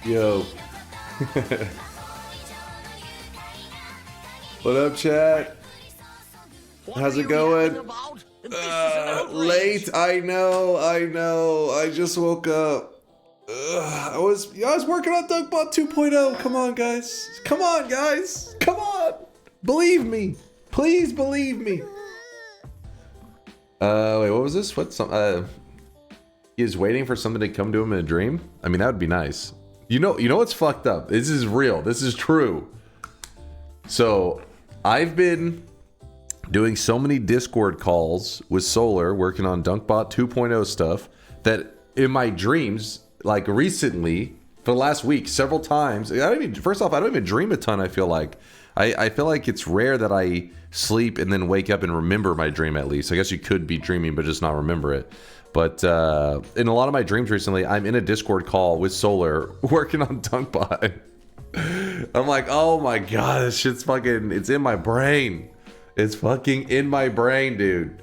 Yo. What up, chat? How's it going? Late. I know. I just woke up. I was working on DunkBot 2.0. Come on, guys. Come on. Believe me. Please believe me. Wait, what was this? He's waiting for something to come to him in a dream? I mean, that would be nice. You know what's fucked up? This is real. This is true. So, I've been doing so many Discord calls with Solar, working on DunkBot 2.0 stuff, that in my dreams, like recently, for the last week, several times, first off, I don't even dream a ton, I feel like. I feel like it's rare that I sleep and then wake up and remember my dream at least. I guess you could be dreaming but just not remember it. But in a lot of my dreams recently, I'm in a Discord call with Solar working on DunkBot. I'm like, oh my god, this shit's fucking, it's in my brain. It's fucking in my brain, dude.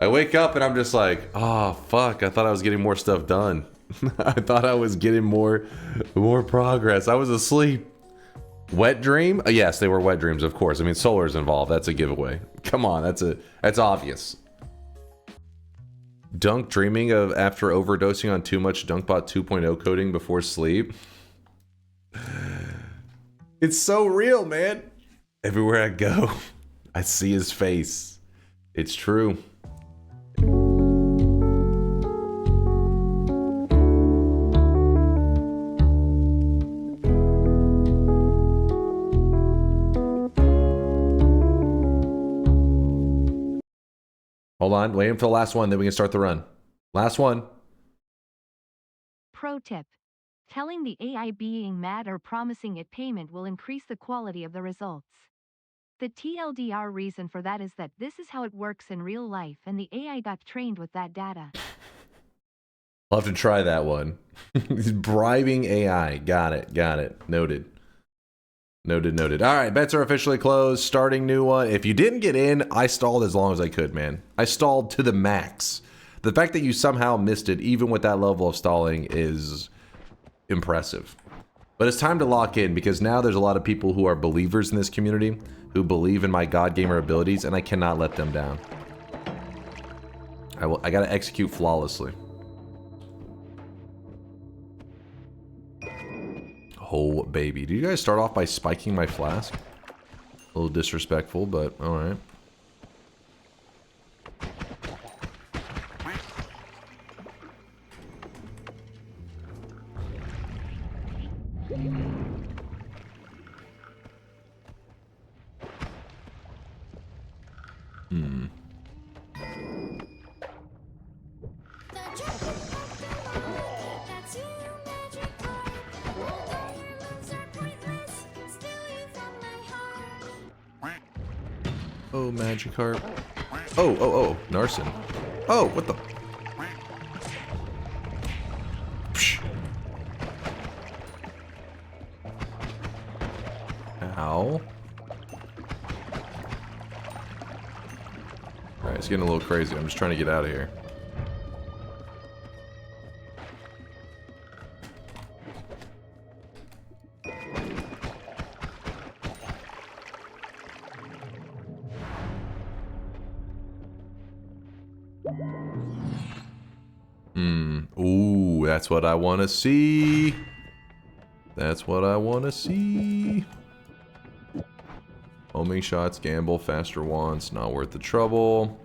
I wake up and I'm just like, oh fuck, I thought I was getting more stuff done. I thought I was getting more progress. I was asleep. Wet dream? Yes, they were wet dreams, of course. I mean, Solar's involved. That's a giveaway. Come on, that's obvious. Dunk dreaming of after overdosing on too much DunkBot 2.0 coding before sleep. It's so real, man. Everywhere I go, I see his face. It's true. Hold on, waiting for the last one, then we can start the run. Last one. Pro tip. Telling the AI being mad or promising it payment will increase the quality of the results. The TLDR reason for that is that this is how it works in real life and the AI got trained with that data. I'll have to try that one. Bribing AI. Got it. Noted. All right, bets are officially closed. Starting new one. If you didn't get in, I stalled as long as I could, man. I stalled to the max. The fact that you somehow missed it, even with that level of stalling, is impressive. But it's time to lock in, because now there's a lot of people who are believers in this community, who believe in my God Gamer abilities, and I cannot let them down. I gotta execute flawlessly. Oh, baby. Did you guys start off by spiking my flask? A little disrespectful, but alright. Oh, Magikarp. Oh, Narson. Oh, what the? Psh. Ow. Alright, it's getting a little crazy. I'm just trying to get out of here. Ooh, that's what I want to see. That's what I want to see. Homing shots, gamble, faster wands, not worth the trouble.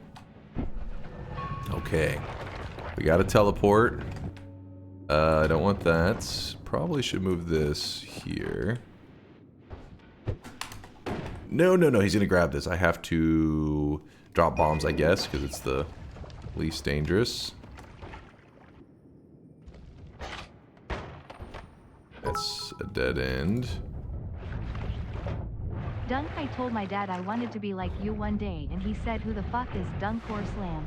Okay. We got to teleport. I don't want that. Probably should move this here. No. He's going to grab this. I have to drop bombs, I guess, because it's the least dangerous. That's a dead end. Dunk, I told my dad I wanted to be like you one day, and he said, who the fuck is DunkOrSlam?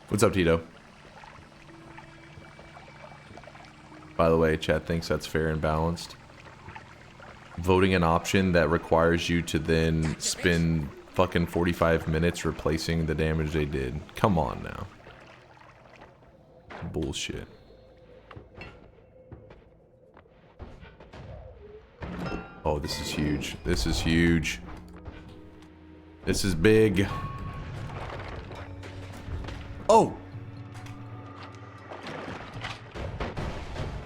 What's up, Tito? By the way, chat thinks that's fair and balanced. Voting an option that requires you to then spend fucking 45 minutes replacing the damage they did. Come on now. Bullshit. Oh, this is huge. This is huge. This is big. Oh!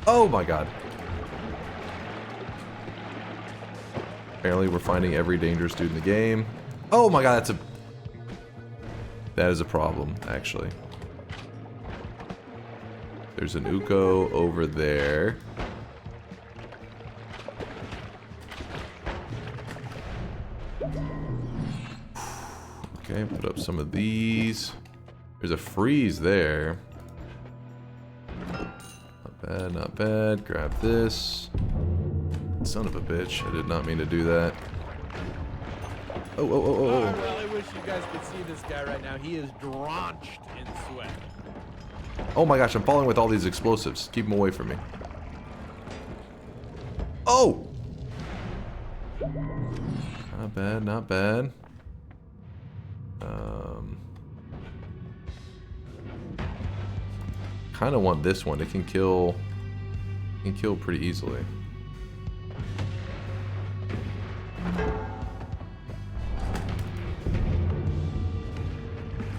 Oh my god. Apparently we're finding every dangerous dude in the game. Oh my god, that is a problem, actually. There's an Uko over there. Okay, put up some of these. There's a freeze there. Not bad, not bad. Grab this. Son of a bitch. I did not mean to do that. Oh, oh, oh, oh, oh. I really wish you guys could see this guy right now. He is drenched in sweat. Oh my gosh, I'm falling with all these explosives. Keep them away from me. Oh! Not bad, not bad. Kind of want this one. It can kill pretty easily.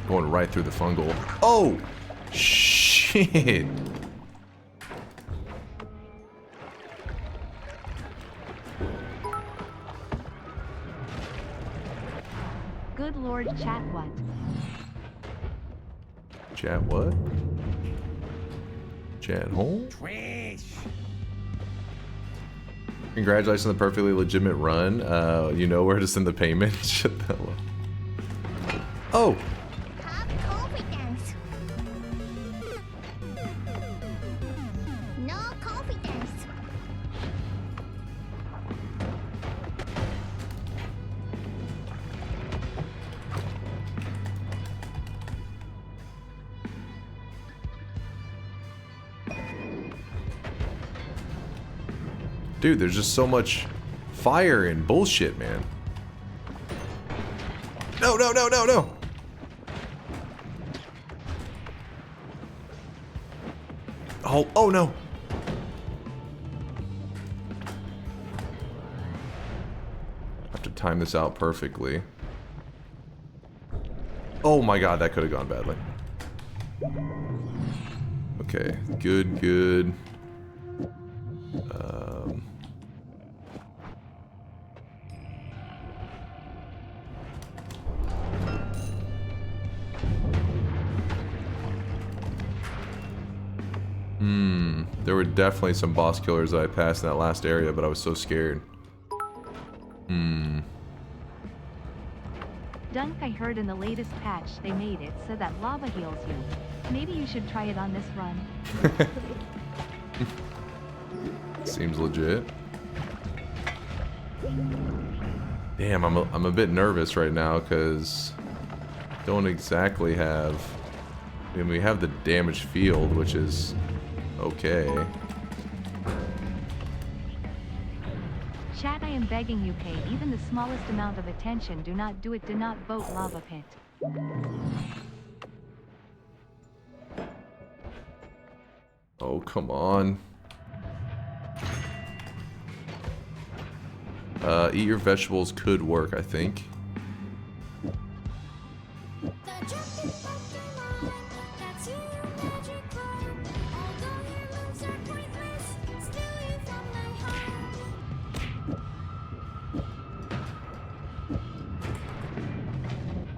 Going right through the fungal. Oh! Shit! Good lord, chat what? Chat what? Chat home? Trash. Congratulations on the perfectly legitimate run. You know where to send the payment. Shut the hell up. Oh! Have confidence. No confidence. Dude, there's just so much fire and bullshit, man. No, no, no, no, no! Oh, oh no! I have to time this out perfectly. Oh my god, that could have gone badly. Okay, good, good. There were definitely some boss killers that I passed in that last area, but I was so scared. Dunk, I heard in the latest patch they made it so that lava heals you. Maybe you should try it on this run. Seems legit. Damn, I'm a bit nervous right now because don't exactly have. I mean, we have the damaged field, which is okay. Chat, I am begging you, pay even the smallest amount of attention. Do not do it. Do not vote lava pit. Oh, come on. Eat your vegetables could work, I think.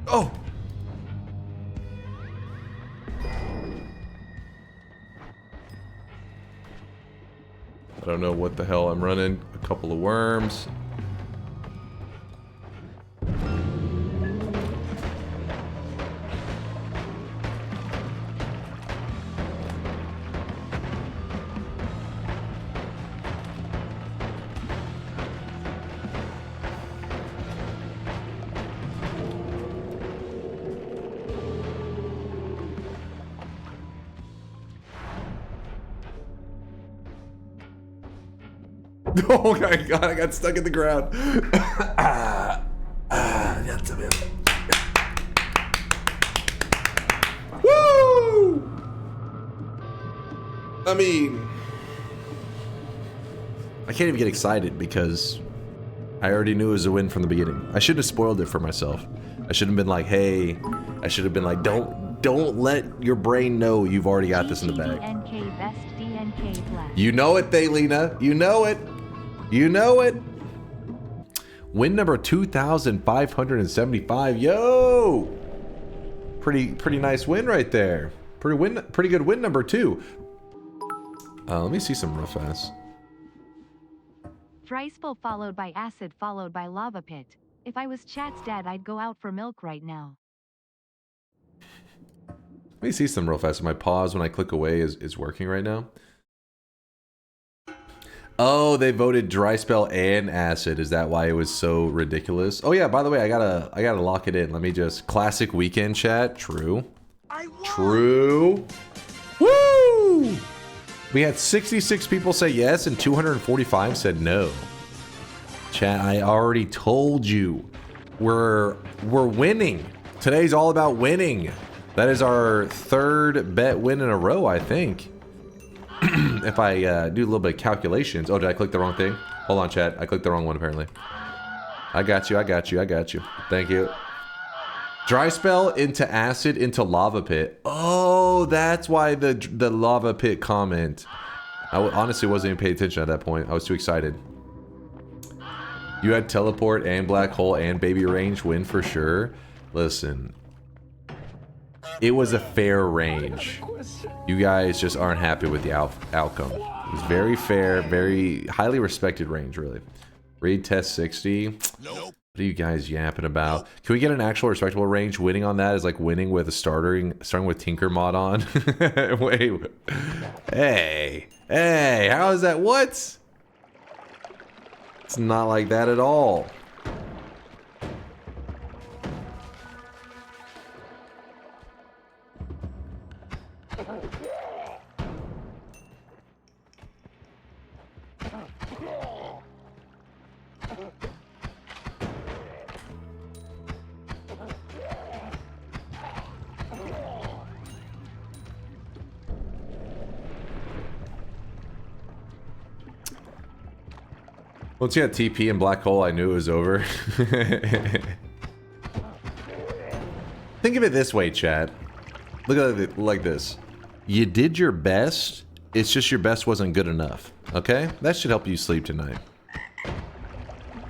Oh! I don't know what the hell I'm running. A couple of worms. Oh my god, I got stuck in the ground. That's a bit. I mean, I can't even get excited because I already knew it was a win from the beginning. I shouldn't have spoiled it for myself. I should have been like, hey, I should have been like, don't let your brain know you've already got this in the bag. DNK best DNK blast. You know it, Thaylena. You know it. You know it. Win number 2,575. Yo! Pretty nice win right there. Pretty good win number 2. Let me see some real fast. Dry spill followed by acid followed by lava pit. If I was chat's dad, I'd go out for milk right now. Let me see some real fast. My pause when I click away is working right now. Oh, they voted dry spell and acid. Is that why it was so ridiculous? Oh yeah, by the way, I gotta lock it in. Let me just classic weekend chat. True. True. Woo! We had 66 people say yes and 245 said no. Chat, I already told you. We're winning. Today's all about winning. That is our 3rd bet win in a row, I think. If I do a little bit of calculations. Oh, did I click the wrong thing? Hold on, chat. I clicked the wrong one, apparently. I got you. Thank you. Dry spell into acid into lava pit. Oh, that's why the lava pit comment. I honestly wasn't even paying attention at that point. I was too excited. You had teleport and black hole and baby range win for sure. Listen. It was a fair range. You guys just aren't happy with the outcome. It was very fair, very highly respected range, really. Read test 60. Nope. What are you guys yapping about? Can we get an actual respectable range? Winning on that is like winning with starting with Tinker mod on. Wait. Hey, how is that? What? It's not like that at all. Once you had TP and black hole, I knew it was over. Think of it this way, chat. Look at it like this. You did your best. It's just your best wasn't good enough. Okay? That should help you sleep tonight.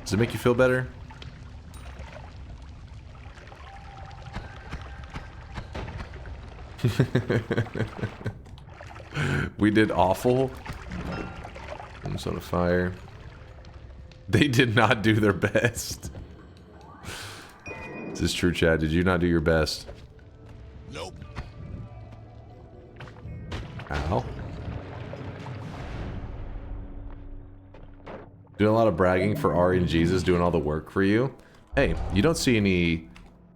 Does it make you feel better? We did awful. Some sort of fire. They did not do their best. This is true, Chad. Did you not do your best? Nope. Ow. Doing a lot of bragging for Ari and Jesus doing all the work for you. Hey, you don't see any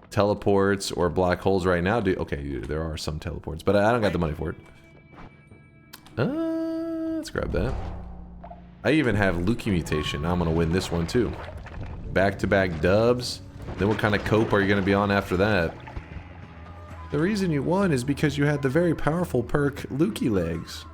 teleports or black holes right now, do you? Okay, there are some teleports, but I don't got the money for it. Let's grab that. I even have Lukey mutation. Now I'm gonna win this one too. Back-to-back dubs. Then what kind of cope are you gonna be on after that? The reason you won is because you had the very powerful perk Lukey legs.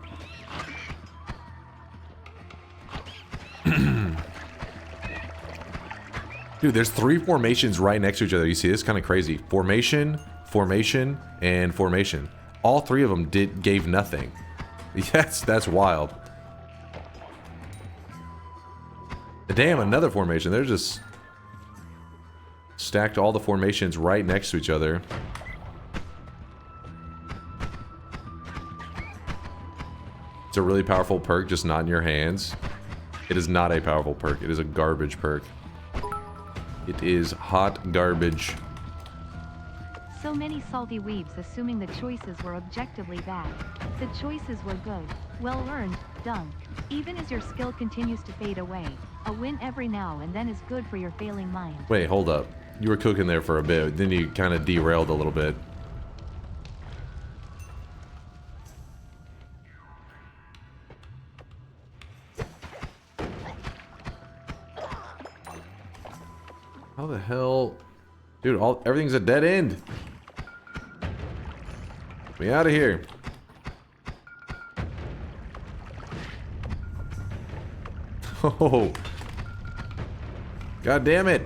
Dude, there's 3 formations right next to each other. You see, this is kind of crazy. Formation, formation, and formation. All 3 of them gave nothing. Yes, that's wild. Damn, another formation. They're just stacked all the formations right next to each other. It's a really powerful perk, just not in your hands. It is not a powerful perk. It is a garbage perk. It is hot garbage. So many salty weebs assuming the choices were objectively bad. The choices were good, well earned, dunk. Even as your skill continues to fade away, a win every now and then is good for your failing mind. Wait, hold up. You were cooking there for a bit, then you kind of derailed a little bit. How the hell? Dude, everything's a dead end. Get me out of here. Oh. God damn it.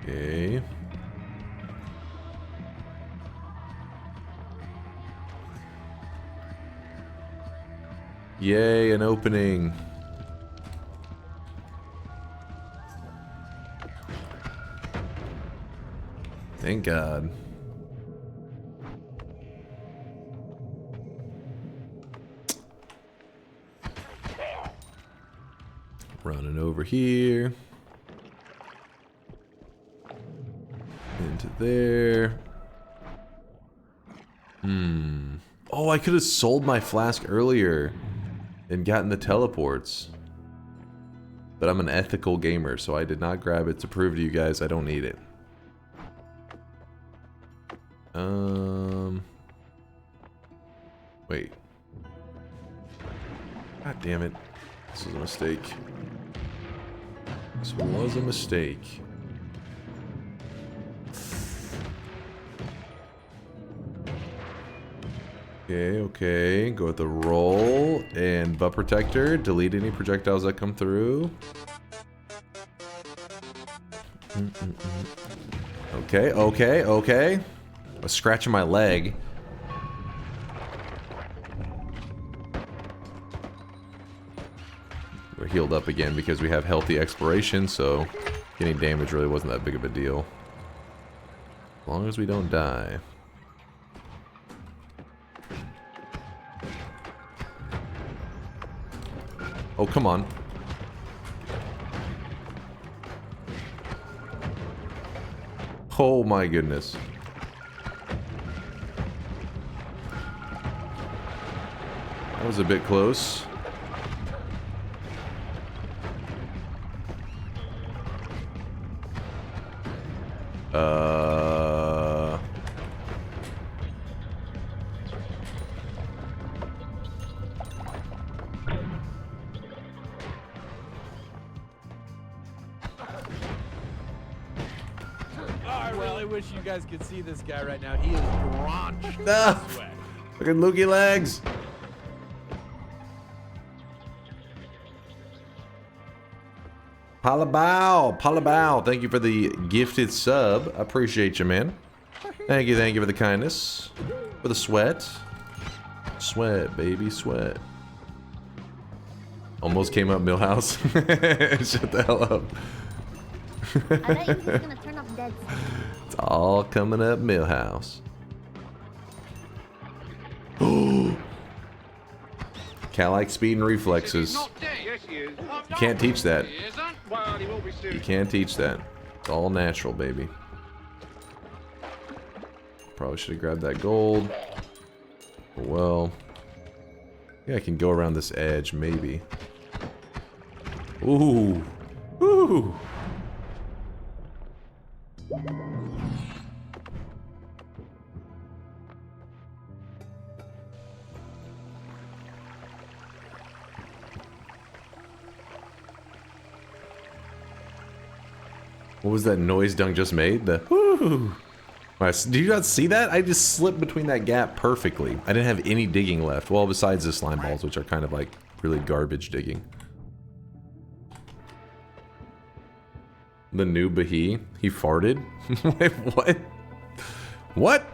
Okay. Yay, an opening. Thank God. Running over here. Into there. Oh, I could have sold my flask earlier and gotten the teleports. But I'm an ethical gamer, so I did not grab it to prove to you guys I don't need it. Wait. God damn it. This was a mistake. This was a mistake. Okay, okay. Go with the roll and butt protector. Delete any projectiles that come through. Okay, okay, okay. I was scratching my leg. We're healed up again because we have healthy exploration, so getting damage really wasn't that big of a deal. As long as we don't die. Oh, come on. Oh my goodness. That was a bit close. I wish you guys could see this guy right now. He is drenched in Ah, sweat. fucking looky legs. Palabow. Thank you for the gifted sub. I appreciate you, man. Thank you for the kindness. For the sweat. Sweat, baby, sweat. Almost came up Millhouse. Shut the hell up. I bet you he's gonna turn up dead. It's all coming up Millhouse. Cat like speed and reflexes. You can't teach that. You can't teach that. It's all natural, baby. Probably should have grabbed that gold. Oh, well. Yeah, I can go around this edge, maybe. Ooh. Ooh. What was that noise Dunk just made? The whoo! Do you not see that? I just slipped between that gap perfectly. I didn't have any digging left. Well, besides the slime balls, which are kind of like really garbage digging. The new Bahi. He farted? Wait, what? What?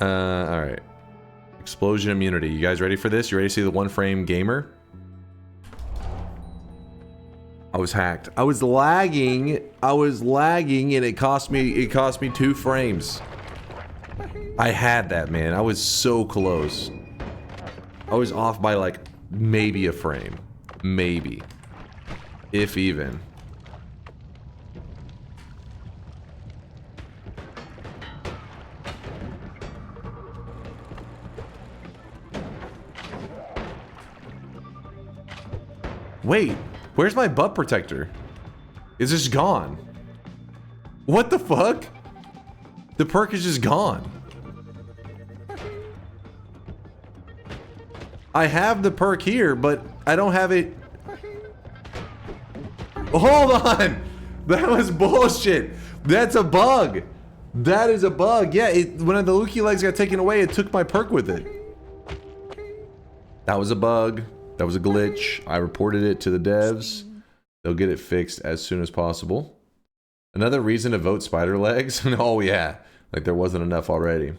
Alright. Explosion immunity. You guys ready for this? You ready to see the one frame gamer? I was hacked. I was lagging and it cost me 2 frames. I had that, man. I was so close. I was off by like maybe a frame. Maybe. If even. Wait. Where's my butt protector? It's just gone. What the fuck? The perk is just gone. I have the perk here, but I don't have it. Hold on. That was bullshit. That's a bug. That is a bug. Yeah, when the Lukey legs got taken away, it took my perk with it. That was a bug. That was a glitch. I reported it to the devs. They'll get it fixed as soon as possible. Another reason to vote spider legs? Oh yeah, like there wasn't enough already.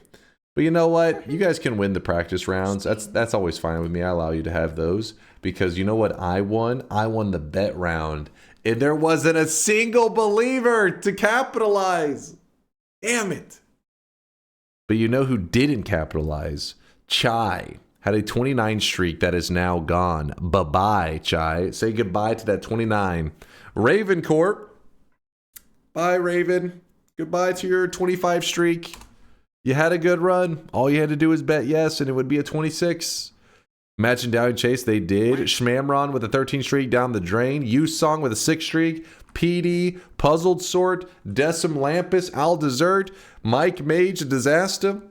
But you know what? You guys can win the practice rounds. That's always fine with me. I allow you to have those because you know what I won? I won the bet round. And there wasn't a single believer to capitalize. Damn it. But you know who didn't capitalize? Chai had a 29 streak that is now gone. Bye-bye, Chai. Say goodbye to that 29. Raven Corp. Bye, Raven. Goodbye to your 25 streak. You had a good run. All you had to do was bet yes, and it would be a 26. Imagine Down Chase, they did. Shmamron with a 13 streak down the drain. Song with a 6 streak. PD, Puzzled Sort, Decim Lampus, Al Desert, Mike Mage, Disaster.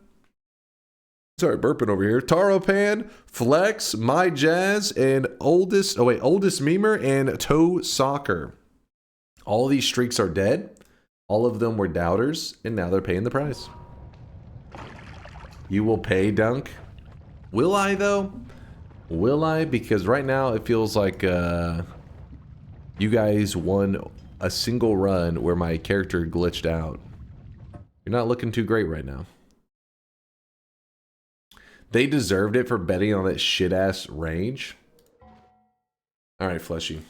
Sorry, burping over here. Taro Pan, Flex, My Jazz, and Oldest Memer and Toe Soccer. All these streaks are dead. All of them were doubters, and now they're paying the price. You will pay, Dunk? Will I, though? Will I? Because right now it feels like you guys won a single run where my character glitched out. You're not looking too great right now. They deserved it for betting on that shit-ass range. Alright, Fleshy.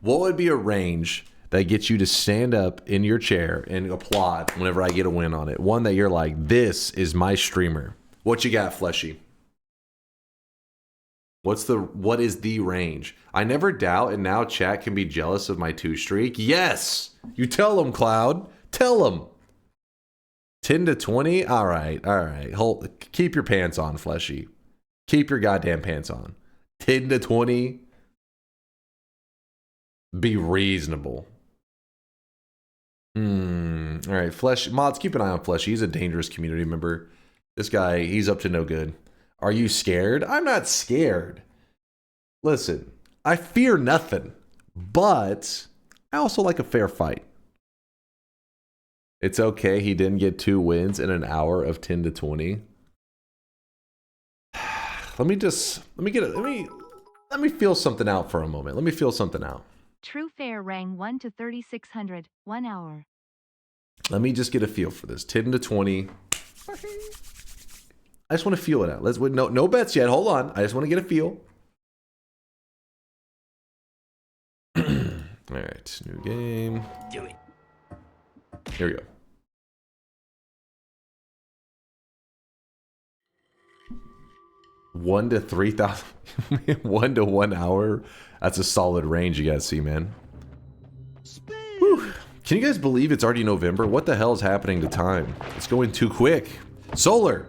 What would be a range that gets you to stand up in your chair and applaud whenever I get a win on it? One that you're like, this is my streamer. What you got, Fleshy? What is the range? I never doubt, and now chat can be jealous of my 2 streak. Yes! You tell them, Cloud. Tell them. 10 to 20? Alright. Keep your pants on, Fleshy. Keep your goddamn pants on. 10 to 20? Be reasonable. Alright, Flesh. Mods, keep an eye on Fleshy. He's a dangerous community member. This guy, he's up to no good. Are you scared? I'm not scared. Listen, I fear nothing, but I also like a fair fight. It's okay he didn't get 2 wins in an hour of 10 to 20. Let me feel something out for a moment. Let me feel something out. True Fair rang 1 to 3600, 1 hour. Let me just get a feel for this. 10 to 20. I just want to feel it out. Let's no bets yet. Hold on. I just want to get a feel. All right, new game. Do it. Here we go. One to 3,000. 1 to 1 hour. That's a solid range you guys see, man. Whew. Can you guys believe it's already November? What the hell is happening to time? It's going too quick. Solar.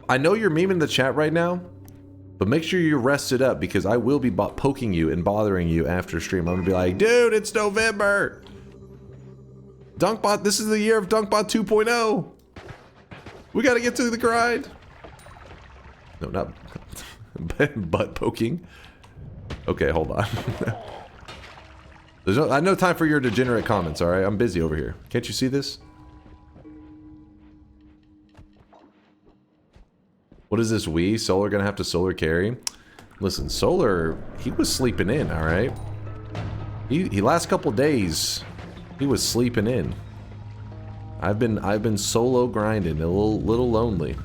I know you're memeing the chat right now, but make sure you're rested up because I will be poking you and bothering you after stream. I'm gonna be like, dude, it's November. Dunkbot, this is the year of Dunkbot 2.0. We gotta get to the grind. No, not butt poking. Okay, hold on. I have no time for your degenerate comments, alright? I'm busy over here. Can't you see this? What is this, Solar gonna have to solar carry? Listen, Solar, he was sleeping in, alright? He last couple days, he was sleeping in. I've been solo grinding, a little lonely.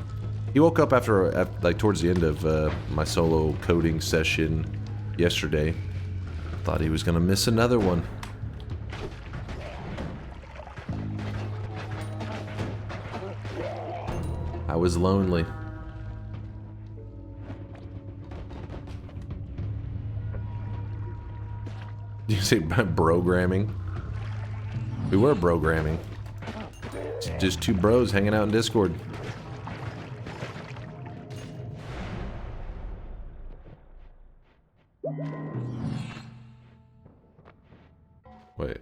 He woke up after like towards the end of my solo coding session yesterday. Thought he was gonna miss another one. I was lonely. Did you say brogramming? We were brogramming. Just 2 bros hanging out in Discord. Wait.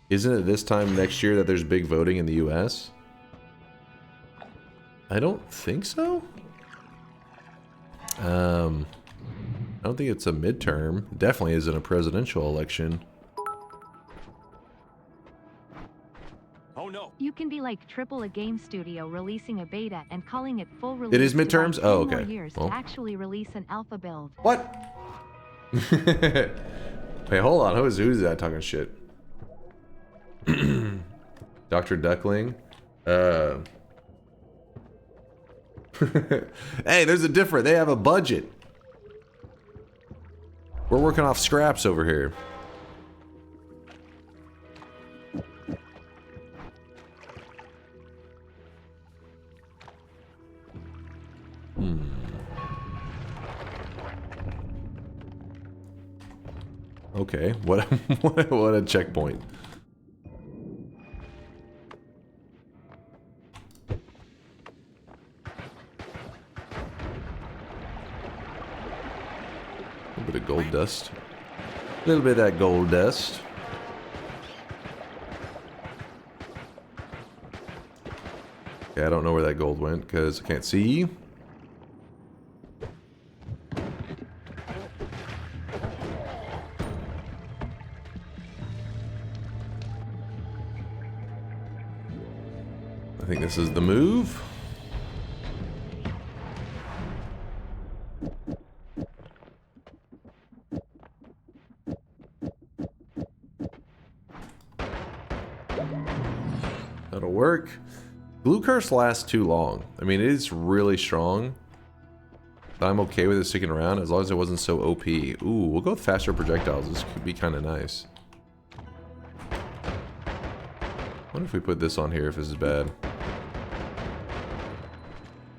Isn't it this time next year that there's big voting in the US? I don't think so. I don't think it's a midterm. It definitely isn't a presidential election. Oh no. You can be like Triple A Game Studio releasing a beta and calling it full release. It is to buy midterms? 10 Oh, more okay. years Well. to actually release an alpha build. What? Hey, hold on. Who's that talking shit? Dr. Duckling. Hey, there's a different. They have a budget. We're working off scraps over here. Okay, what what a checkpoint. A little bit of gold dust. A little bit of that gold dust. Okay, I don't know where that gold went because I can't see. I think this is the move. That'll work. Blue Curse lasts too long. I mean, it is really strong. But I'm okay with it sticking around as long as it wasn't so OP. Ooh, we'll go with faster projectiles. This could be kind of nice. What if we put this on here if this is bad?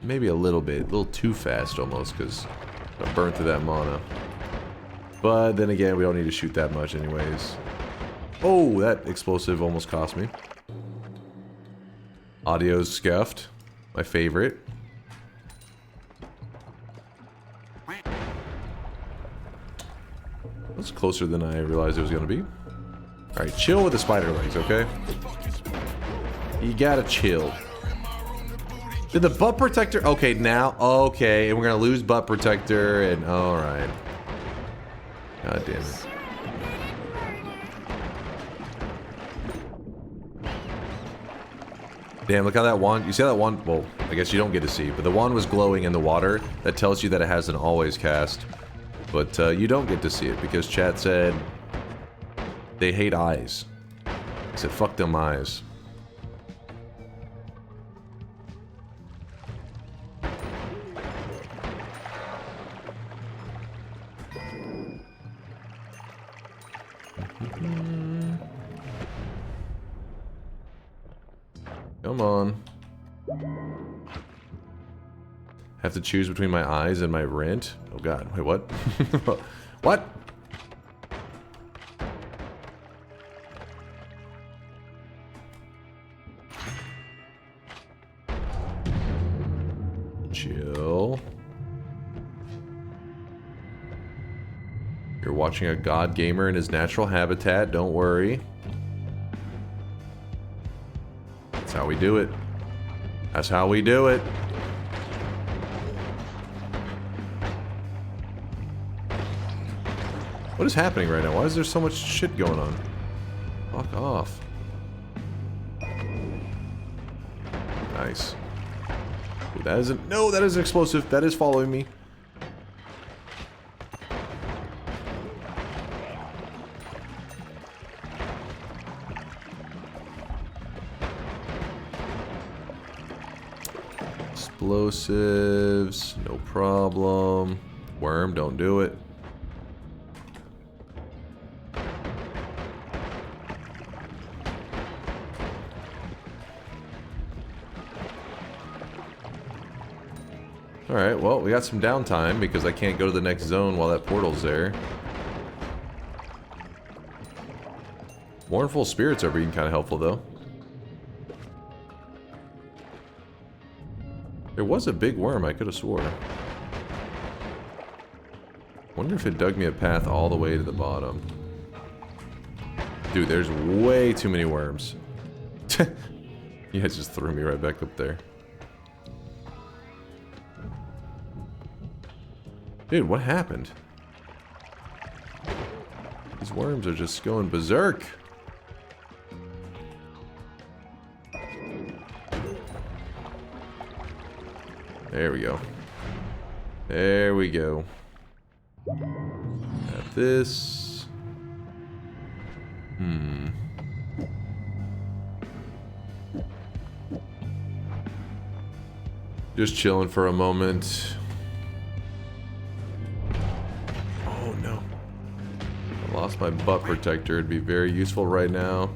Maybe a little bit. A little too fast almost because I burned through that mana. But then again, we don't need to shoot that much anyways. Oh, that explosive almost cost me. Audio's scuffed. My favorite. That's closer than I realized it was going to be. Alright, chill with the spider legs, okay? You gotta chill. Did the butt protector... Okay, now... Okay, and we're gonna lose butt protector, and... Alright. God damn it. Damn, look how that wand... You see how that wand... Well, I guess you don't get to see, but the wand was glowing in the water. That tells you that it has an always cast. But you don't get to see it, because chat said... They hate eyes. I said, fuck them eyes. Come on. Have to choose between my eyes and my rent? Oh god, wait, what? What? Chill. You're watching a god gamer in his natural habitat, don't worry. That's how we do it. That's how we do it. What is happening right now? Why is there so much shit going on? Fuck off. Nice. Dude, that isn't... No, that is explosive. That is following me. Explosives, no problem. Worm, don't do it. Alright, well, we got some downtime because I can't go to the next zone while that portal's there. Mournful spirits are being kind of helpful, though. There was a big worm, I could have swore. Wonder if it dug me a path all the way to the bottom. Dude, there's way too many worms. Yeah, it just threw me right back up there. Dude, what happened? These worms are just going berserk. There we go. There we go. Got this. Just chilling for a moment. Oh no. I lost my butt protector. It'd be very useful right now.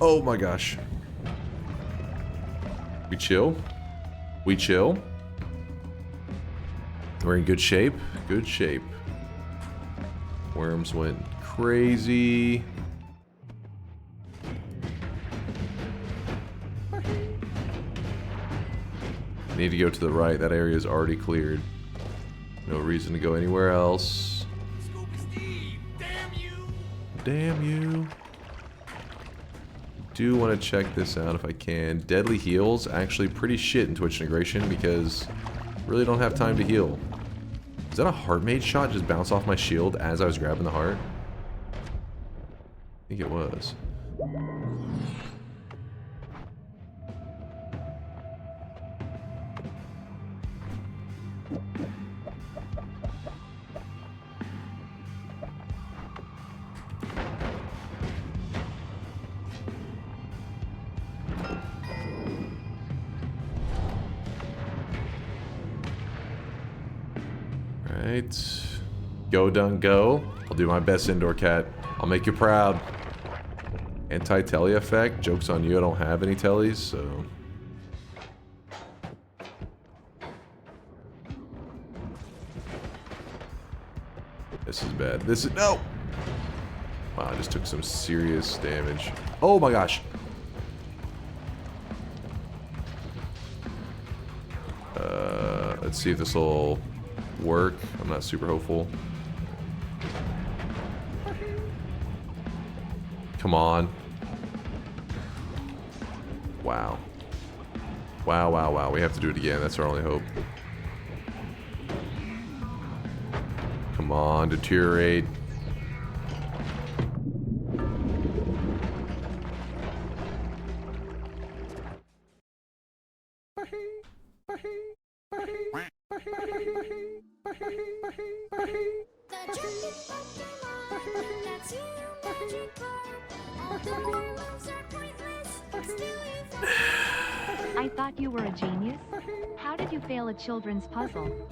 Oh my gosh. We chill. We chill. We're in good shape. Good shape. Worms went crazy. Need to go to the right. That area is already cleared. No reason to go anywhere else. Damn you! Damn you. Do want to check this out if I can. Deadly heals actually pretty shit in Twitch integration because really don't have time to heal. Is that a heart mage shot just bounce off my shield as I was grabbing the heart? I think it was. Right. Go, Dunk, go. I'll do my best, Indoor Cat. I'll make you proud. Anti-telly effect. Joke's on you, I don't have any tellies, so... This is bad. This is... No! Wow, I just took some serious damage. Oh my gosh! Let's see if this will work. I'm not super hopeful. Come on. Wow. Wow, wow, wow. We have to do it again. That's our only hope. Come on, deteriorate. I thought you were a genius. How did you fail a children's puzzle?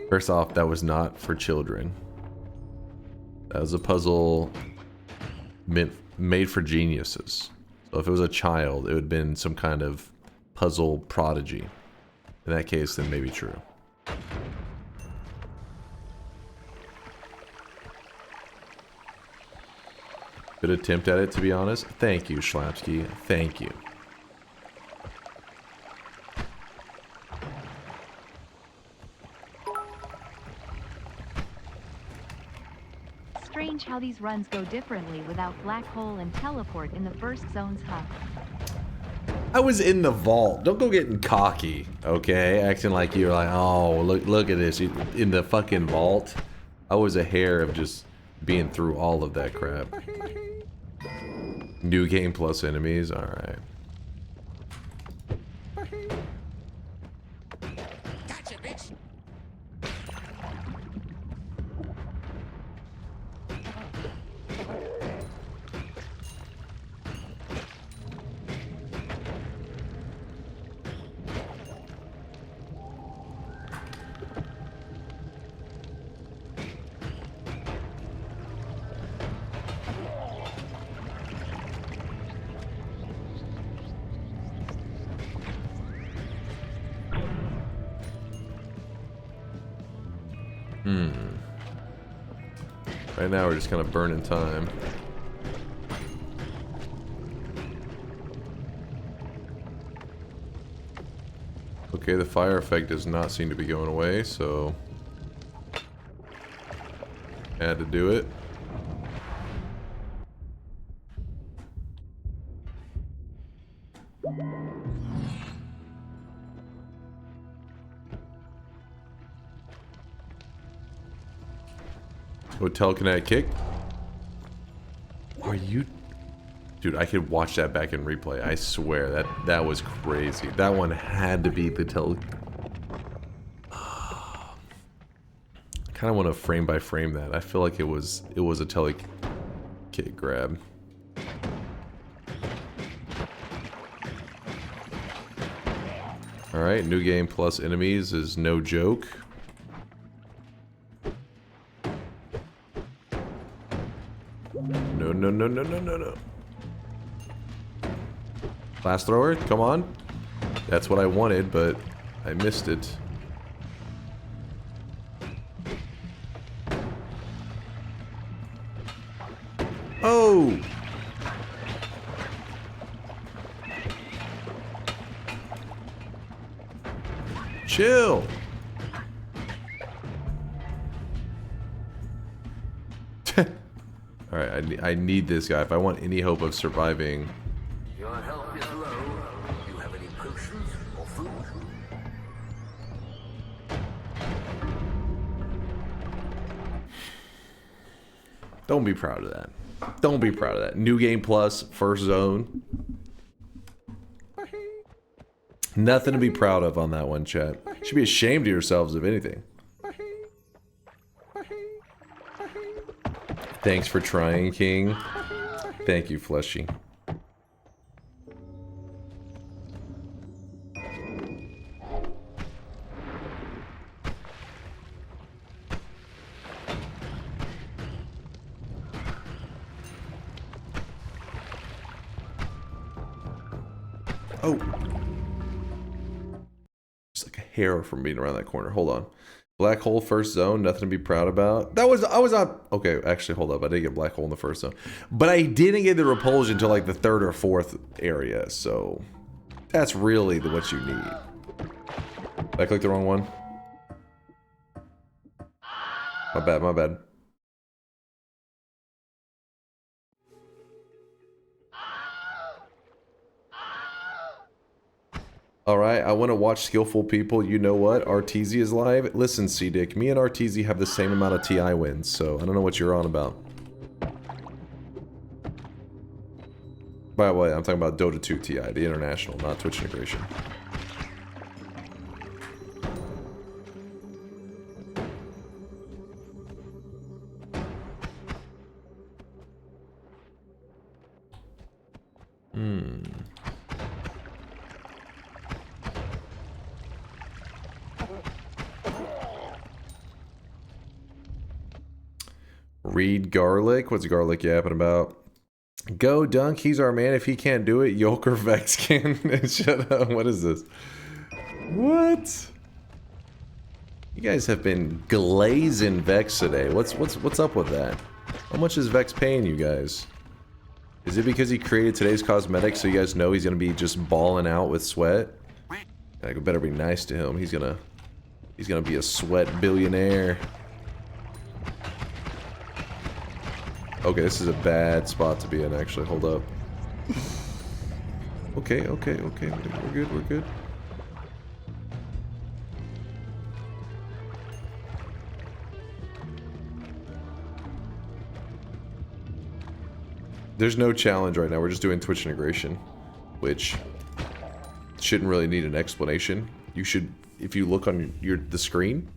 First off, that was not for children. That was a puzzle made for geniuses. So if it was a child, it would have been some kind of puzzle prodigy. In that case, then maybe true. Good attempt at it, to be honest. Thank you, Schlapsky. Thank you. Strange how these runs go differently without black hole and teleport in the first zone's hub. I was in the vault. Don't go getting cocky, okay? Acting like you're like, oh, look at this. In the fucking vault. I was a hair of just being through all of that crap. New game plus enemies, alright. Gotcha, bitch! Right now we're just kind of burning time. Okay, the fire effect does not seem to be going away, so... had to do it. Hotel kinetic kick. Are you... Dude, I could watch that back in replay. I swear, that was crazy. That one had to be the I kind of want to frame by frame that. I feel like it was a tele kick grab. Alright, new game plus enemies is no joke. No, no, no, no, no, no, no. Blast thrower, come on. That's what I wanted, but I missed it. Oh! Chill! Alright, I need this guy if I want any hope of surviving. Your health is low. Do you have any potions or food? Don't be proud of that. Don't be proud of that. New game plus, first zone. Nothing to be proud of on that one, chat. Should be ashamed of yourselves, if anything. Thanks for trying, King. Thank you, Fleshy. Oh. Just like a hair from being around that corner. Hold on. Black hole first zone, nothing to be proud about. I was on. Okay, actually, hold up. I didn't get black hole in the first zone, but I didn't get the repulsion until like the third or fourth area. So that's really what you need. Did I click the wrong one? My bad. My bad. Alright, I want to watch skillful people. You know what? RTZ is live. Listen, C-Dick, me and RTZ have the same amount of TI wins, so I don't know what you're on about. By the way, I'm talking about Dota 2 TI, the international, not Twitch integration. Read Garlic. What's Garlic yapping about? Go Dunk. He's our man. If he can't do it, Yolker Vex can. Shut up. What is this? What? You guys have been glazing Vex today. What's up with that? How much is Vex paying you guys? Is it because he created today's cosmetics so you guys know he's gonna be just balling out with sweat? I better be nice to him. He's gonna be a sweat billionaire. Okay, this is a bad spot to be in, actually. Hold up. Okay. We're good. There's no challenge right now. We're just doing Twitch integration, which shouldn't really need an explanation. You should, if you look on the screen,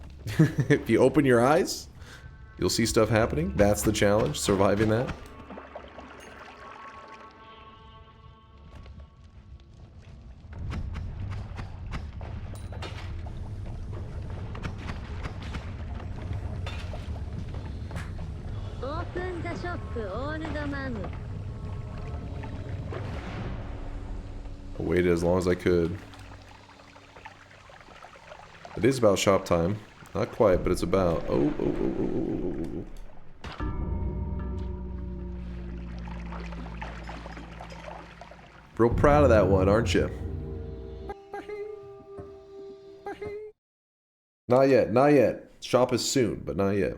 if you open your eyes, you'll see stuff happening. That's the challenge, surviving that. Open the shop, all the man. I waited as long as I could. It is about shop time. Not quite, but it's about. Oh. Real proud of that one, aren't you? Not yet, not yet. Shop is soon, but not yet.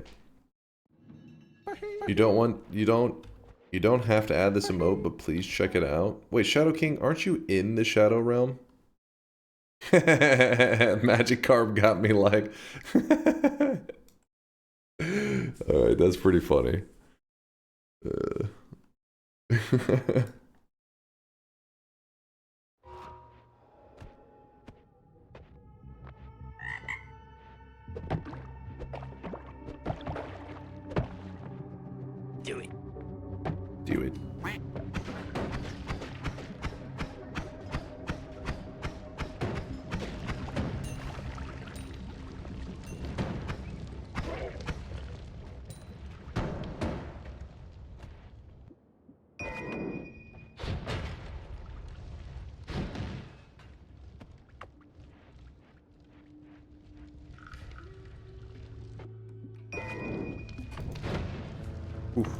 You don't have to add this emote, but please check it out. Wait, Shadow King, aren't you in the Shadow Realm? Magic Carp got me like. Alright, that's pretty funny. Do it. Do it. Oof.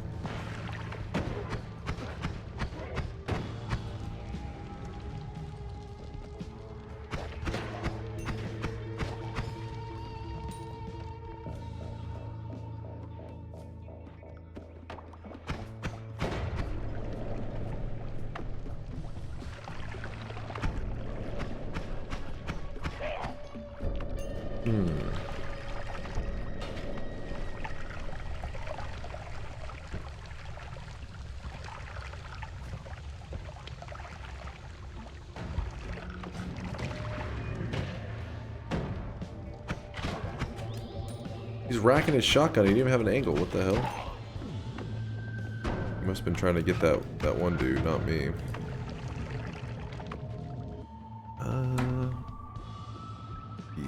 He's racking his shotgun. He didn't even have an angle. What the hell? He must have been trying to get that one dude, not me.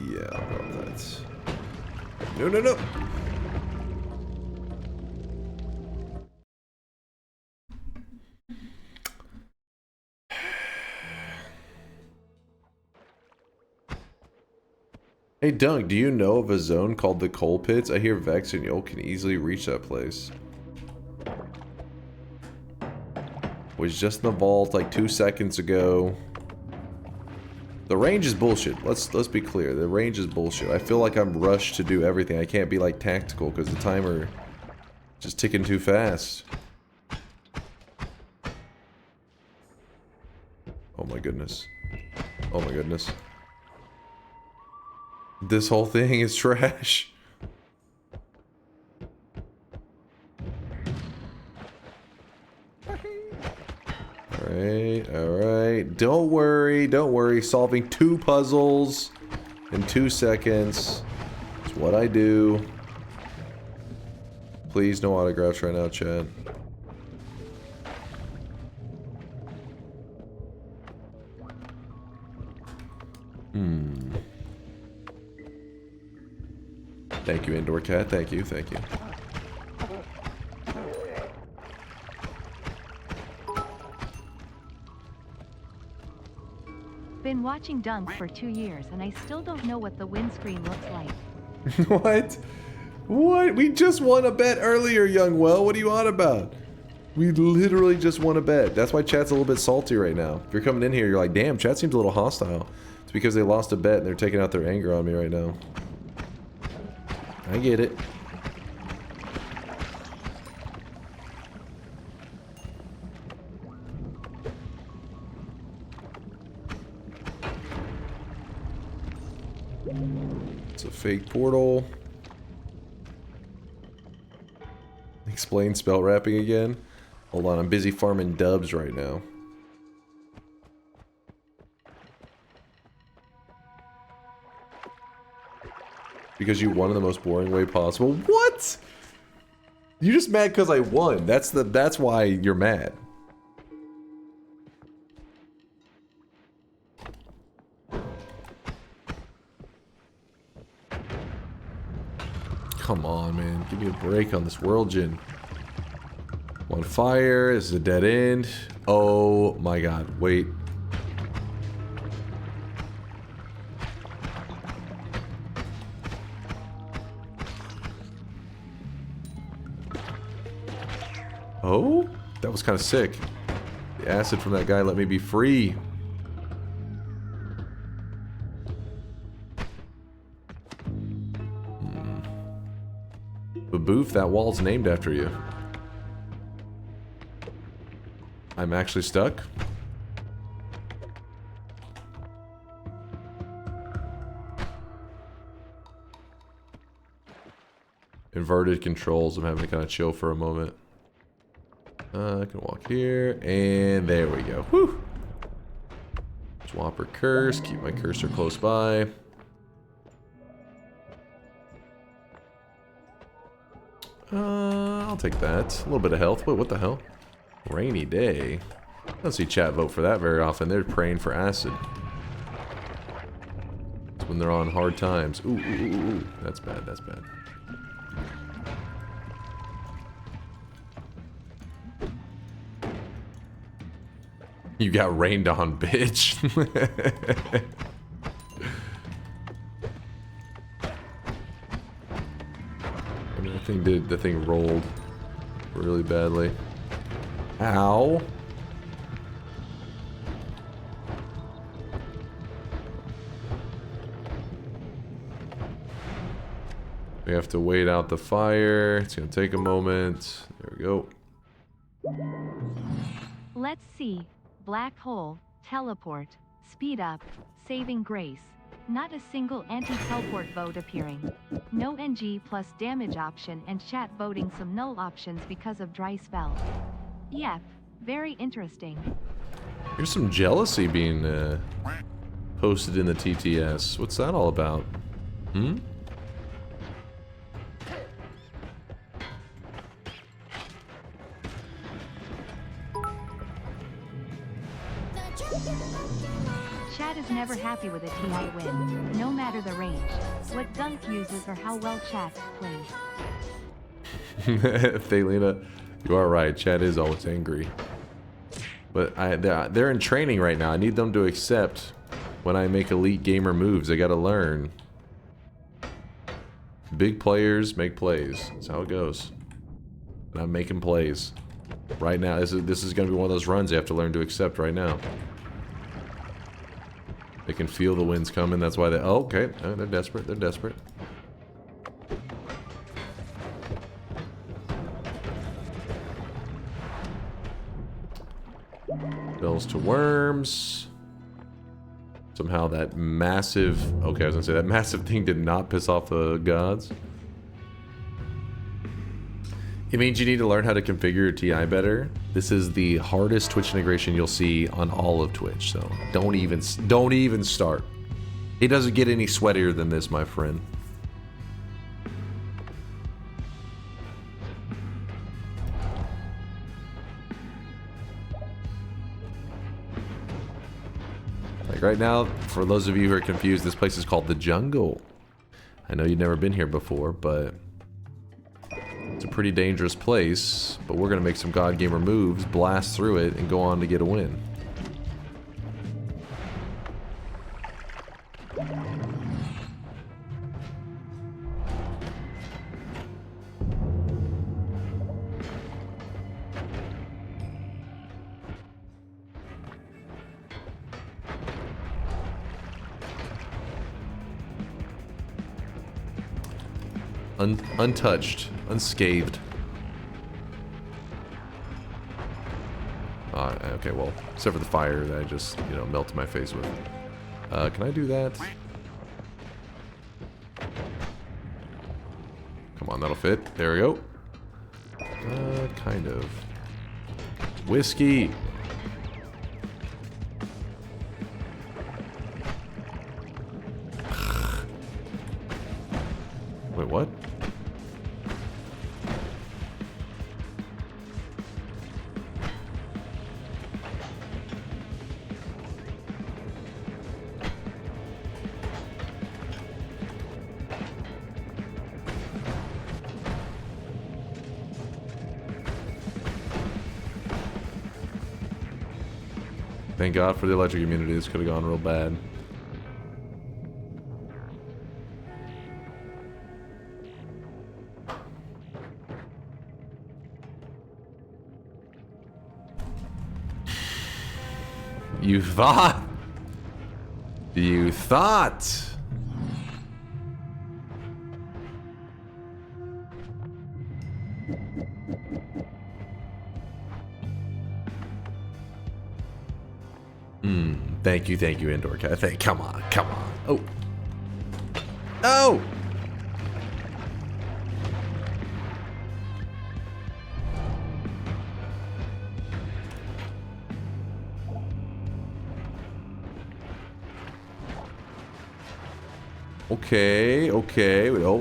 Yeah, I'll grab that. No, no, no! Hey Dunk, do you know of a zone called the Coal Pits? I hear Vex and Yol can easily reach that place. Was just in the vault like 2 seconds ago. The range is bullshit. Let's be clear. The range is bullshit. I feel like I'm rushed to do everything. I can't be like tactical because the timer just ticking too fast. Oh my goodness. Oh my goodness. This whole thing is trash. Alright, alright. Don't worry, don't worry. Solving 2 puzzles in 2 seconds. It's what I do. Please, no autographs right now, chat. Thank you, Indoor Cat. Thank you, thank you. Been watching Dunk for 2 years and I still don't know what the windscreen looks like. What? What? We just won a bet earlier, Youngwell. What are you on about? We literally just won a bet. That's why chat's a little bit salty right now. If you're coming in here, you're like, damn, chat seems a little hostile. It's because they lost a bet and they're taking out their anger on me right now. I get it. It's a fake portal. Explain spell wrapping again. Hold on, I'm busy farming dubs right now. Because you won in the most boring way possible. What? You just mad because I won. That's why you're mad. Come on, man. Give me a break on this world, Jin. On fire. This is a dead end. Oh my god. Wait. Oh? That was kind of sick. The acid from that guy let me be free. Baboof, that wall's named after you. I'm actually stuck. Inverted controls. I'm having to kind of chill for a moment. I can walk here, and there we go. Whew. Swap or curse. Keep my cursor close by. I'll take that. A little bit of health. Wait, what the hell? Rainy day. I don't see chat vote for that very often. They're praying for acid. It's when they're on hard times. Ooh, ooh, ooh, ooh. That's bad. That's bad. You got rained on, bitch. I mean, the thing rolled really badly. Ow. We have to wait out the fire. It's gonna take a moment. There we go. Let's see. Black hole, teleport, speed up, saving grace. Not a single anti-teleport vote appearing. No NG plus damage option, and chat voting some null options because of dry spell. Yep, very interesting. Here's some jealousy being posted in the TTS. What's that all about? Hmm? Chat is never happy with a TI win, no matter the range, what dunk uses, or how well chat plays. Thelina, you are right. Chat is always angry. But they're in training right now. I need them to accept when I make elite gamer moves. They gotta learn. Big players make plays. That's how it goes. And I'm making plays. Right now, this is gonna be one of those runs they have to learn to accept right now. They can feel the winds coming. That's why they... Oh, okay. They're desperate. They're desperate. Bells to worms. Somehow that massive... Okay, I was gonna say, that massive thing did not piss off the gods. It means you need to learn how to configure your TI better. This is the hardest Twitch integration you'll see on all of Twitch, so don't even start. It doesn't get any sweatier than this, my friend. Like right now, for those of you who are confused, this place is called the Jungle. I know you've never been here before, but it's a pretty dangerous place, but we're going to make some God Gamer moves, blast through it, and go on to get a win. Untouched, unscathed. Okay, well, except for the fire that I just, you know, melted my face with. Can I do that? Come on, that'll fit. There we go. Kind of. Whiskey! Wait, what? Thank God for the electric immunity. This could have gone real bad. You thought? You thought? Thank you, Indoor Cat. Come on. Oh. Oh! Okay. Oh,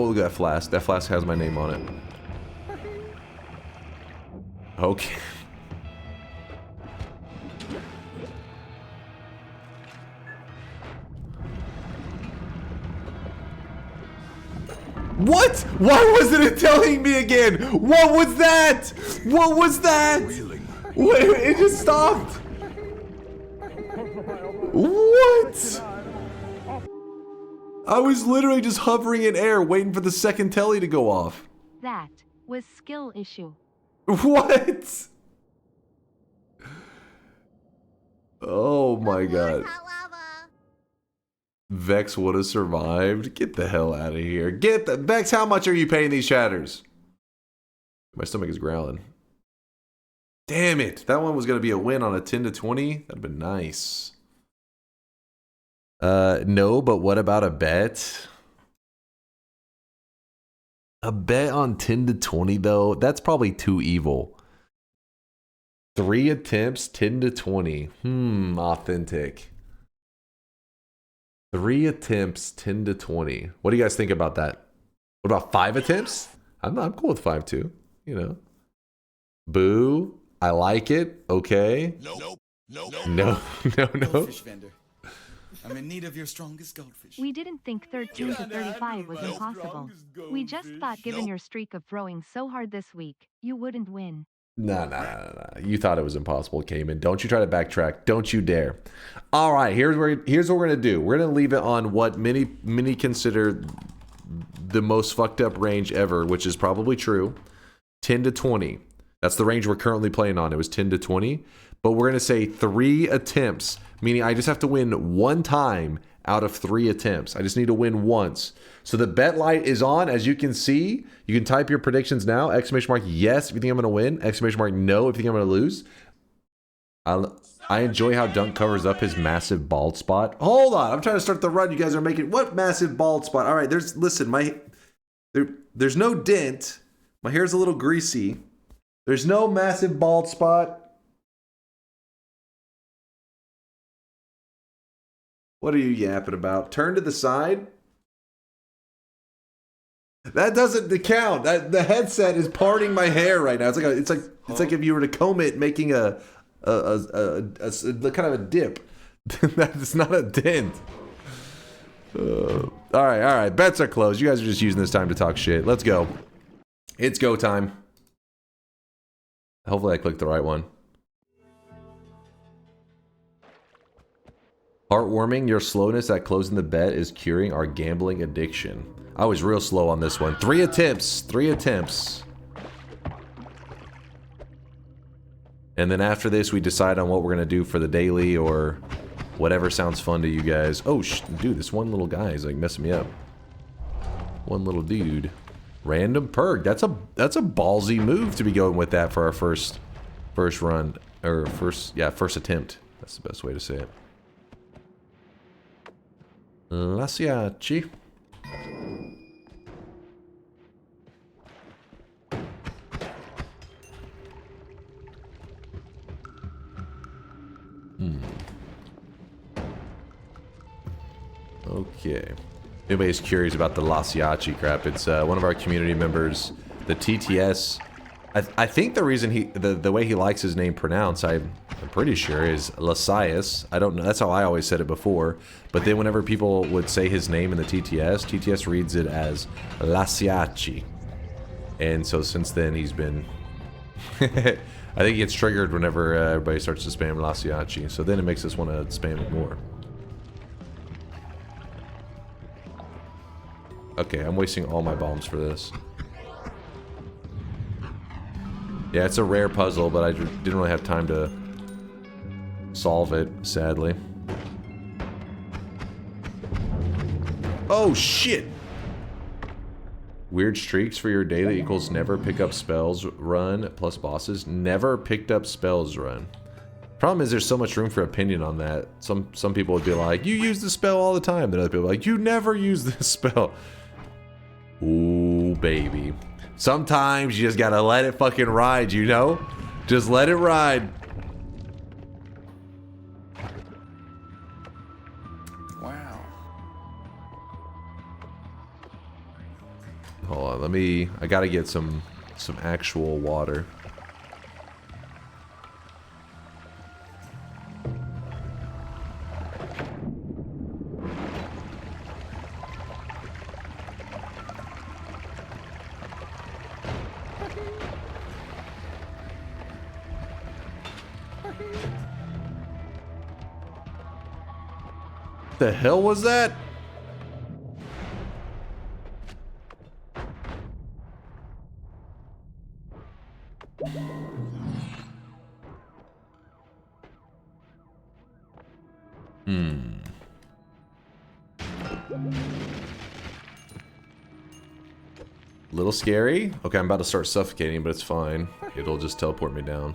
look at that flask. That flask has my name on it. Okay. What? Why wasn't it telling me again? What was that? What was that? Wait, it just stopped. What? I was literally just hovering in air, waiting for the second telly to go off. That was skill issue. What? Oh my god. Vex would have survived. Get the hell out of here. Get the Vex, how much are you paying these shatters? My stomach is growling. Damn it. That one was going to be a win on a 10 to 20. That'd been nice. No, but what about a bet? A bet on 10 to 20 though? That's probably too evil. 3 attempts, 10 to 20. Authentic. 3 attempts, 10 to 20. What do you guys think about that? What about 5 attempts? I'm cool with 5 too. You know. Boo. I like it. Okay. No. No. Goldfish vendor. I'm in need of your strongest goldfish. We didn't think 13 to 35 was impossible. We just thought given your streak of throwing so hard this week, you wouldn't win. Nah. You thought it was impossible, Cayman. Don't you try to backtrack. Don't you dare. All right, here's what we're gonna do. We're gonna leave it on what many consider the most fucked up range ever, which is probably true. 10 to 20. That's the range we're currently playing on. It was 10 to 20. But we're gonna say 3 attempts, meaning I just have to win 1 time out of 3 attempts. I just need to win once. So the bet light is on, as you can see. You can type your predictions now. Exclamation mark yes if you think I'm going to win. Exclamation mark no if you think I'm going to lose. I enjoy how Dunk covers up his massive bald spot. Hold on, I'm trying to start the run. You guys are making what massive bald spot? All right, there's no dent. My hair's a little greasy. There's no massive bald spot. What are you yapping about? Turn to the side. That doesn't count. The headset is parting my hair right now. It's like if you were to comb it, making a kind of a dip. That's not a dent. All right. Bets are closed. You guys are just using this time to talk shit. Let's go. It's go time. Hopefully I clicked the right one. Heartwarming, your slowness at closing the bet is curing our gambling addiction. I was real slow on this one. 3 attempts. And then after this, we decide on what we're going to do for the daily or whatever sounds fun to you guys. Oh, dude, this one little guy is like messing me up. One little dude. Random perk. That's a ballsy move to be going with that for our first run. Or first attempt. That's the best way to say it. Lasiaci. Okay. If anybody's curious about the Lasiaci crap, it's one of our community members, the TTS. I think the reason the way he likes his name pronounced, I'm pretty sure, is Lasias. I don't know. That's how I always said it before. But then whenever people would say his name in the TTS reads it as Lasiaci. And so since then he's been... I think he gets triggered whenever everybody starts to spam Lasiaci. So then it makes us want to spam it more. Okay, I'm wasting all my bombs for this. Yeah, it's a rare puzzle, but I didn't really have time to solve it, sadly. Oh, shit! Weird streaks for your daily equals never pick up spells run plus bosses. Never picked up spells run. Problem is there's so much room for opinion on that. Some people would be like, you use the spell all the time. Then other people are like, you never use this spell. Ooh, baby. Sometimes you just gotta let it fucking ride, you know? Just let it ride. Wow. Hold on, I gotta get some actual water. The hell was that? Little scary. Okay, I'm about to start suffocating, but it's fine. It'll just teleport me down.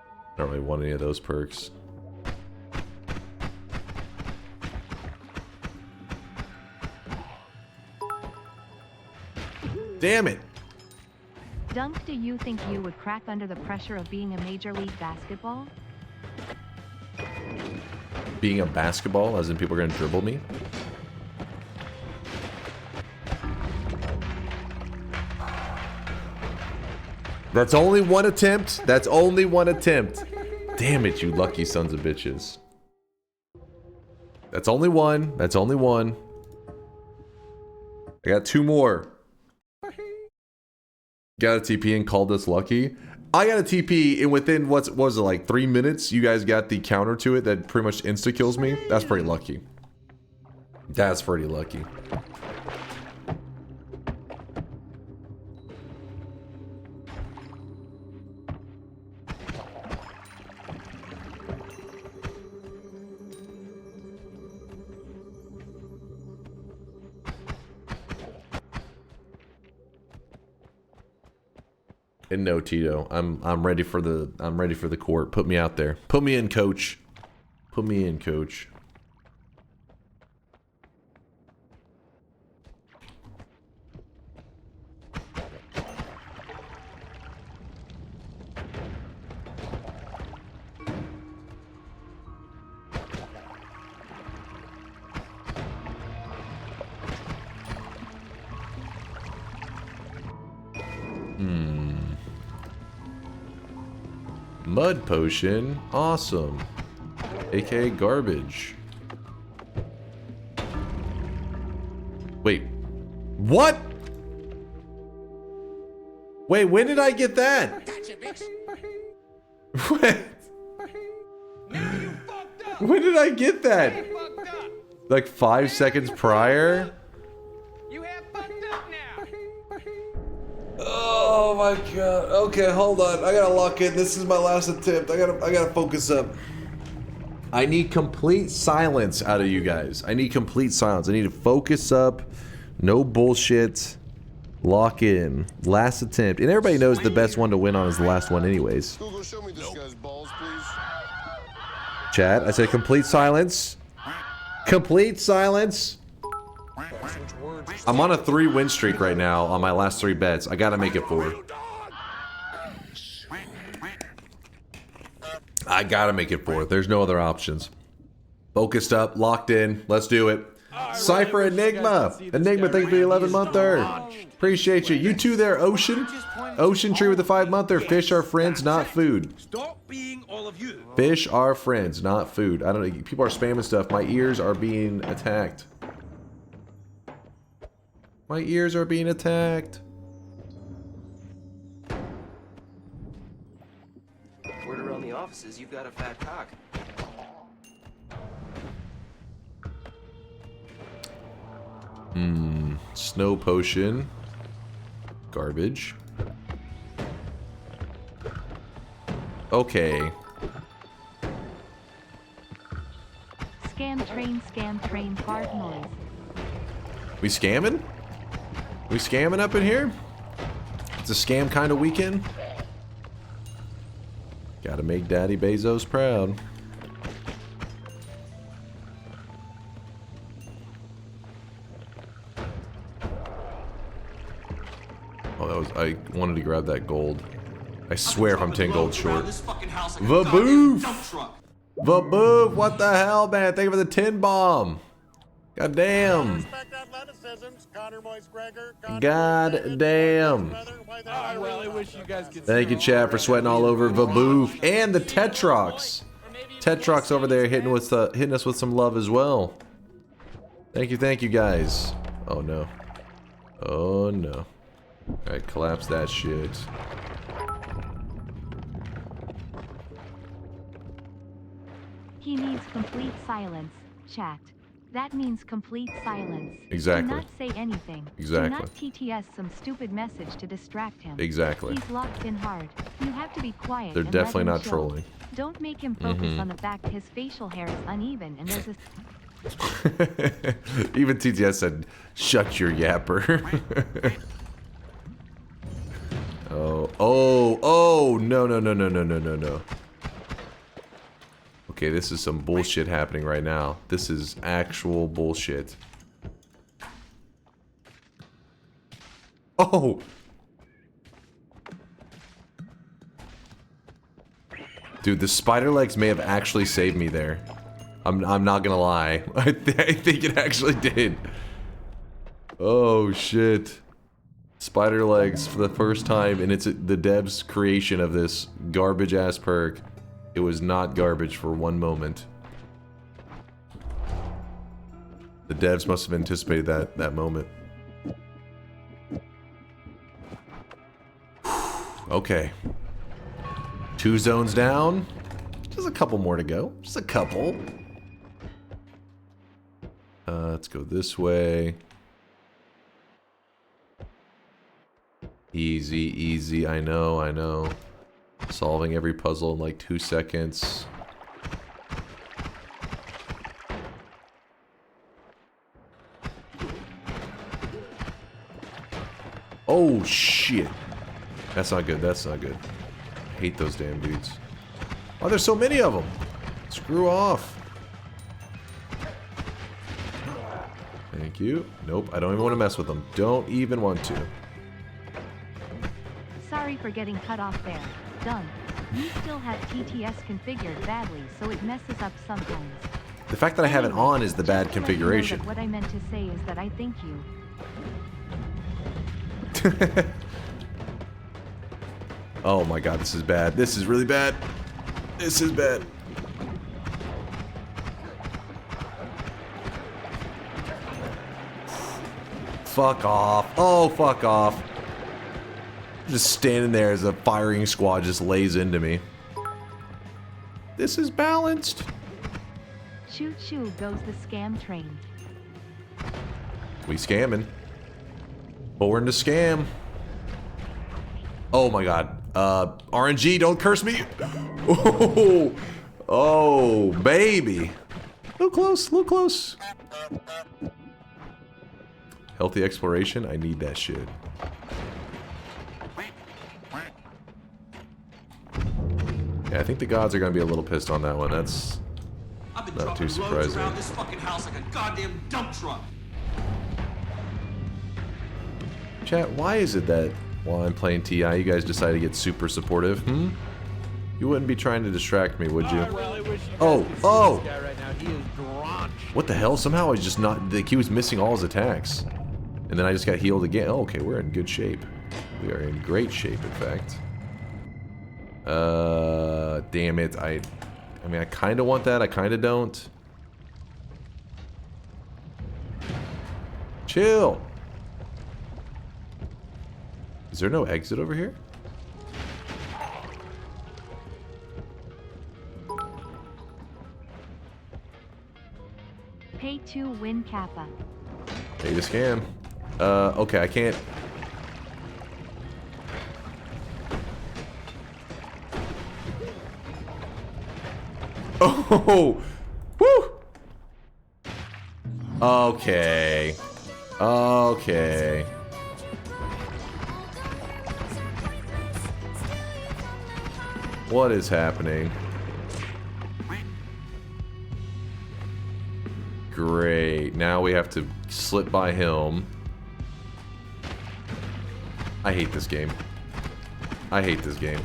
I don't really want any of those perks. Damn it! Dunk, do you think you would crack under the pressure of being a Major League Basketball? Being a basketball, as in people are gonna dribble me? That's only one attempt. That's only one attempt. Damn it, you lucky sons of bitches. That's only one. That's only one. I got two more. Got a TP and called us lucky. I got a TP and within what was it, like 3 minutes, you guys got the counter to it that pretty much insta kills me. That's pretty lucky. That's pretty lucky. And no, Tito, I'm ready for the court. Put me out there. Put me in, coach. Put me in, coach. Mud potion, awesome. AKA garbage. Wait, what? Wait, when did I get that? What? When did I get that? Like 5 seconds prior? Oh my god. Okay, hold on. I gotta lock in. This is my last attempt. I gotta focus up. I need complete silence out of you guys. I need complete silence. I need to focus up. No bullshit. Lock in. Last attempt. And everybody knows the best one to win on is the last one anyways. Google, show me this guy's balls, please. Chat, I said complete silence. Complete silence. I'm on a 3-win streak right now on my last 3 bets. I gotta make it 4. I gotta make it 4. There's no other options. Focused up, locked in. Let's do it. Cypher Enigma. Enigma, thank you for the 11-monther. Appreciate you. You too there, Ocean. Ocean Tree with the 5-monther. Fish are friends, not food. Stop being all of you. Fish are friends, not food. I don't know. People are spamming stuff. My ears are being attacked. My ears are being attacked. Word around the offices, you've got a fat cock. Snow potion. Garbage. Okay. Scam train, fart noise. We scamming? We scamming up in here? It's a scam kind of weekend. Gotta make Daddy Bezos proud. I wanted to grab that gold. I swear if I'm 10 gold short. Vaboof! Vaboof! What the hell, man? Thank you for the 10 bomb. God damn. God damn. I really wish you guys could Thank you, chat, for sweating all over Vaboof and the Tetrox. Tetrox over there hitting us with some love as well. Thank you guys. Oh no. Oh no. Alright, collapse that shit. He needs complete silence, chat. That means complete silence. Exactly. Do not say anything. Exactly. Do not TTS some stupid message to distract him. Exactly. He's locked in hard. You have to be quiet. They're and definitely let him not show. trolling. Don't make him focus on the fact his facial hair is uneven and there's a Even TTS said, shut your yapper. Oh, no. Okay, this is some bullshit happening right now. This is actual bullshit. Oh! Dude, the spider legs may have actually saved me there. I'm not gonna lie. I think it actually did. Oh, shit. Spider legs for the first time, and it's the devs' creation of this garbage-ass perk. It was not garbage for one moment. The devs must have anticipated that moment. Okay. 2 zones down. Just a couple more to go. Just a couple. Let's go this way. Easy, I know. Solving every puzzle in like 2 seconds. Oh, shit. That's not good, I hate those damn dudes. Oh, there's so many of them. Screw off. Thank you. Nope, I don't even want to mess with them. Don't even want to. Sorry for getting cut off there. Done. You still have TTS configured badly, so it messes up sometimes. The fact that I have it on is the bad Just to let you know configuration. that what I meant to say is that I thank you. Oh my god, this is bad. This is really bad. This is bad. Fuck off. Oh, fuck off. Just standing there as a firing squad just lays into me. This is balanced. Choo choo goes the scam train. We scamming. Born to scam. Oh my god. RNG, don't curse me. Oh, oh, baby. A little close. Healthy exploration, I need that shit. Yeah, I think the gods are gonna be a little pissed on that one. That's not too surprising. Around this fucking house like a goddamn dump truck. Chat, why is it that while I'm playing TI, you guys decide to get super supportive? You wouldn't be trying to distract me, would you? I really wish you guys Oh, could see oh! this guy right now. He is drenched. What the hell? Somehow I just not... Like, he was missing all his attacks. And then I just got healed again. Oh, okay, we're in good shape. We are in great shape, in fact. Damn it. I mean, I kind of want that. I kind of don't. Chill. Is there no exit over here? Pay to win Kappa. Pay to scam. Okay, I can't... Oh! Woo! Okay. Okay. What is happening? Great. Now we have to slip by him. I hate this game. I hate this game.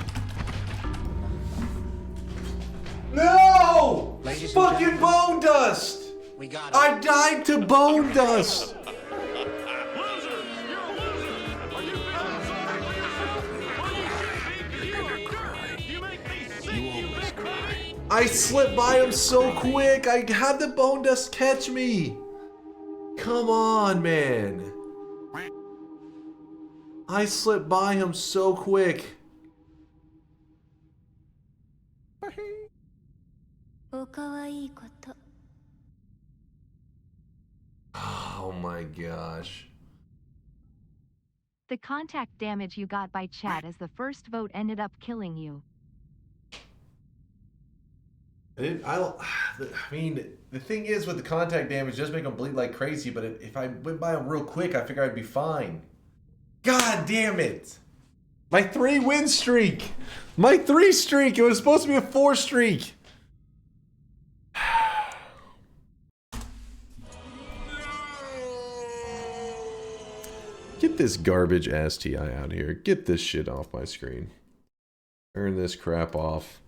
No! Fucking bone dust! I died to bone dust! I slipped by him so quick. I had the bone dust catch me. Come on, man. I slipped by him so quick. Oh my gosh. The contact damage you got by chat as the first vote ended up killing you. I mean, the thing is with the contact damage, just make them bleed like crazy, but if I went by them real quick, I figure I'd be fine. God damn it. My 3-win streak. My 3 streak. It was supposed to be a 4 streak. Get this garbage ass TI out of here. Get this shit off my screen. Turn this crap off.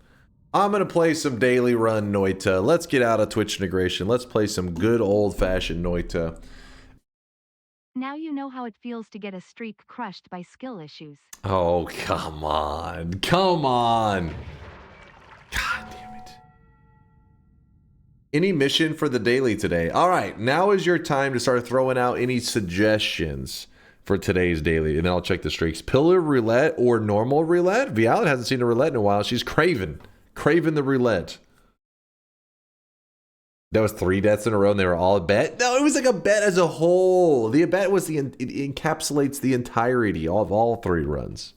I'm going to play some daily run Noita. Let's get out of Twitch integration. Let's play some good old-fashioned Noita. Now you know how it feels to get a streak crushed by skill issues. Oh, come on. Come on. God damn it. Any mission for the daily today? All right, now is your time to start throwing out any suggestions for today's daily. And then I'll check the streaks. Pillar roulette or normal roulette? Vialet hasn't seen a roulette in a while. She's craving the roulette. That was 3 deaths in a row and they were all a bet? No, it was like a bet as a whole. The bet was it encapsulates the entirety of all 3 runs.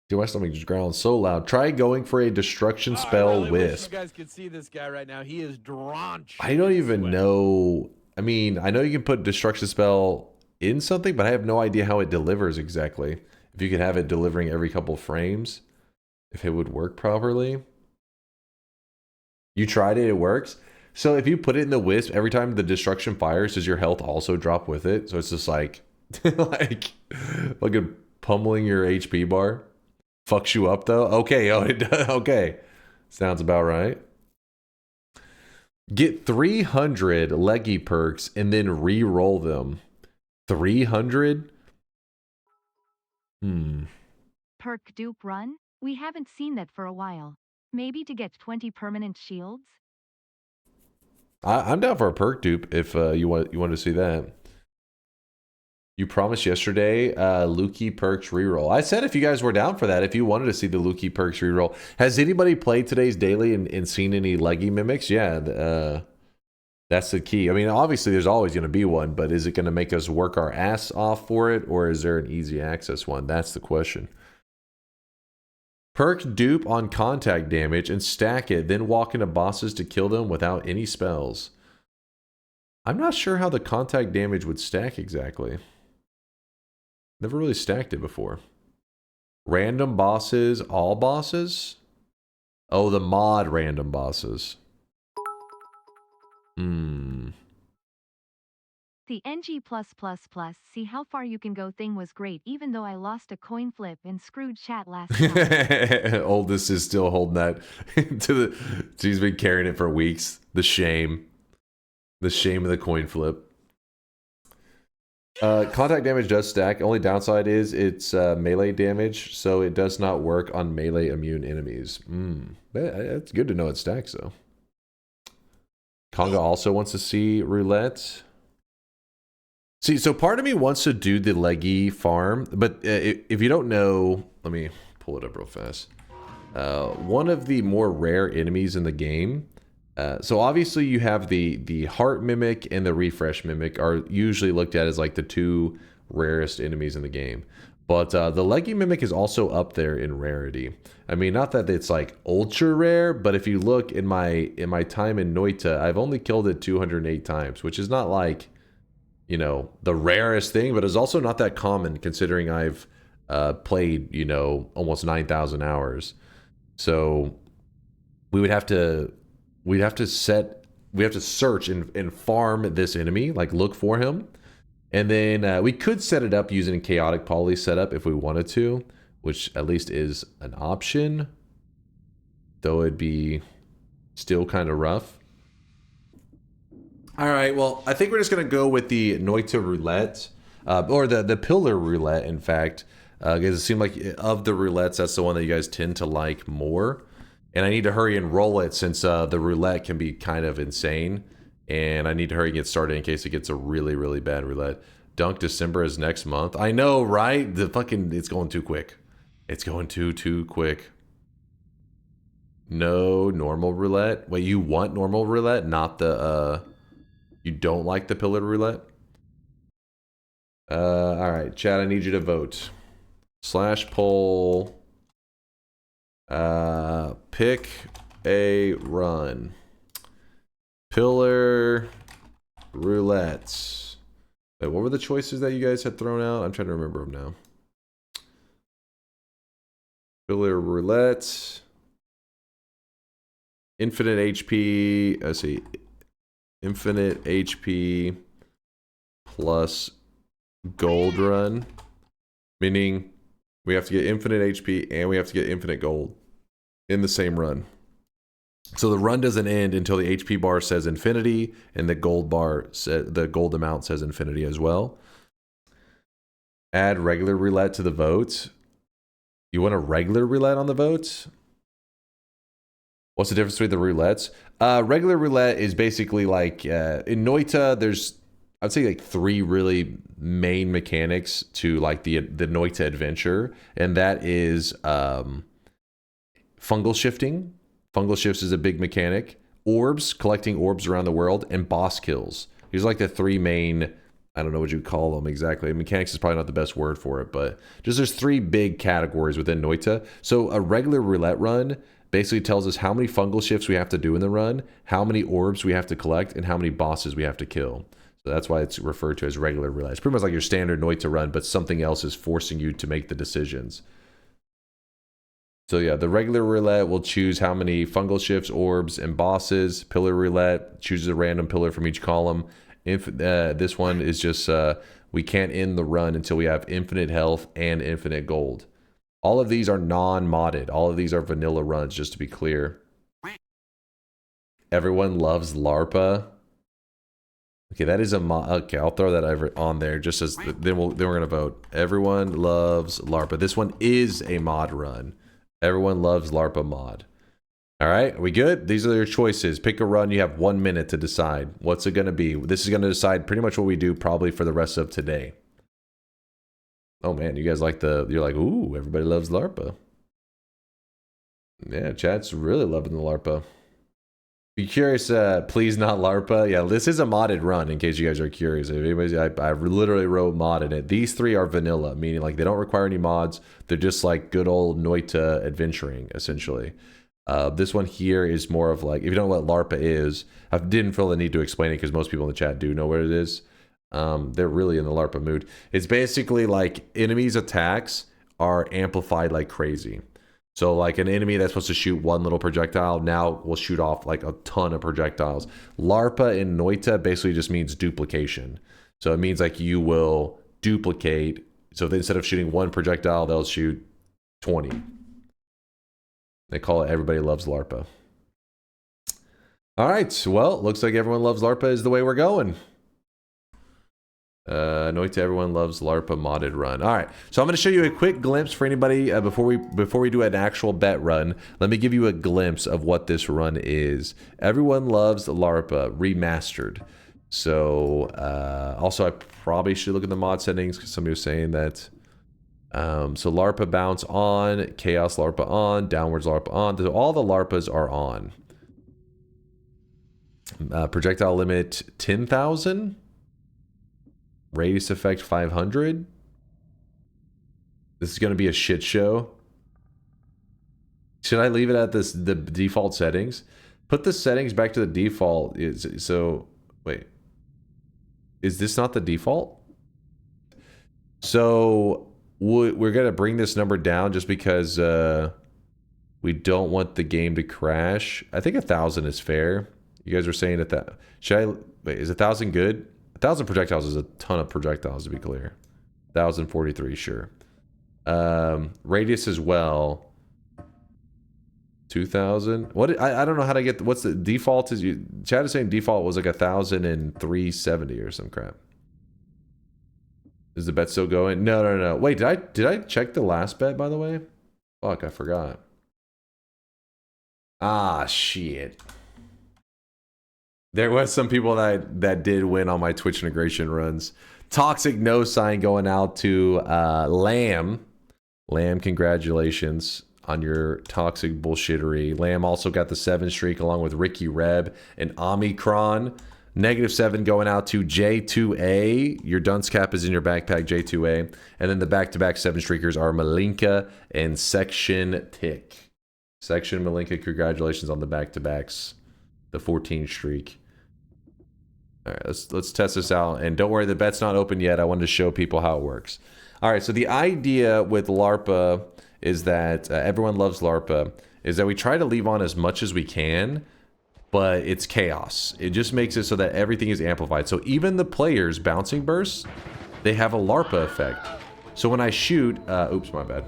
Dude, my stomach just growling so loud. Try going for a destruction spell I really wish wisp. you guys could see this guy right now. He is drenched. I don't in even sweat. know. I mean, I know you can put destruction spell in something, but I have no idea how it delivers exactly. If you could have it delivering every couple frames, if it would work properly. You tried it, it works. So if you put it in the wisp, every time the destruction fires, does your health also drop with it? So it's just like, like pummeling your HP bar. Fucks you up though? Okay, oh, it does. Okay. Sounds about right. Get 300 leggy perks and then re-roll them. 300? Perk dupe run? We haven't seen that for a while. Maybe to get 20 permanent shields? I'm down for a perk dupe if you want to see that. You promised yesterday Lukey perks reroll. I said if you guys were down for that, if you wanted to see the Lukey perks reroll. Has anybody played today's daily and seen any leggy mimics? Yeah, that's the key. I mean, obviously there's always going to be one, but is it going to make us work our ass off for it, or is there an easy access one? That's the question. Perk dupe on contact damage and stack it, then walk into bosses to kill them without any spells. I'm not sure how the contact damage would stack exactly. Never really stacked it before. Random bosses, all bosses? Oh, the mod random bosses. The NG+++ see how far you can go thing was great even though I lost a coin flip and screwed chat last time. Oldest is still holding that to the. She's been carrying it for weeks. The shame. The shame of the coin flip. Contact damage does stack. Only downside is it's melee damage, so it does not work on melee immune enemies. It's good to know it stacks though. Conga also wants to see roulette. See, so part of me wants to do the leggy farm, but if you don't know, let me pull it up real fast. One of the more rare enemies in the game. So obviously you have the heart mimic and the refresh mimic are usually looked at as like the 2 rarest enemies in the game. But the leggy mimic is also up there in rarity. I mean, not that it's like ultra rare, but if you look in my time in Noita, I've only killed it 208 times, which is not like, you know, the rarest thing, but it's also not that common considering I've played, you know, almost 9,000 hours. So we would have to search and farm this enemy, like look for him. And then we could set it up using a chaotic poly setup if we wanted to, which at least is an option, though it'd be still kind of rough. All right, well, I think we're just going to go with the Noita Roulette, or the Pillar Roulette, in fact, because it seemed like of the roulettes, that's the one that you guys tend to like more. And I need to hurry and roll it since the roulette can be kind of insane. And I need to hurry and get started in case it gets a really, really bad roulette. Dunk December is next month. I know, right? It's going too quick. It's going too quick. No normal roulette. Wait, you want normal roulette, not the, you don't like the pillared roulette? All right, chat, I need you to vote. /poll. Pick a run. Pillar roulette. Wait, what were the choices that you guys had thrown out? I'm trying to remember them now. Pillar roulette. Infinite HP. Let's see. Infinite HP plus gold run. Meaning we have to get infinite HP and we have to get infinite gold in the same run. So the run doesn't end until the HP bar says infinity and the gold bar, the gold amount says infinity as well. Add regular roulette to the vote. You want a regular roulette on the vote? What's the difference between the roulettes? Regular roulette is basically like, in Noita, there's, I'd say like 3 really main mechanics to like the Noita adventure. And that is fungal shifting. Fungal shifts is a big mechanic. Orbs, collecting orbs around the world, and boss kills. These are like the 3 main, I don't know what you'd call them exactly. Mechanics is probably not the best word for it, but just there's 3 big categories within Noita. So a regular roulette run basically tells us how many fungal shifts we have to do in the run, how many orbs we have to collect, and how many bosses we have to kill. So that's why it's referred to as regular roulette. It's pretty much like your standard Noita run, but something else is forcing you to make the decisions. So yeah, the regular roulette will choose how many fungal shifts, orbs, and bosses. Pillar roulette chooses a random pillar from each column. This one is just, we can't end the run until we have infinite health and infinite gold. All of these are non-modded. All of these are vanilla runs, just to be clear. Everyone loves Larpa. Okay, that is a mod. Okay, I'll throw that on there just as then we're gonna vote. Everyone loves Larpa. This one is a mod run. Everyone loves Larpa mod. All right, are we good? These are your choices. Pick a run. You have 1 minute to decide. What's it gonna be? This is gonna decide pretty much what we do probably for the rest of today. Oh man, you guys like you're like, ooh, everybody loves Larpa. Yeah, chat's really loving the Larpa. Be curious, please not Larpa. Yeah, this is a modded run in case you guys are curious. If anybody's, I literally wrote mod in it. These 3 are vanilla, meaning like they don't require any mods. They're just like good old Noita adventuring, essentially. This one here is more of like, if you don't know what Larpa is, I didn't feel the need to explain it because most people in the chat do know what it is. They're really in the Larpa mood. It's basically like enemies' attacks are amplified like crazy. So like an enemy that's supposed to shoot 1 little projectile now will shoot off like a ton of projectiles. Larpa in Noita basically just means duplication. So it means like you will duplicate. So instead of shooting 1 projectile, they'll shoot 20. They call it Everybody Loves Larpa. All right, well, looks like Everyone Loves Larpa is the way we're going. Noita Everyone Loves Larpa modded run. All right, so I'm going to show you a quick glimpse for anybody before we do an actual bet run. Let me give you a glimpse of what this run is. Everyone Loves Larpa remastered. So also I probably should look at the mod settings because somebody was saying that. So Larpa bounce on, chaos Larpa on, downwards Larpa on. All the Larpas are on. Projectile limit 10,000. Radius effect 500. This is going to be a shit show. Should I leave it at the default settings? Put the settings back to the default. So wait, is this not the default? So we're going to bring this number down just because we don't want the game to crash. I think 1,000 is fair. You guys are saying that should I wait, is 1,000 good? 1,000 projectiles is a ton of projectiles, to be clear. 1,043, sure. Radius as well. 2,000. What? I don't know how to get. What's the default? Is you? Chad is saying default was like 1,370 or some crap. Is the bet still going? No, no, no. Wait, did I check the last bet, by the way? Fuck, I forgot. Ah, shit. There was some people that did win on my Twitch integration runs. Toxic no sign going out to Lamb. Lamb, congratulations on your toxic bullshittery. Lamb also got the 7 streak along with Ricky Reb and Omicron. -7 going out to J2A. Your dunce cap is in your backpack, J2A. And then the back-to-back 7 streakers are Malinka and Section Tick. Section Malinka, congratulations on the back-to-backs. The 14 streak. All right, let's test this out. And don't worry, the bet's not open yet. I wanted to show people how it works. All right, so the idea with LARPA is that Everyone Loves LARPA is that we try to leave on as much as we can, but it's chaos. It just makes it so that everything is amplified. So even the players' bouncing bursts, they have a LARPA effect. So when I shoot, oops, my bad.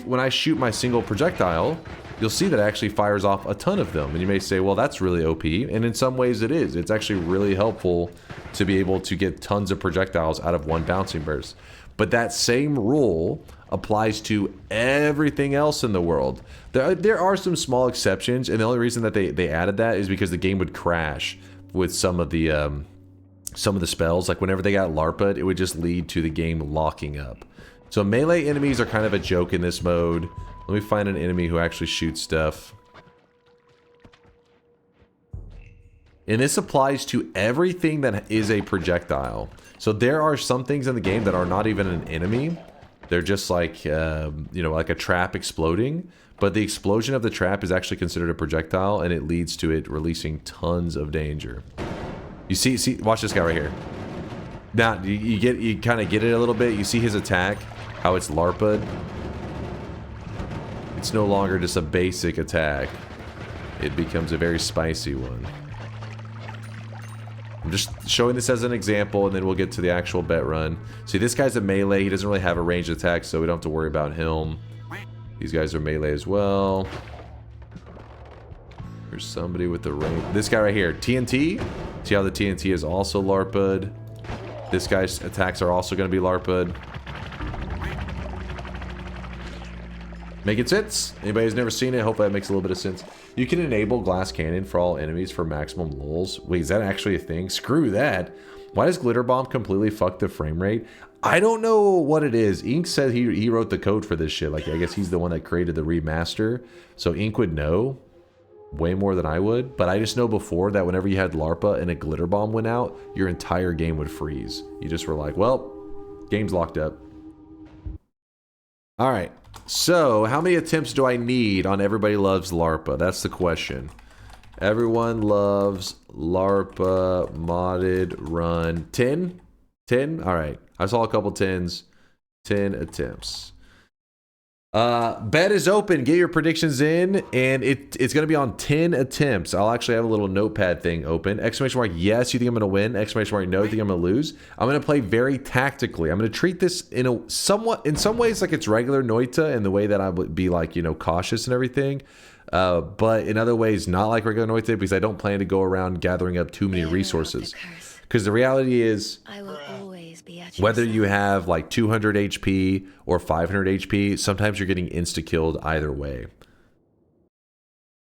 When I shoot my single projectile, you'll see that it actually fires off a ton of them. And you may say, well, that's really OP. And in some ways it is. It's actually really helpful to be able to get tons of projectiles out of one bouncing burst. But that same rule applies to everything else in the world. There are some small exceptions, and the only reason that they added that is because the game would crash with some of the spells. Like whenever they got LARPa'd, it would just lead to the game locking up. So melee enemies are kind of a joke in this mode. Let me find an enemy who actually shoots stuff. And this applies to everything that is a projectile. So there are some things in the game that are not even an enemy. They're just like, you know, like a trap exploding. But the explosion of the trap is actually considered a projectile, and it leads to it releasing tons of danger. You see, watch this guy right here. Now, you kind of get it a little bit. You see his attack, how it's LARPa'd. It's no longer just a basic attack. It becomes a very spicy one. I'm just showing this as an example, and then we'll get to the actual bet run. See, this guy's a melee. He doesn't really have a ranged attack, so we don't have to worry about him. These guys are melee as well. There's somebody with the range. This guy right here, TNT. See how the TNT is also LARPa'd. This guy's attacks are also going to be LARPa'd. Making sense? Anybody who's never seen it, hopefully that makes a little bit of sense. You can enable glass cannon for all enemies for maximum lulls. Wait, is that actually a thing? Screw that. Why does Glitter Bomb completely fuck the frame rate? I don't know what it is. Ink said he wrote the code for this shit. Like, I guess he's the one that created the remaster. So Ink would know way more than I would. But I just know before that whenever you had LARPA and a Glitter Bomb went out, your entire game would freeze. You just were like, well, game's locked up. All right. So, how many attempts do I need on Everybody Loves Larpa? That's the question. Everyone Loves Larpa modded run. 10? 10? All right. I saw a couple 10s. 10 attempts. Bet is open. Get your predictions in, and it's going to be on 10 attempts. I'll actually have a little notepad thing open. Exclamation mark, yes, you think I'm going to win? Exclamation mark, no, you think I'm going to lose? I'm going to play very tactically. I'm going to treat this in some ways like it's regular Noita, in the way that I would be like, you know, cautious and everything. But in other ways, not like regular Noita, because I don't plan to go around gathering up too many resources. Because the reality is, I will always be at whether you have like 200 HP or 500 HP, sometimes you're getting insta-killed either way.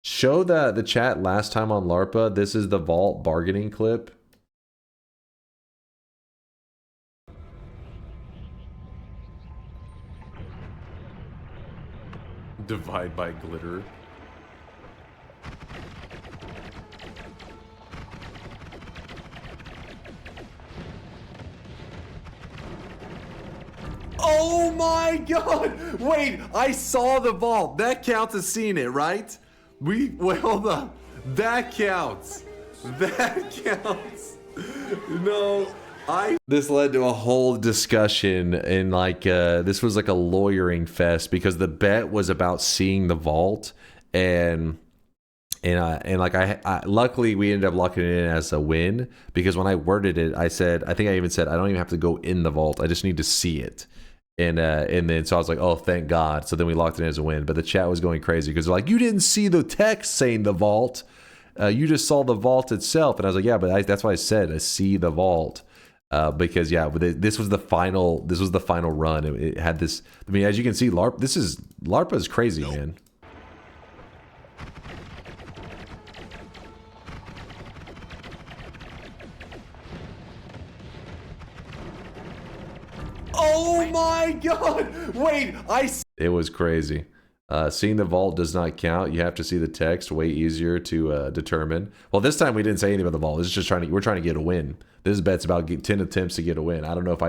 Show the chat last time on LARPA. This is the vault bargaining clip. Divide by glitter. Oh my god! Wait, I saw the vault. That counts as seeing it, right? Wait, hold on. That counts. That counts. No, This led to a whole discussion, and like this was like a lawyering fest because the bet was about seeing the vault, and And like I luckily we ended up locking it in as a win, because when I worded it, I said, I think I even said I don't even have to go in the vault, I just need to see it. And then so I was like, oh, thank God. So then we locked it in as a win. But the chat was going crazy because they're like, you didn't see the text saying the vault, you just saw the vault itself. And I was like, yeah, but that's why I said I see the vault. Because yeah, this was the final run. It had this. I mean, as you can see, LARPA is crazy, man. Oh my God! Wait, it was crazy. Seeing the vault does not count. You have to see the text. Way easier to determine. Well, this time we didn't say anything about the vault. It's just we're trying to get a win. This bet's about 10 attempts to get a win. I don't know if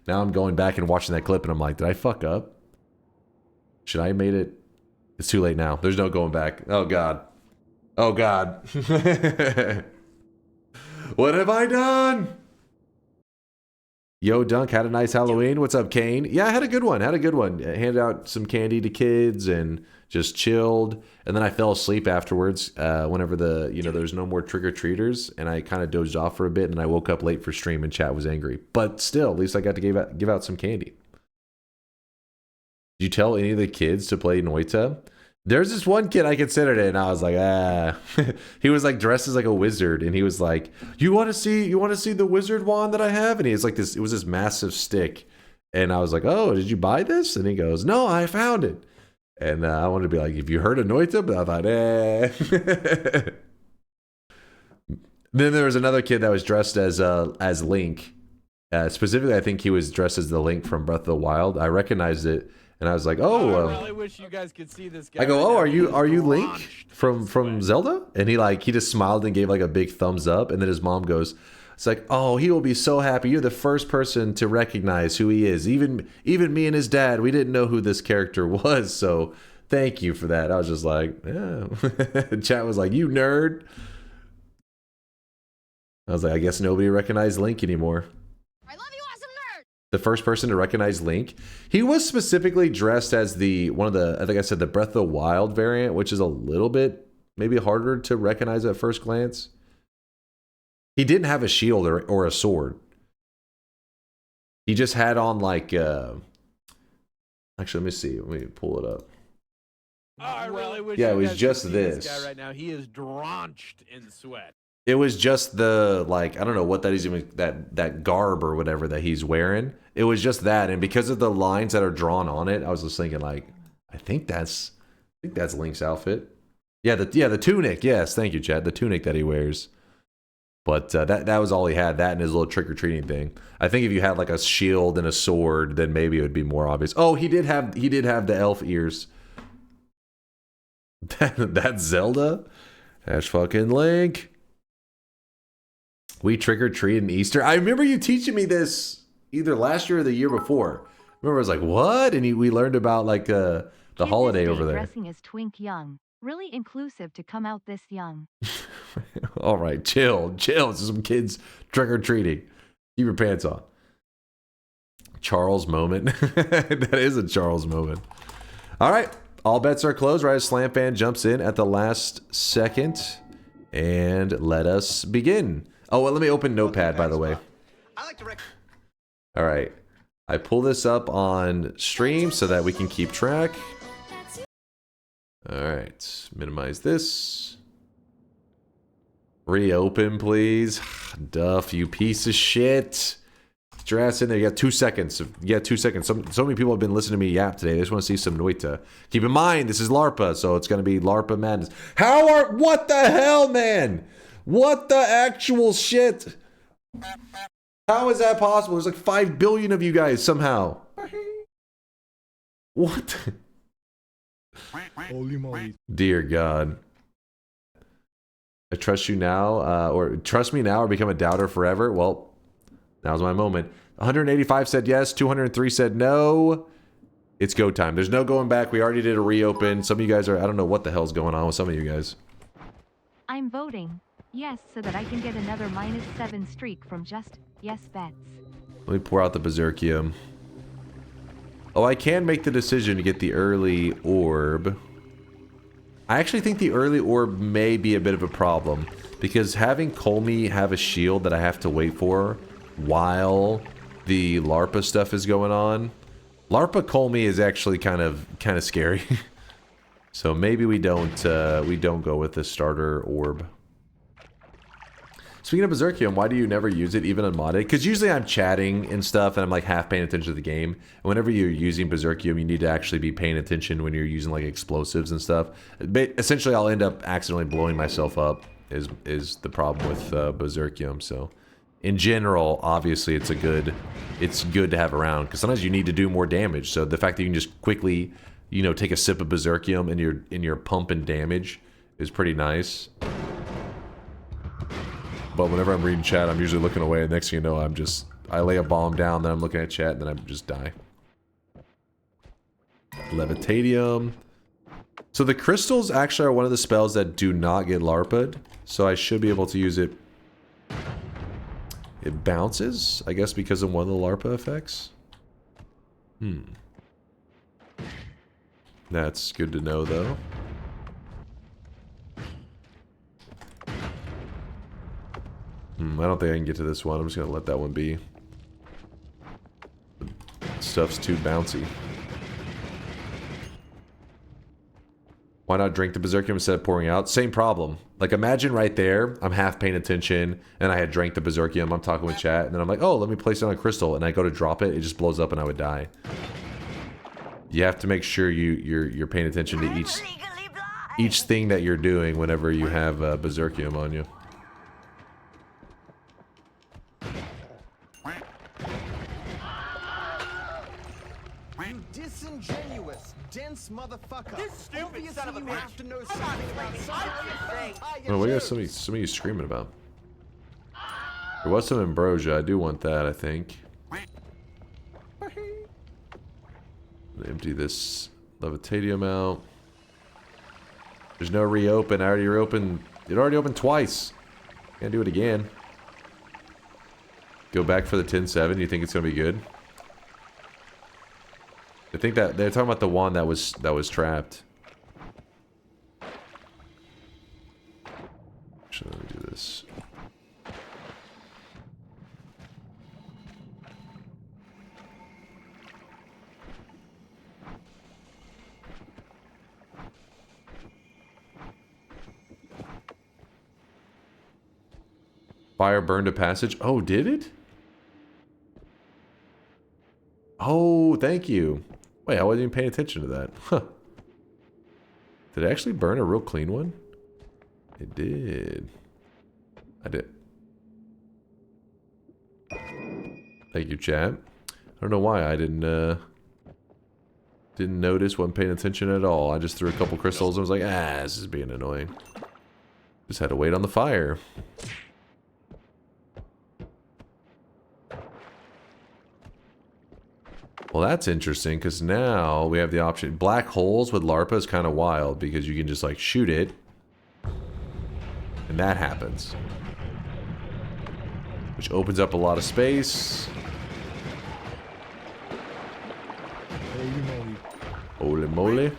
now I'm going back and watching that clip and I'm like, did I fuck up? Should I have made it? It's too late now. There's no going back. Oh God. Oh God. What have I done? Yo, Dunk, had a nice Halloween. What's up, Kane? Yeah, I had a good one. Handed out some candy to kids and just chilled. And then I fell asleep afterwards whenever there was no more trick-or-treaters. And I kind of dozed off for a bit. And I woke up late for stream and chat was angry. But still, at least I got to give out some candy. Did you tell any of the kids to play Noita? There's this one kid I considered it, and I was like, ah. He was like dressed as like a wizard, and he was like, you want to see the wizard wand that I have? And he was like this. It was this massive stick, and I was like, oh, did you buy this? And he goes, no, I found it. And I wanted to be like, have you heard of Noita? But I thought, eh. Then there was another kid that was dressed as Link. Specifically, I think he was dressed as the Link from Breath of the Wild. I recognized it. And I was like, oh, I really wish you guys could see this guy. I go, oh, right now. are you Link from Zelda? And he just smiled and gave like a big thumbs up. And then his mom goes, it's like, oh, he will be so happy. You're the first person to recognize who he is. Even me and his dad, we didn't know who this character was. So thank you for that. I was just like, yeah. Chat was like, you nerd. I was like, I guess nobody recognized Link anymore. The first person to recognize Link. He was specifically dressed as I think I said the Breath of the Wild variant, which is a little bit maybe harder to recognize at first glance. He didn't have a shield or a sword. He just had on like actually, let me see. Let me pull it up. Oh, I really wish yeah, it you was guys just could see this guy right now. He is drenched in sweat. It was just the, like, I don't know what that is, even that garb or whatever that he's wearing. It was just that, and because of the lines that are drawn on it, I was just thinking like, I think that's Link's outfit. Yeah, the tunic. Yes, thank you, Chad. The tunic that he wears. But that was all he had. That and his little trick or treating thing. I think if you had like a shield and a sword, then maybe it would be more obvious. Oh, he did have the elf ears. That's Zelda. That's fucking Link. We trick or treat in Easter. I remember you teaching me this either last year or the year before. I remember I was like, what? And we learned about like the holiday over there. Dressing as Twink Young. Really inclusive to come out this young. All right, chill. It's some kids trick or treating. Keep your pants on. Charles moment. That is a Charles moment. All right, all bets are closed. Right as Slam Fan jumps in at the last second, and let us begin. Oh, well, let me open Notepad, by the way. All right. I pull this up on stream so that we can keep track. All right. Minimize this. Reopen, please. Duff, you piece of shit. Get your ass in there. You got 2 seconds. You got 2 seconds. So many people have been listening to me yap today. They just want to see some Noita. Keep in mind, this is LARPA, so it's going to be LARPA madness. What the hell, man? What the actual shit? How is that possible? There's like 5 billion of you guys somehow. What? Holy moly. Dear God. I trust you now, or trust me now or become a doubter forever. Well, now's my moment. 185 said yes, 203 said no. It's go time. There's no going back. We already did a reopen. Some of you guys I don't know what the hell's going on with some of you guys. I'm voting yes so that I can get another -7 streak from just yes bets. Let me pour out the Berserkium. Oh, I can make the decision to get the early orb. I actually think the early orb may be a bit of a problem, because having Kolmi have a shield that I have to wait for while the Larpa stuff is going on, Larpa Kolmi is actually kind of scary. So maybe we don't go with the starter orb. Speaking of Berserkium, why do you never use it even unmodded? Because usually I'm chatting and stuff and I'm like half paying attention to the game. And whenever you're using Berserkium, you need to actually be paying attention when you're using like explosives and stuff. But essentially I'll end up accidentally blowing myself up is the problem with Berserkium. So in general, obviously it's good to have around because sometimes you need to do more damage. So the fact that you can just quickly, you know, take a sip of Berserkium and you're pumping damage is pretty nice. But whenever I'm reading chat, I'm usually looking away, and next thing you know, I lay a bomb down, then I'm looking at chat, and then I just die. Levitatium. So the crystals actually are one of the spells that do not get LARPa'd, so I should be able to use it. It bounces, I guess because of one of the LARPA effects. That's good to know, though. I don't think I can get to this one. I'm just going to let that one be. Stuff's too bouncy. Why not drink the Berserkium instead of pouring out? Same problem. Like, imagine right there, I'm half paying attention, and I had drank the Berserkium, I'm talking with chat, and then I'm like, oh, let me place it on a crystal, and I go to drop it, it just blows up and I would die. You have to make sure you're paying attention to each thing that you're doing whenever you have Berserkium on you. Disingenuous, dense motherfucker. This stupid son of a you bitch. have to know something about something. Oh, what are some of you screaming about? There was some ambrosia. I do want that, I think. Empty this levitatium out. There's no reopen. I already reopened. It already opened twice. Can't do it again. Go back for the 10-7. You think it's gonna be good? I think that they're talking about the one that was trapped. Actually, let me do this. Fire burned a passage. Oh, did it? Oh, thank you. Wait, I wasn't even paying attention to that. Huh. Did it actually burn a real clean one? It did. I did. Thank you, chat. I don't know why I didn't notice, wasn't paying attention at all. I just threw a couple crystals and was like, ah, this is being annoying. Just had to wait on the fire. Well, that's interesting, because now we have the option. Black holes with LARPA is kind of wild, because you can just, like, shoot it. And that happens. Which opens up a lot of space. Holy moly.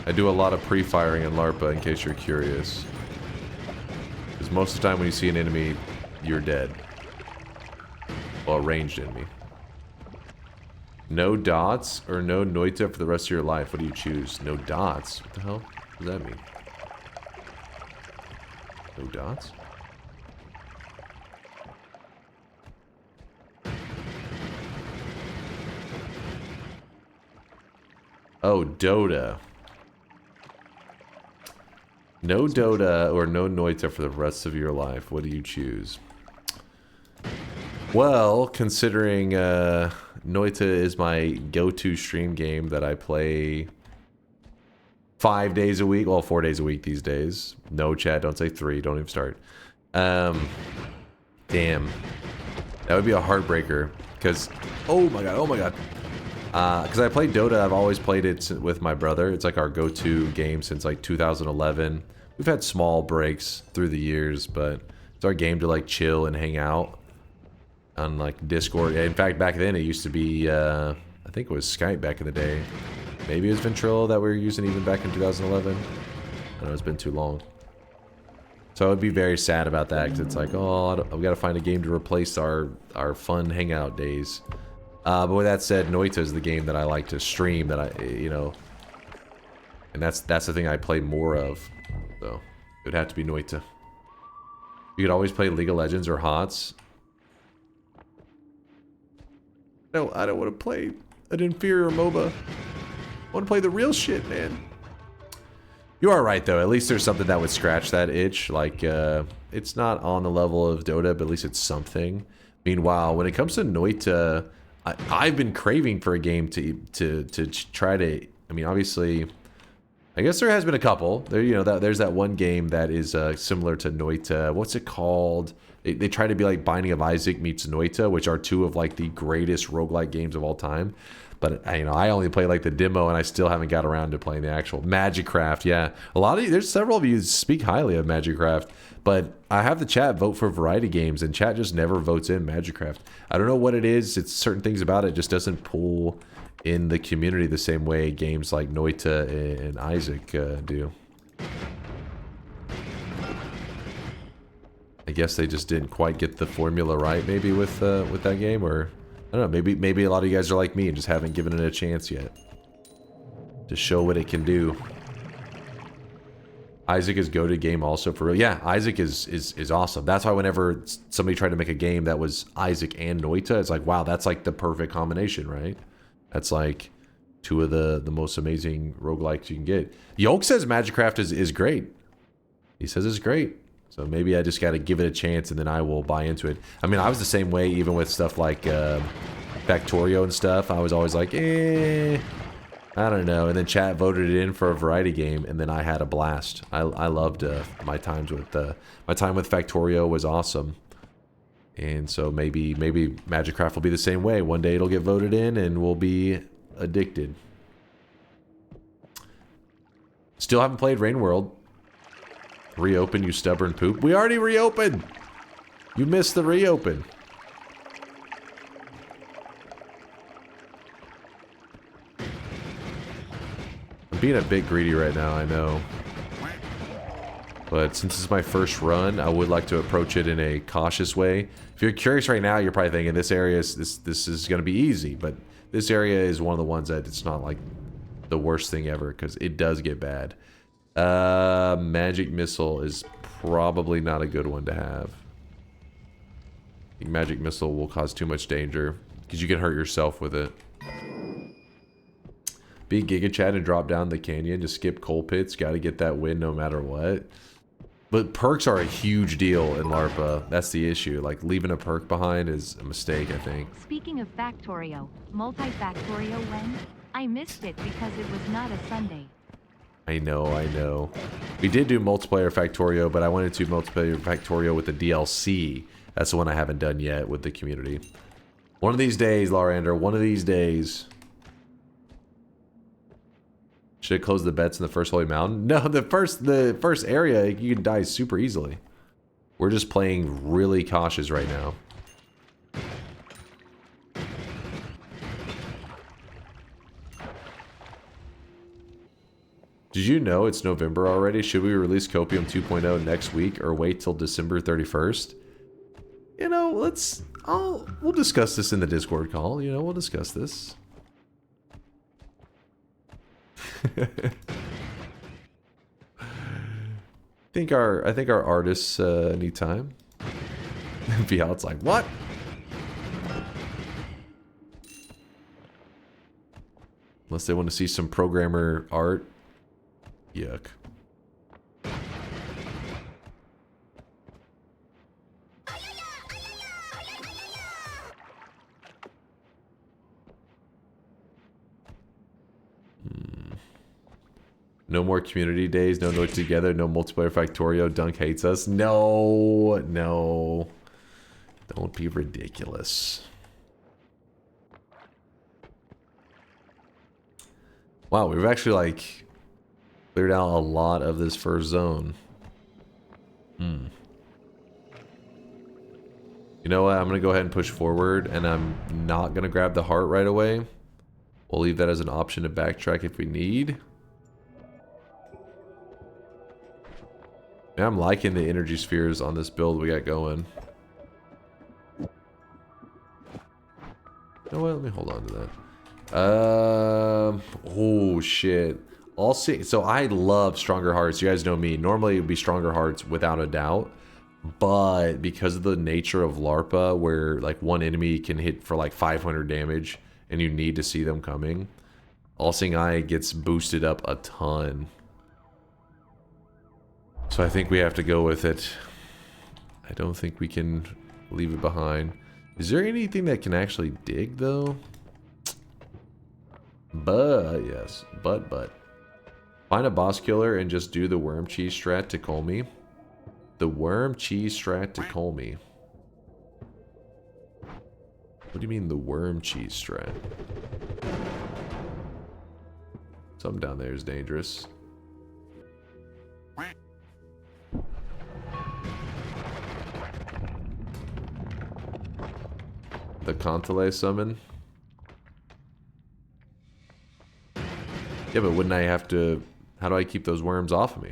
I do a lot of pre-firing in LARPA, in case you're curious. Because most of the time when you see an enemy, you're dead. Well, a ranged enemy. No dots or no Noita for the rest of your life. What do you choose? No dots? What the hell does that mean? No dots? Oh, Dota. No Dota or no Noita for the rest of your life. What do you choose? Well, considering Noita is my go-to stream game that I play 5 days a week. Well, 4 days a week these days. No chat, don't say 3. Don't even start. Damn. That would be a heartbreaker. Because, oh my god. Because I played Dota, I've always played it with my brother. It's like our go-to game since like 2011. We've had small breaks through the years, but it's our game to like chill and hang out. on like Discord. In fact, back then it used to be, I think it was Skype back in the day. Maybe it was Ventrilo that we were using even back in 2011. I know it's been too long. So I would be very sad about that because it's like, oh, I've got to find a game to replace our fun hangout days. But with that said, Noita is the game that I like to stream. That I, you know, and that's the thing I play more of. So it would have to be Noita. You could always play League of Legends or HOTS. No, I don't want to play an inferior MOBA. I want to play the real shit, man. You are right, though. At least there's something that would scratch that itch. Like, it's not on the level of Dota, but at least it's something. Meanwhile, when it comes to Noita, I've been craving for a game to try to... I mean, obviously... I guess there has been a couple. There, you know, there's that one game that is similar to Noita. What's it called? They try to be like Binding of Isaac meets Noita, which are two of like the greatest roguelike games of all time. But you know, I only play like the demo, and I still haven't got around to playing the actual Magicraft. Yeah, there's several of you speak highly of Magicraft, but I have the chat vote for variety games, and chat just never votes in Magicraft. I don't know what it is. It's certain things about it just doesn't pull in the community the same way games like Noita and Isaac do. I guess they just didn't quite get the formula right, maybe with that game, or I don't know. Maybe a lot of you guys are like me and just haven't given it a chance yet to show what it can do. Isaac is go-to game also for real. Yeah, Isaac is awesome. That's why whenever somebody tried to make a game that was Isaac and Noita, it's like, wow, that's like the perfect combination, right? That's like two of the most amazing roguelikes you can get. Yolk says Magicraft is great. He says it's great. So maybe I just got to give it a chance and then I will buy into it. I mean, I was the same way even with stuff like Factorio and stuff. I was always like, I don't know. And then chat voted it in for a variety game, and then I had a blast. I loved my time with Factorio was awesome. And so maybe Magicraft will be the same way. One day it'll get voted in and we'll be addicted. Still haven't played Rain World. Reopen, you stubborn poop. We already reopened. You missed the reopen. I'm being a bit greedy right now, I know. But since it's my first run, I would like to approach it in a cautious way. If you're curious right now, you're probably thinking this area is this is going to be easy, but this area is one of the ones that it's not like the worst thing ever because it does get bad. Magic Missile is probably not a good one to have. I think Magic Missile will cause too much danger because you can hurt yourself with it. Be Giga Chad and drop down the canyon to skip coal pits. Got to get that win no matter what. But perks are a huge deal in LARPA. That's the issue. Like, leaving a perk behind is a mistake, I think. Speaking of Factorio, multi-Factorio when? I missed it because it was not a Sunday. I know. We did do multiplayer Factorio, but I wanted to multiplayer Factorio with the DLC. That's the one I haven't done yet with the community. One of these days, Larander, one of these days. Should have closed the bets in the first Holy Mountain? No, the first area, you can die super easily. We're just playing really cautious right now. Did you know it's November already? Should we release Copium 2.0 next week or wait till December 31st? You know, we'll discuss this in the Discord call. You know, we'll discuss this. I think our artists need time. Bial's like, what? Unless they want to see some programmer art. Yuck. No more community days, no Noite together, no multiplayer Factorio, Dunk hates us. No. Don't be ridiculous. Wow, we've actually like cleared out a lot of this first zone. You know what? I'm going to go ahead and push forward, and I'm not going to grab the heart right away. We'll leave that as an option to backtrack if we need. Man, I'm liking the energy spheres on this build we got going. You know what? Let me hold on to that. Oh, shit. I'll see. So I love stronger hearts. You guys know me. Normally it would be stronger hearts without a doubt. But because of the nature of Larpa, where like one enemy can hit for like 500 damage and you need to see them coming, All-Seeing Eye gets boosted up a ton. So I think we have to go with it. I don't think we can leave it behind. Is there anything that can actually dig though? But yes, but. Find a boss killer and just do the worm cheese strat to Kolmi. The worm cheese strat to Kolmi. What do you mean the worm cheese strat? Something down there is dangerous. The Contele summon? Yeah, but wouldn't I have to... How do I keep those worms off of me?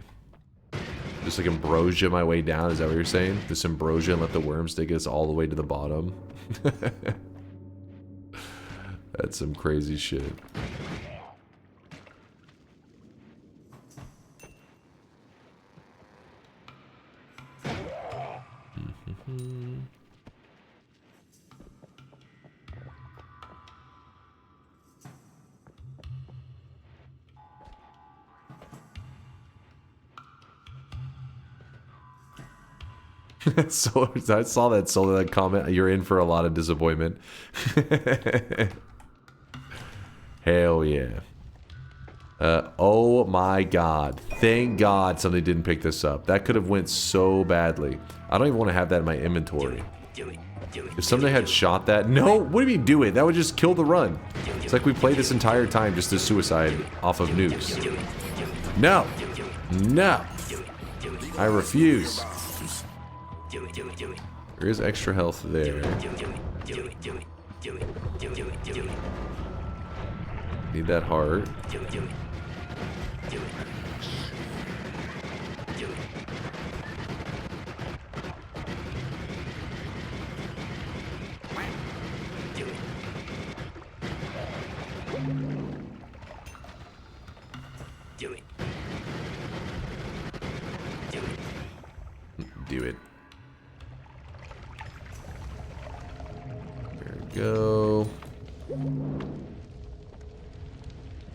Just like ambrosia my way down, is that what you're saying? This ambrosia and let the worms dig us all the way to the bottom? That's some crazy shit. So I saw that Solar that comment. You're in for a lot of disappointment. Hell yeah. Oh my god. Thank god somebody didn't pick this up. That could have went so badly. I don't even want to have that in my inventory. If somebody had shot that... No! What do you mean do it? That would just kill the run. It's like we played this entire time just as suicide off of nukes. No! No! I refuse. There is extra health there. Need that heart. Do it. There we go.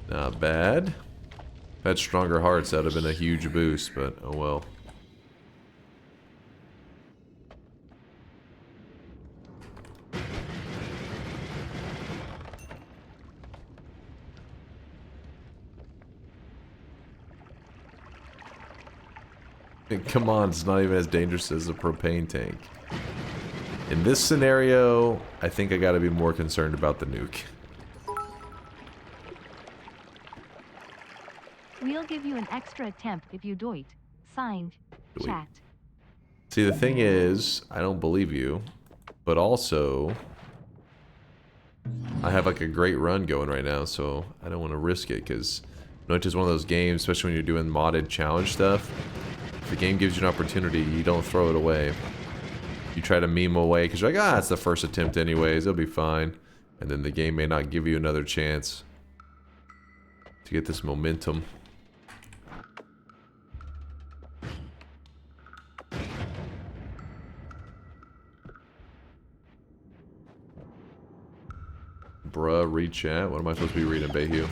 Not bad. If I had stronger hearts, that would have been a huge boost, but oh well. Come on, it's not even as dangerous as a propane tank. In this scenario, I think I gotta be more concerned about the nuke. We'll give you an extra attempt if you do it. Signed, Chat. See, the thing is, I don't believe you, but also, I have like a great run going right now, so I don't want to risk it, because Noita's one of those games, especially when you're doing modded challenge stuff. If the game gives you an opportunity, you don't throw it away. You try to meme away because you're like, ah, it's the first attempt anyways, it'll be fine. And then the game may not give you another chance to get this momentum. Bruh, read chat. What am I supposed to be reading, Bayhu?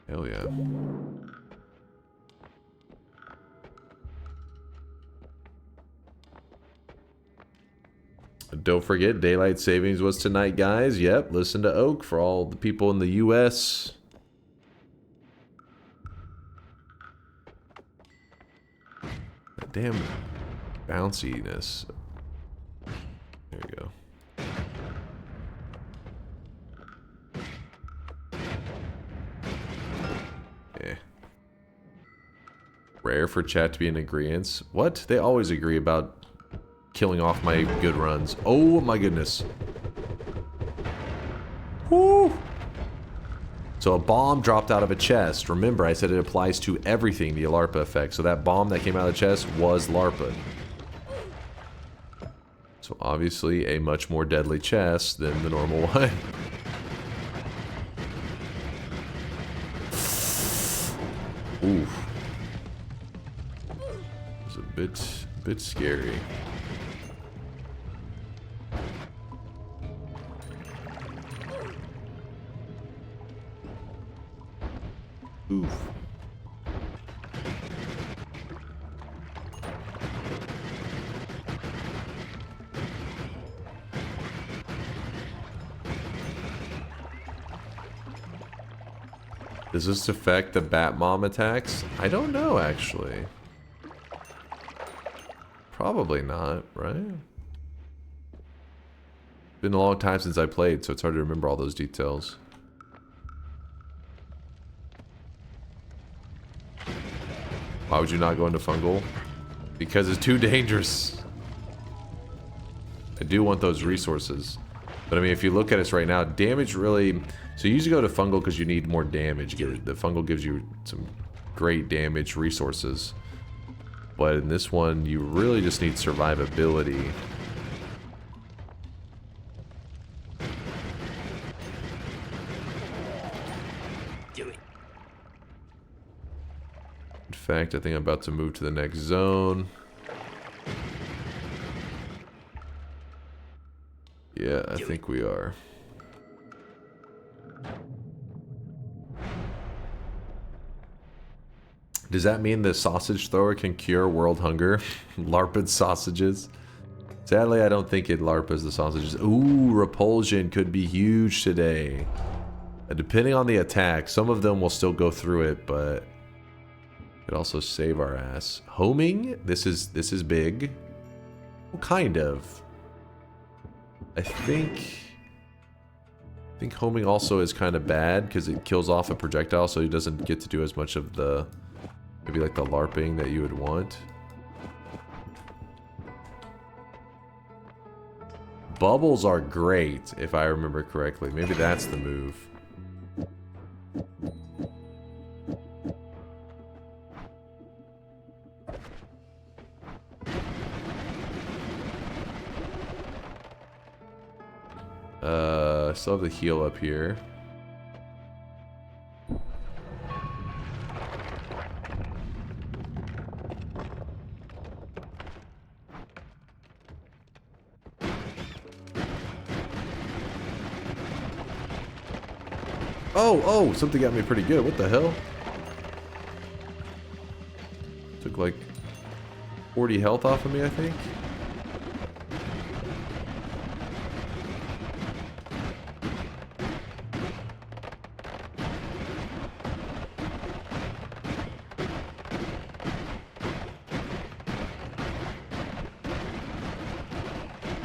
Hell yeah. Don't forget, daylight savings was tonight, guys. Yep, listen to Oak for all the people in the U.S. That damn bounciness. There you go. Yeah. Rare for chat to be in agreeance. What? They always agree about killing off my good runs. Oh my goodness. Woo! So a bomb dropped out of a chest. Remember, I said it applies to everything, the LARPA effect. So that bomb that came out of the chest was LARPA. So obviously a much more deadly chest than the normal one. Oof. It's a bit scary. Oof. Does this affect the bat mom attacks? I don't know, actually. Probably not, right? Been a long time since I played, so it's hard to remember all those details. Why would you not go into fungal? Because it's too dangerous. I do want those resources. But I mean, if you look at us right now, damage really... So you usually go to fungal because you need more damage. The fungal gives you some great damage resources. But in this one, you really just need survivability. Do it. In fact, I think I'm about to move to the next zone. Yeah, I think we are. Does that mean the sausage thrower can cure world hunger? LARPed sausages? Sadly, I don't think it LARPas the sausages. Ooh, repulsion could be huge today. Depending on the attack, some of them will still go through it, but could also save our ass. Homing? This is big. Well, kind of. I think homing also is kind of bad because it kills off a projectile, so he doesn't get to do as much of the maybe like the LARPing that you would want. Bubbles are great, if I remember correctly. Maybe that's the move. I still have the heal up here. Oh, something got me pretty good. What the hell? Took like 40 health off of me, I think.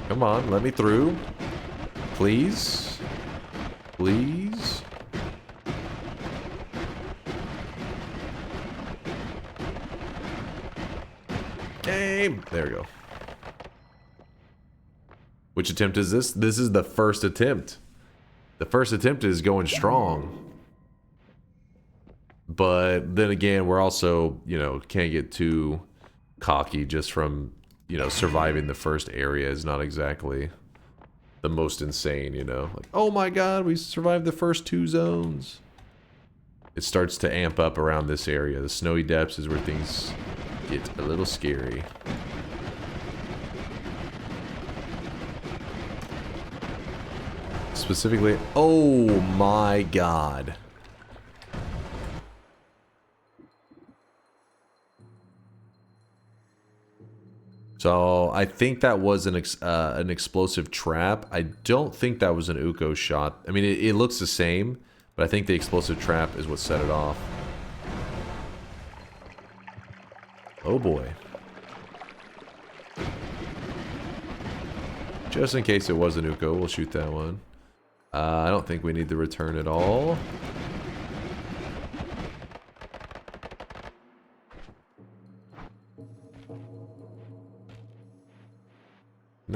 Come on, let me through. Please. Please. Game. There we go. Which attempt is this? This is the first attempt. The first attempt is going strong. But then again, we're also, you know, can't get too cocky just from, you know, surviving the first area is not exactly the most insane, you know? Like, oh my god, we survived the first 2 zones. It starts to amp up around this area. The snowy depths is where things get a little scary. Specifically, oh my god. So I think that was an explosive trap. I don't think that was an Uko shot. I mean, it looks the same, but I think the explosive trap is what set it off. Oh boy. Just in case it was an Uko, we'll shoot that one. I don't think we need the return at all.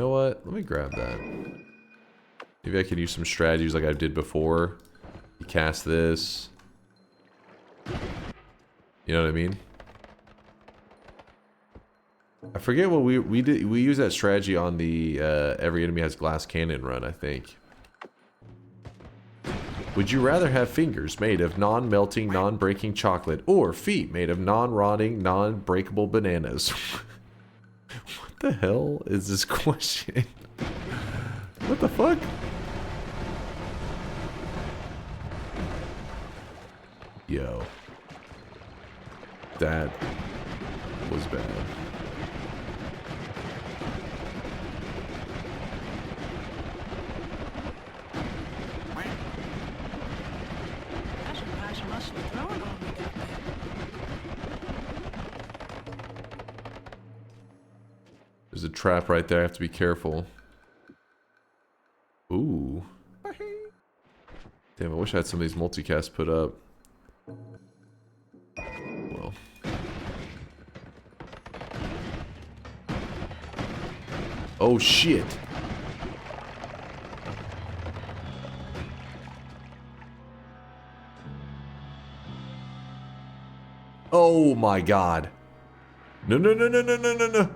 know what? Let me grab that. Maybe I could use some strategies like I did before. You cast this. You know what I mean? I forget what we did. We used that strategy on the every enemy has glass cannon run, I think. Would you rather have fingers made of non-melting, non-breaking chocolate or feet made of non-rotting, non-breakable bananas? What the hell is this question? What the fuck? Yo. That was bad. There's a trap right there. I have to be careful. Ooh. Damn, I wish I had some of these multicasts put up. Well. Oh, shit. Oh, my God. No, no, no, no, no, no, no, no.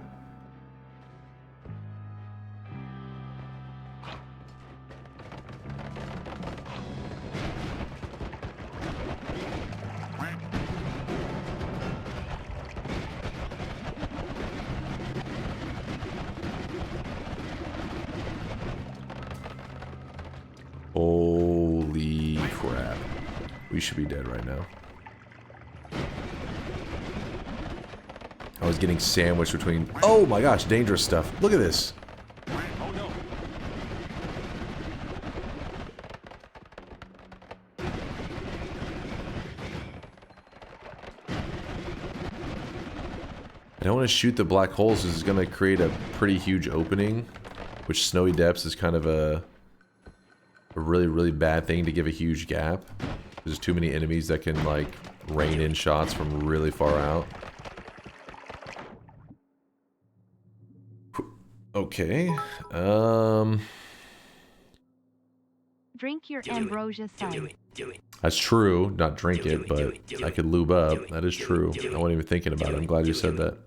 Holy crap. We should be dead right now. I was getting sandwiched between... Oh my gosh, dangerous stuff. Look at this. Oh no. I don't want to shoot the black holes. This is going to create a pretty huge opening, which Snowy Depths is kind of a really, really bad thing to give a huge gap. There's too many enemies that can, like, rain in shots from really far out. Okay. Drink your ambrosia, son. That's true. Not drink it, but I could lube up. That is true. I wasn't even thinking about it. I'm glad you said that.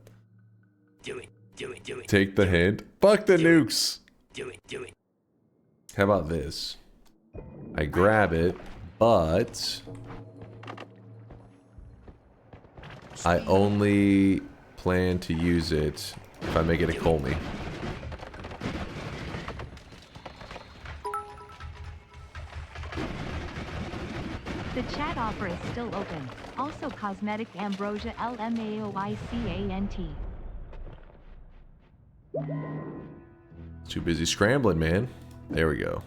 Take the hint. Fuck the nukes. How about this? I grab it, but I only plan to use it if I make it a Kolmi. The chat offer is still open. Also cosmetic ambrosia LMAOICANT. Too busy scrambling, man. There we go.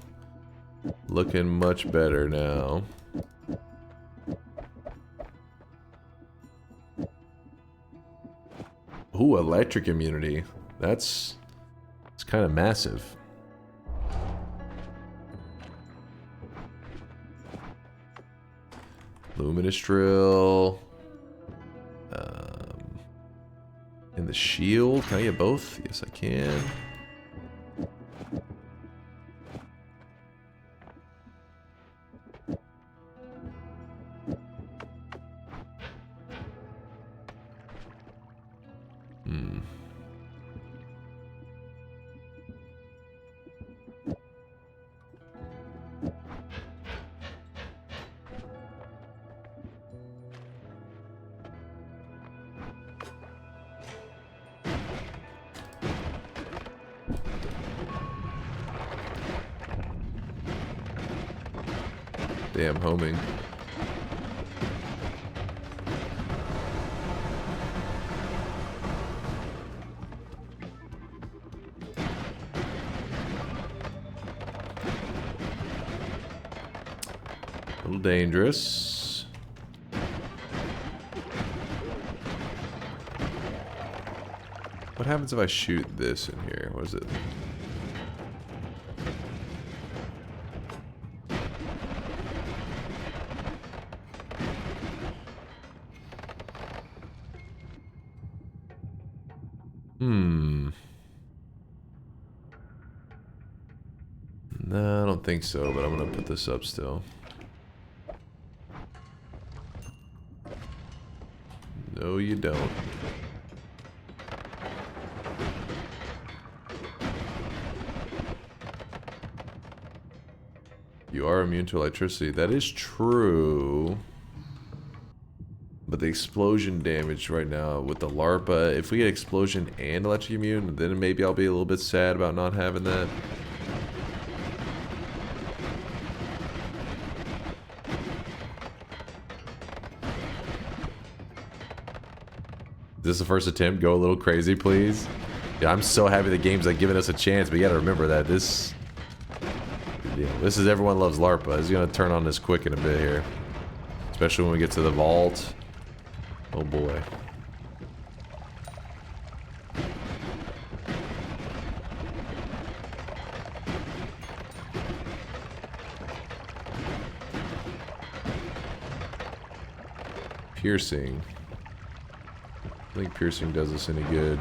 Looking much better now. Ooh, electric immunity. It's kind of massive. Luminous drill. And the shield. Can I get both? Yes, I can. Damn, homing. A little dangerous. What happens if I shoot this in here? What is it? don't think so, but I'm gonna put this up still. No, you don't. You are immune to electricity. That is true. But the explosion damage right now with the Larpa, if we get explosion and electric immune, then maybe I'll be a little bit sad about not having that. Is this the first attempt? Go a little crazy, please. Yeah, I'm so happy the game's like giving us a chance, but you gotta remember that this is Everyone Loves Larpa. It's gonna turn on this quick in a bit here. Especially when we get to the vault. Oh boy. Piercing. I think piercing does us any good.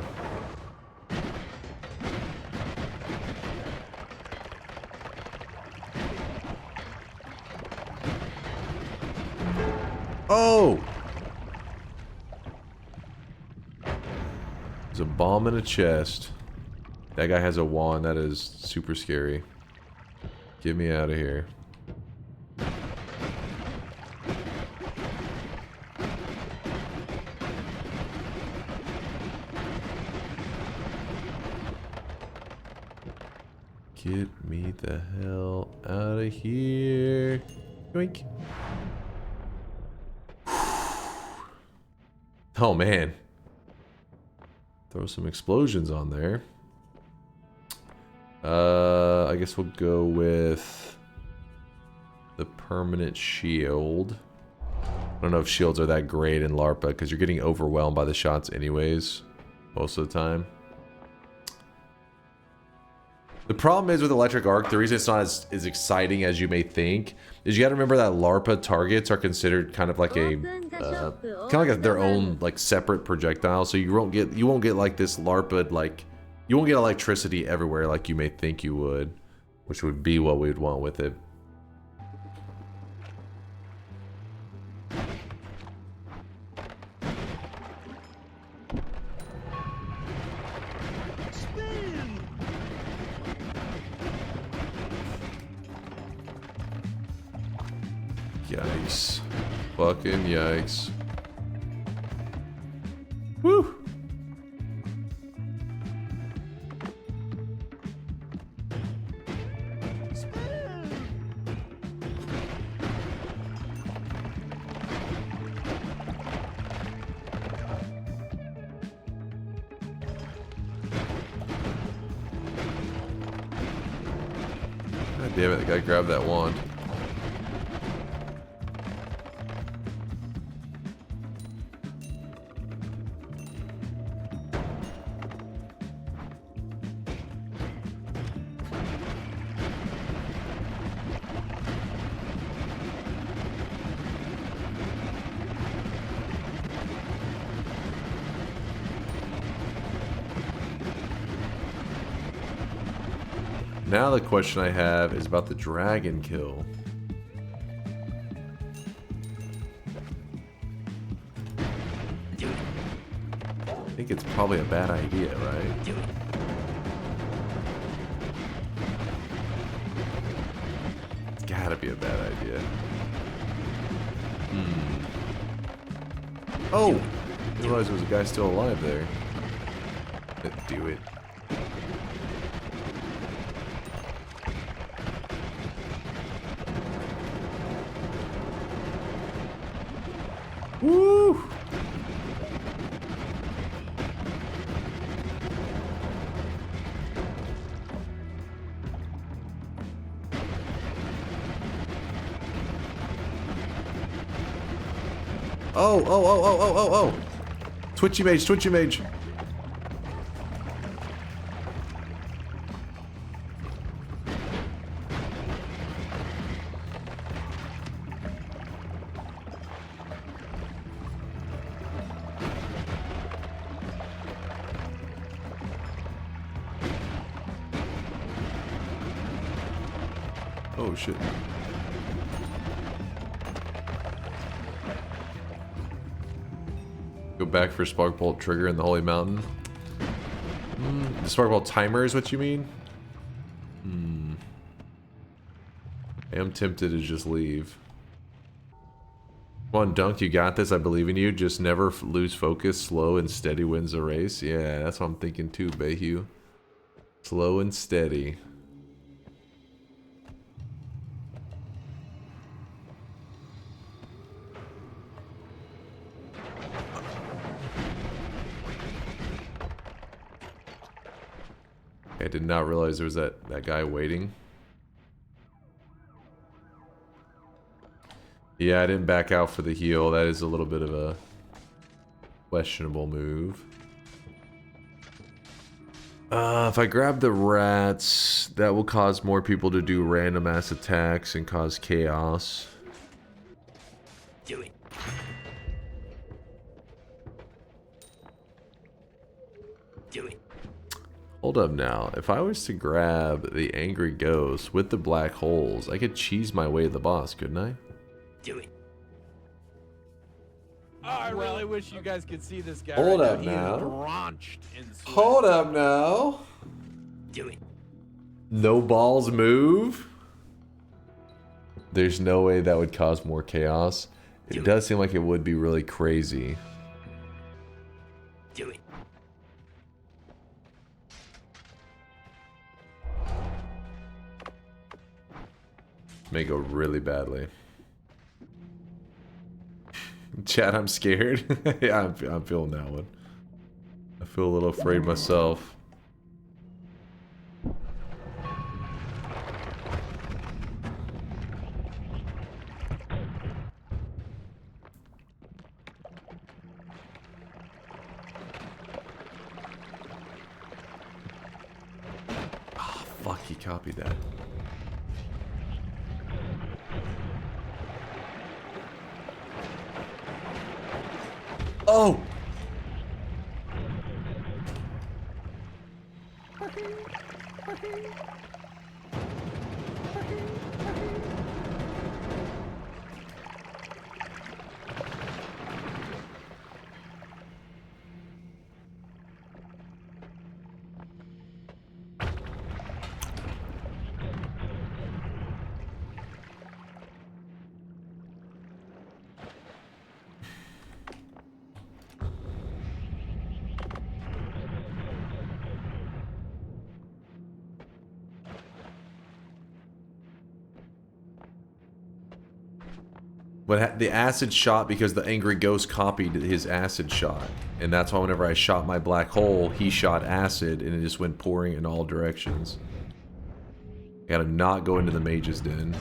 Oh! There's a bomb in a chest. That guy has a wand. That is super scary. Get me out of here. Get me the hell out of here. Yoink. Oh man. Throw some explosions on there. I guess we'll go with the permanent shield. I don't know if shields are that great in LARPA because you're getting overwhelmed by the shots anyways, most of the time. The problem is with Electric Arc, the reason it's not as exciting as you may think is you got to remember that LARPA targets are considered kind of like a their own like separate projectile, so you won't get like this LARPA, like you won't get electricity everywhere like you may think you would, which would be what we'd want with it. Yikes. Fucking yikes. Woo! God damn it, the guy grabbed that wand. Now the question I have is about the dragon kill. I think it's probably a bad idea, right? It's gotta be a bad idea. Oh! I didn't realize there was a guy still alive there. Let's do it. Woo! Oh! Twitchy mage, twitchy mage. Oh shit. Go back for Spark Bolt trigger in the Holy Mountain. The Spark Bolt timer is what you mean? I am tempted to just leave. Come on, Dunk, you got this. I believe in you. Just never lose focus. Slow and steady wins the race. Yeah, that's what I'm thinking too, Bayhue. Slow and steady. I did not realize there was that guy waiting. Yeah, I didn't back out for the heal. That is a little bit of a questionable move. If I grab the rats, that will cause more people to do random ass attacks and cause chaos. Do it. Do it. Hold up now. If I was to grab the angry ghost with the black holes, I could cheese my way to the boss, couldn't I? Do it. Oh, I really wish you guys could see this guy. Hold right up now. now. He is drenched in sweat. Hold up now. Do it. No balls move? There's no way that would cause more chaos. It does seem like it would be really crazy. Do it. May go really badly. Chat, I'm scared. Yeah, I'm feeling that one. I feel a little afraid myself. Oh, fuck, he copied that. Oh! But the acid shot because the angry ghost copied his acid shot. And that's why whenever I shot my black hole, he shot acid and it just went pouring in all directions. Gotta not go into the mage's den.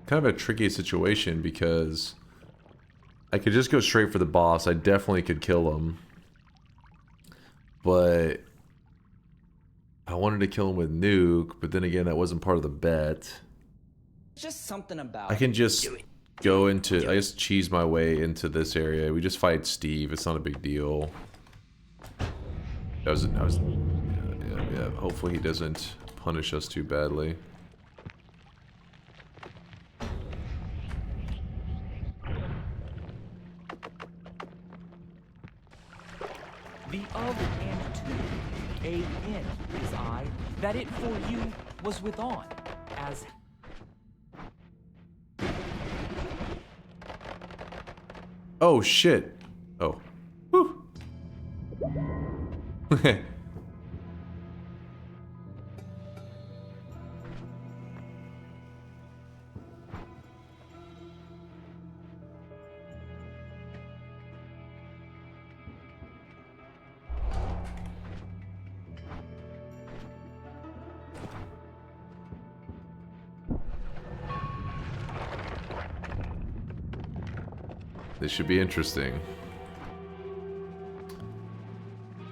Kind of a tricky situation because I could just go straight for the boss. I definitely could kill him. But I wanted to kill him with nuke, but then again, that wasn't part of the bet. Just something about I can just go into, I just cheese my way into this area. We just fight Steve. It's not a big deal. Yeah. Hopefully he doesn't punish us too badly. the of and to, a in is I, that it for you was with on, as Oh shit. Oh. Whew. This should be interesting.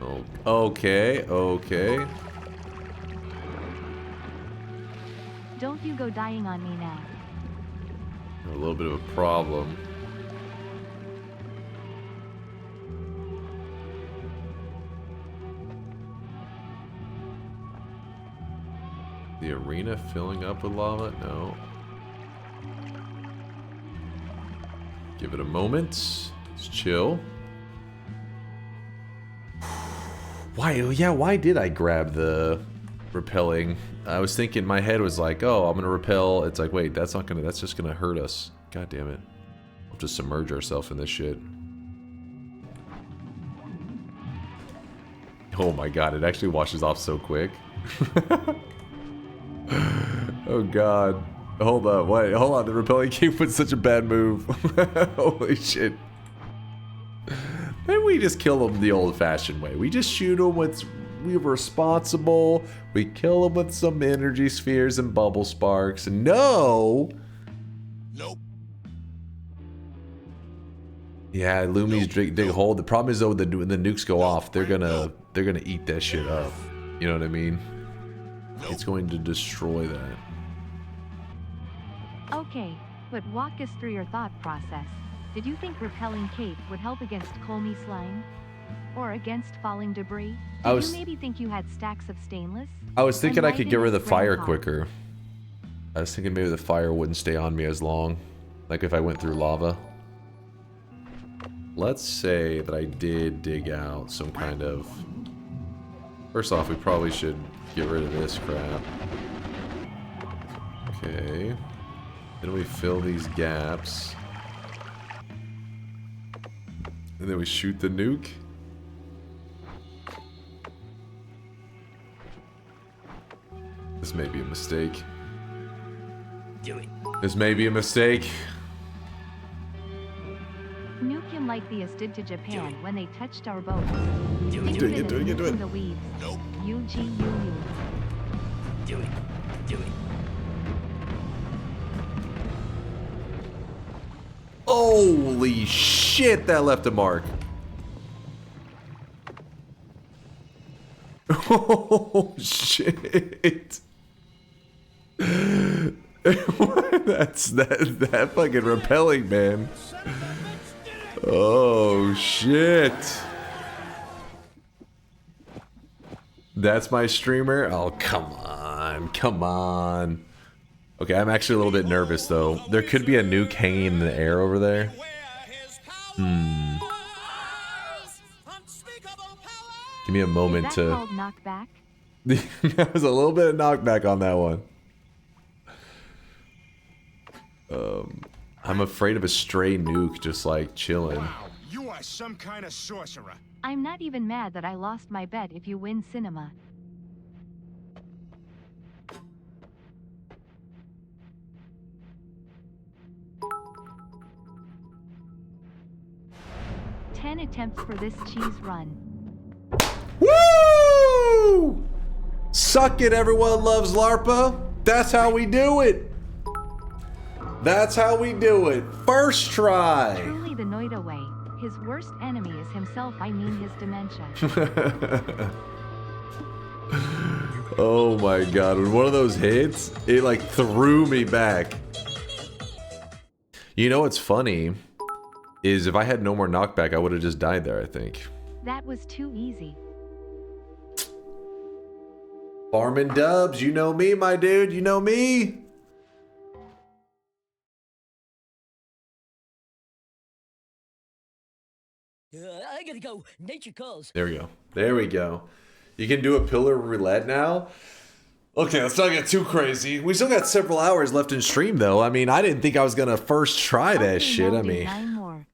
Oh, okay, okay. Don't you go dying on me now. A little bit of a problem. The arena filling up with lava? No. Give it a moment. Just chill. Why? Yeah, why did I grab the repelling? I was thinking, my head was like, oh, I'm gonna repel. It's like, wait, that's not gonna, that's just gonna hurt us. God damn it. We'll just submerge ourselves in this shit. Oh my god, it actually washes off so quick. Oh god. Hold up, wait, hold on, the repelling cape was such a bad move. Holy shit. Maybe we just kill them the old-fashioned way. We just shoot them with, we're responsible. We kill them with some energy spheres and bubble sparks. No! Nope. Yeah, Lumi's dig a hole. The problem is though, when the nukes go off, they're gonna eat that shit up. You know what I mean? It's going to destroy that. Okay, but walk us through your thought process. Did you think repelling cape would help against Kolmi slime? Or against falling debris? Did you maybe think you had stacks of stainless? I was thinking And I why could get didn't rid of the spray fire hot? quicker. I was thinking maybe the fire wouldn't stay on me as long. Like if I went through lava. Let's say that I did dig out some kind of... First off, we probably should get rid of this crap. Okay. Then we fill these gaps. And then we shoot the nuke. This may be a mistake. Do it. This may be a mistake. Nuke him like the US did to Japan when they touched our boats. Do it. Doing it, doing it, doing it. The weaves. Nope. UGUU. Do it. Do it. Holy shit, that left a mark. Oh shit. That's that fucking repelling, man. Oh shit. That's my streamer? Oh, come on. Come on. Okay, I'm actually a little bit nervous though. There could be a nuke hanging in the air over there. Give me a moment Is that to... called knockback? That was a little bit of knockback on that one. I'm afraid of a stray nuke just like chilling. Wow, you are some kind of sorcerer. I'm not even mad that I lost my bet if you win cinema. Ten attempts for this cheese run. Woo! Suck it, everyone loves LARPA. That's how we do it. That's how we do it. First try. Truly the Noita way. His worst enemy is himself, I mean his dementia. Oh my god, when one of those hits, it like threw me back. You know what's funny is if I had no more knockback, I would have just died there, I think. That was too easy. Farming dubs, you know me, my dude, you know me. I gotta go. Nature calls. There we go. There we go. You can do a pillar roulette now? Okay, let's not get too crazy. We still got several hours left in stream, though. I mean, I didn't think I was gonna first try that shit. I mean, 9 more.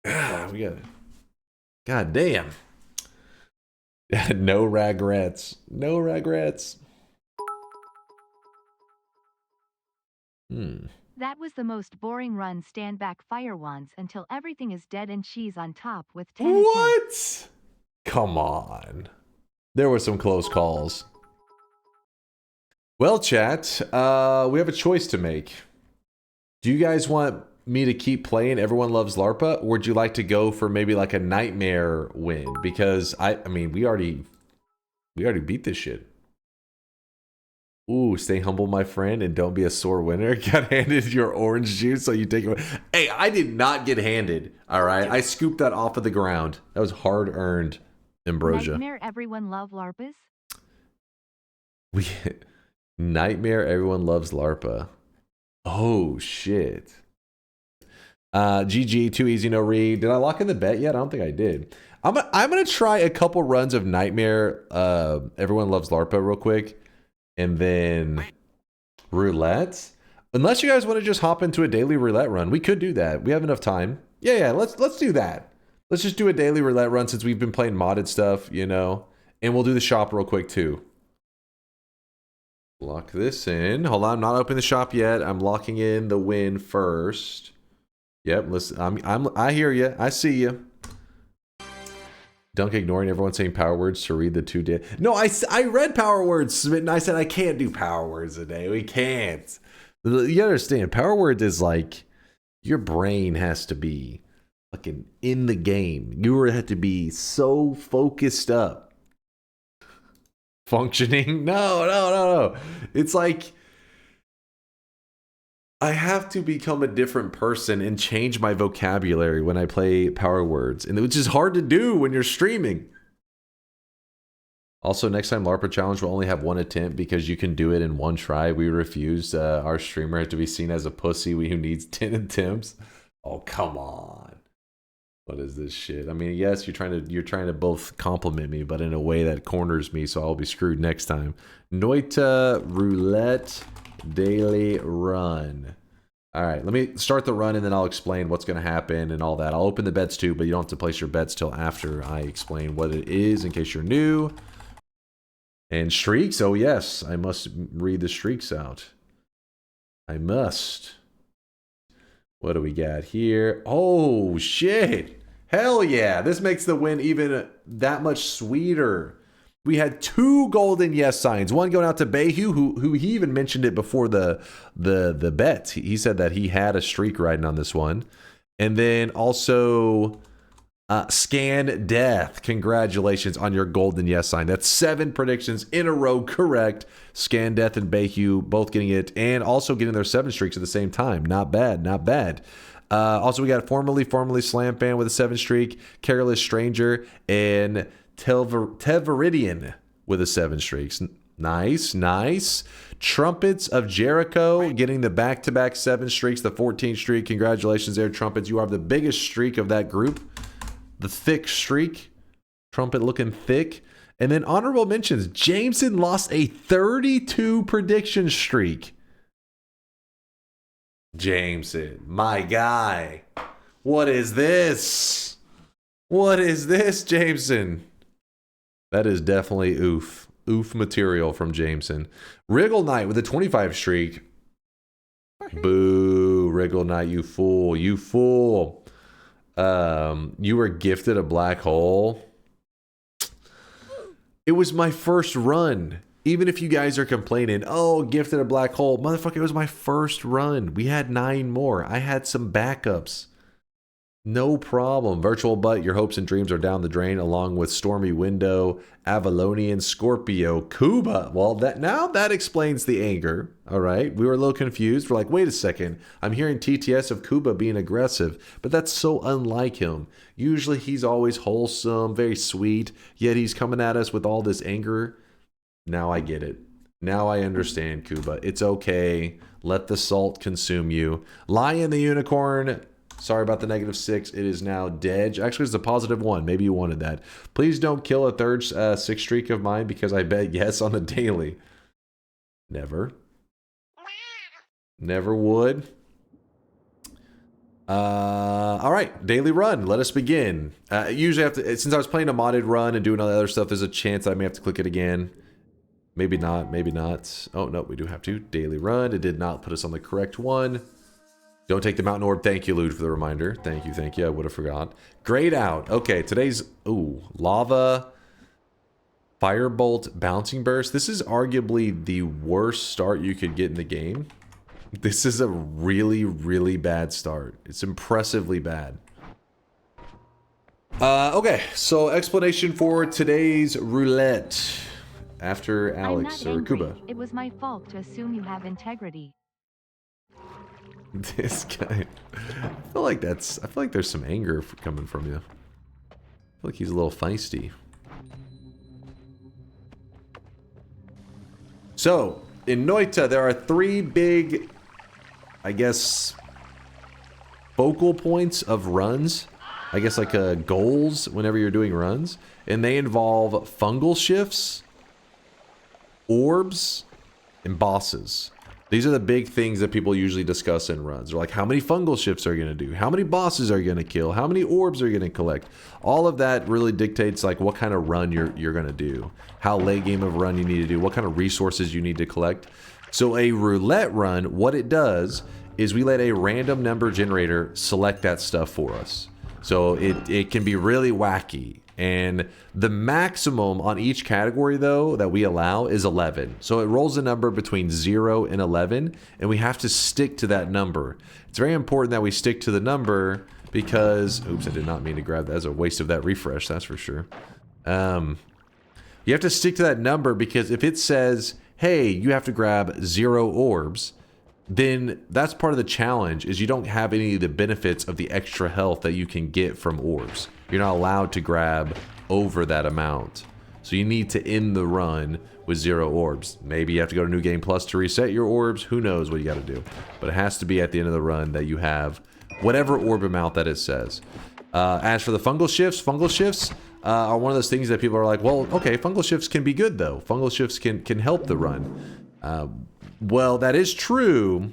we got it. God damn. No regrets. No regrets. That was the most boring run stand back fire wands until everything is dead and cheese on top with 10 attempts. What? Come on. There were some close calls. Well, chat, we have a choice to make. Do you guys want me to keep playing Everyone Loves Larpa, or would you like to go for maybe like a nightmare win? Because I mean, we already beat this shit. Ooh, stay humble, my friend, and don't be a sore winner. Got handed your orange juice, so you take it. Hey, I did not get handed. All right, I scooped that off of the ground. That was hard earned ambrosia. Nightmare Everyone Love Larpas? Nightmare Everyone Loves Larpa. Oh shit. GG, too easy, no read. Did I lock in the bet yet? I don't think I did. I'm gonna try a couple runs of Nightmare Everyone Loves Larpa real quick. And then roulette. Unless you guys want to just hop into a daily roulette run, we could do that. We have enough time. Yeah, let's do that. Let's just do a daily roulette run since we've been playing modded stuff, you know. And we'll do the shop real quick too. Lock this in. Hold on, I'm not opening the shop yet. I'm locking in the win first. Yep, listen, I hear you. I see you. Dunk ignoring everyone saying power words to read the 2 day. No, I read power words, and I said I can't do power words today. We can't. You understand? Power words is like your brain has to be fucking in the game. You have to be so focused up. Functioning? No. It's like I have to become a different person and change my vocabulary when I play power words, and which is hard to do when you're streaming. Also, next time LARPA challenge will only have 1 attempt because you can do it in 1 try. We refused our streamer to be seen as a pussy who needs 10 attempts. Oh, come on. What is this shit? I mean, yes, you're trying to both compliment me, but in a way that corners me, so I'll be screwed next time. Noita Roulette Daily run. All right, let me start the run and then I'll explain what's going to happen and all that. I'll open the bets too, but you don't have to place your bets till after I explain what it is in case you're new. And streaks, oh yes, I must read the streaks out. I must. What do we got here? Oh shit, hell yeah, this makes the win even that much sweeter. We had 2 golden yes signs. One going out to Bayhu, who he even mentioned it before the bets. He said that he had a streak riding on this one. And then also Scan Death. Congratulations on your golden yes sign. That's 7 predictions in a row correct. Scan Death and Bayhu both getting it and also getting their 7 streaks at the same time. Not bad, not bad. Also, we got formerly Slam Fan with a 7 streak, Careless Stranger, and Teveridian with a 7 streaks. Nice. Trumpets of Jericho getting the back-to-back 7 streaks, the 14 streak. Congratulations there, Trumpets. You are the biggest streak of that group. The thick streak. Trumpet looking thick. And then honorable mentions. Jameson lost a 32 prediction streak. Jameson, my guy. What is this? What is this, Jameson? That is definitely oof. Oof material from Jameson. Wriggle Knight with a 25 streak. Boo, Wriggle Knight, you fool. You fool. You were gifted a black hole. It was my first run. Even if you guys are complaining, oh, gifted a black hole. Motherfucker, it was my first run. We had 9 more. I had some backups. No problem. Virtual Butt, your hopes and dreams are down the drain, along with Stormy Window, Avalonian, Scorpio, Cuba. Well, that explains the anger. All right. We were a little confused. We're like, wait a second. I'm hearing TTS of Cuba being aggressive, but that's so unlike him. Usually he's always wholesome, very sweet, yet he's coming at us with all this anger. Now I get it. Now I understand, Cuba. It's okay. Let the salt consume you. Lion the Unicorn. Sorry about the -6. It is now dead. Actually, it's a +1. Maybe you wanted that. Please don't kill a third 6 streak of mine because I bet yes on the daily. Never. Never would. All right, daily run. Let us begin. Usually, since I was playing a modded run and doing all the other stuff, there's a chance I may have to click it again. Maybe not. Maybe not. Oh no, we do have to. Daily run. It did not put us on the correct one. Don't take the mountain orb. Thank you, Lude, for the reminder. Thank you. I would have forgot. Grayed out. Okay, today's... Ooh, lava, firebolt, bouncing burst. This is arguably the worst start you could get in the game. This is a really, really bad start. It's impressively bad. Okay, so explanation for today's roulette. After Alex I'm or not Kuba. angry. It was my fault to assume you have integrity. This guy. I feel like there's some anger coming from you. I feel like he's a little feisty. So, in Noita, there are 3 big, I guess, focal points of runs. I guess like goals whenever you're doing runs. And they involve fungal shifts, orbs, and bosses. These are the big things that people usually discuss in runs. They're like, how many fungal shifts are you going to do? How many bosses are you going to kill? How many orbs are you going to collect? All of that really dictates like what kind of run you're going to do. How late game of run you need to do. What kind of resources you need to collect. So a roulette run, what it does is we let a random number generator select that stuff for us. So it can be really wacky. And the maximum on each category, though, that we allow is 11. So it rolls a number between 0 and 11, and we have to stick to that number. It's very important that we stick to the number because... Oops, I did not mean to grab that. That's a waste of that refresh, that's for sure. You have to stick to that number because if it says, hey, you have to grab 0 orbs... then that's part of the challenge is you don't have any of the benefits of the extra health that you can get from orbs. You're not allowed to grab over that amount. So you need to end the run with 0 orbs. Maybe you have to go to New Game Plus to reset your orbs. Who knows what you got to do. But it has to be at the end of the run that you have whatever orb amount that it says. As for the fungal shifts are one of those things that people are like, well, okay, fungal shifts can be good though. Fungal shifts can help the run. Well, that is true,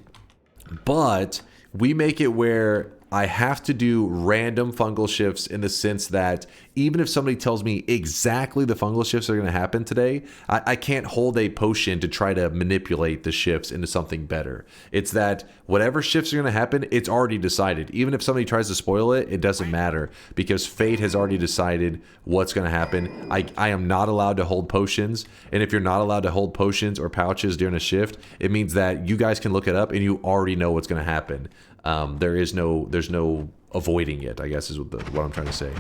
but we make it where I have to do random fungal shifts in the sense that even if somebody tells me exactly the fungal shifts are going to happen today, I can't hold a potion to try to manipulate the shifts into something better. It's that whatever shifts are going to happen, it's already decided. Even if somebody tries to spoil it, it doesn't matter because fate has already decided what's going to happen. I am not allowed to hold potions, and if you're not allowed to hold potions or pouches during a shift, it means that you guys can look it up and you already know what's going to happen. There's no avoiding it, I guess is what I'm trying to say.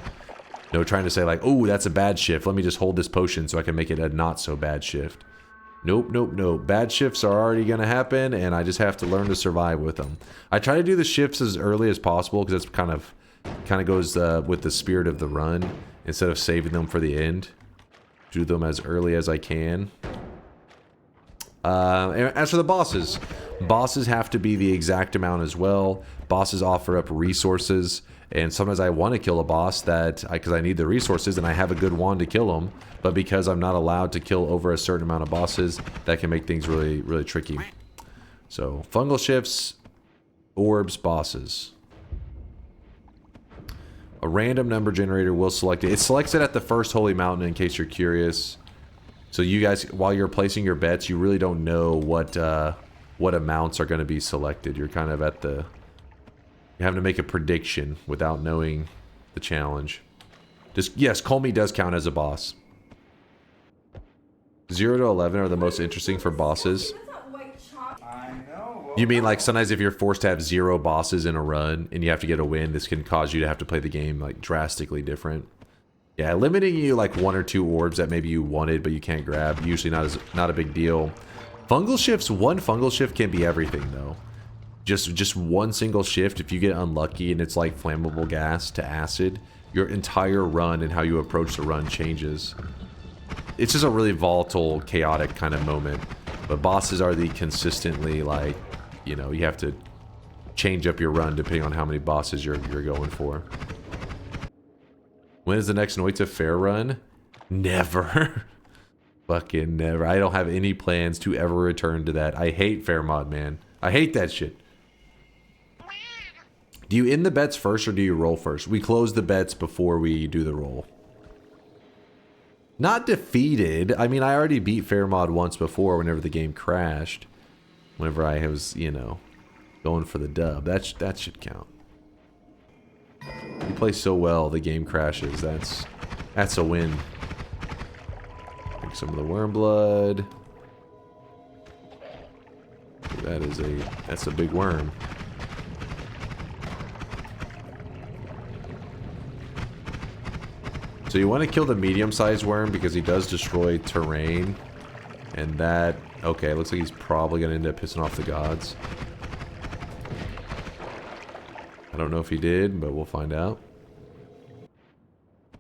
No trying to say like, oh, that's a bad shift. Let me just hold this potion so I can make it a not so bad shift. Nope. Bad shifts are already going to happen, and I just have to learn to survive with them. I try to do the shifts as early as possible because it's kind of goes with the spirit of the run. Instead of saving them for the end, do them as early as I can. And as for the bosses have to be the exact amount as well. Bosses offer up resources, and sometimes I want to kill a boss because I need the resources and I have a good wand to kill them, but because I'm not allowed to kill over a certain amount of bosses, that can make things really, really tricky. So, fungal shifts, orbs, bosses. A random number generator will select it. It selects it at the first holy mountain in case you're curious. So you guys, while you're placing your bets, you really don't know what amounts are going to be selected. You're kind of you have to make a prediction without knowing the challenge. Yes, Kolmi does count as a boss. 0 to 11 are the most interesting for bosses. You mean like sometimes if you're forced to have 0 bosses in a run and you have to get a win, this can cause you to have to play the game like drastically different. Yeah, limiting you like 1 or 2 orbs that maybe you wanted but you can't grab, usually not a big deal. Fungal shifts, one fungal shift can be everything though. Just one single shift, if you get unlucky and it's like flammable gas to acid, your entire run and how you approach the run changes. It's just a really volatile, chaotic kind of moment. But bosses are the consistently like, you know, you have to change up your run depending on how many bosses you're going for. When is the next Noita fair run? Never. Fucking never. I don't have any plans to ever return to that. I hate fair mod, man. I hate that shit. Do you end the bets first or do you roll first? We close the bets before we do the roll. Not defeated. I mean, I already beat fair mod once before whenever the game crashed. Whenever I was, you know, going for the dub. That should count. You play so well, the game crashes. That's a win. Drink some of the worm blood. That's a big worm. So you want to kill the medium-sized worm because he does destroy terrain. And that... Okay, looks like he's probably going to end up pissing off the gods. I don't know if he did, but we'll find out.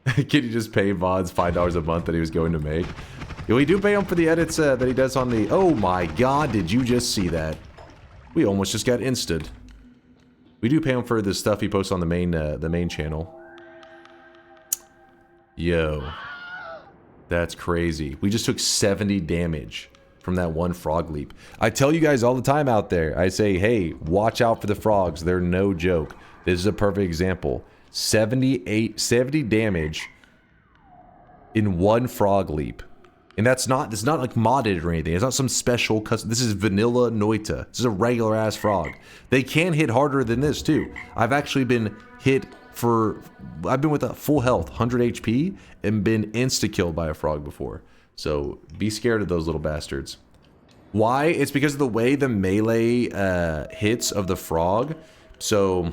Can you just pay VODs $5 a month that he was going to make? Yeah, we do pay him for the edits that he does on the... Oh my god, did you just see that? We almost just got insted. We do pay him for the stuff he posts on the main channel. Yo. That's crazy. We just took 70 damage from that one frog leap. I tell you guys all the time out there, I say, hey, watch out for the frogs. They're no joke. This is a perfect example. 70 damage in one frog leap. And it's not like modded or anything. It's not some special custom. This is vanilla Noita. This is a regular ass frog. They can hit harder than this too. I've actually been hit for... I've been with a full health, 100 HP, and been insta-killed by a frog before. So be scared of those little bastards. Why? It's because of the way the melee hits of the frog. So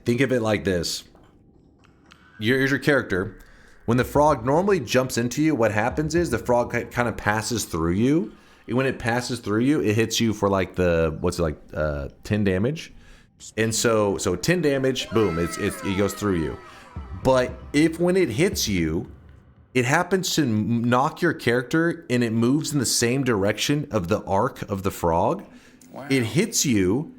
think of it like this. Here's your character. When the frog normally jumps into you, what happens is the frog kind of passes through you. And when it passes through you, it hits you for like the, 10 damage. And so 10 damage, boom, it goes through you. But if when it hits you, it happens to knock your character and it moves in the same direction of the arc of the frog, it hits you.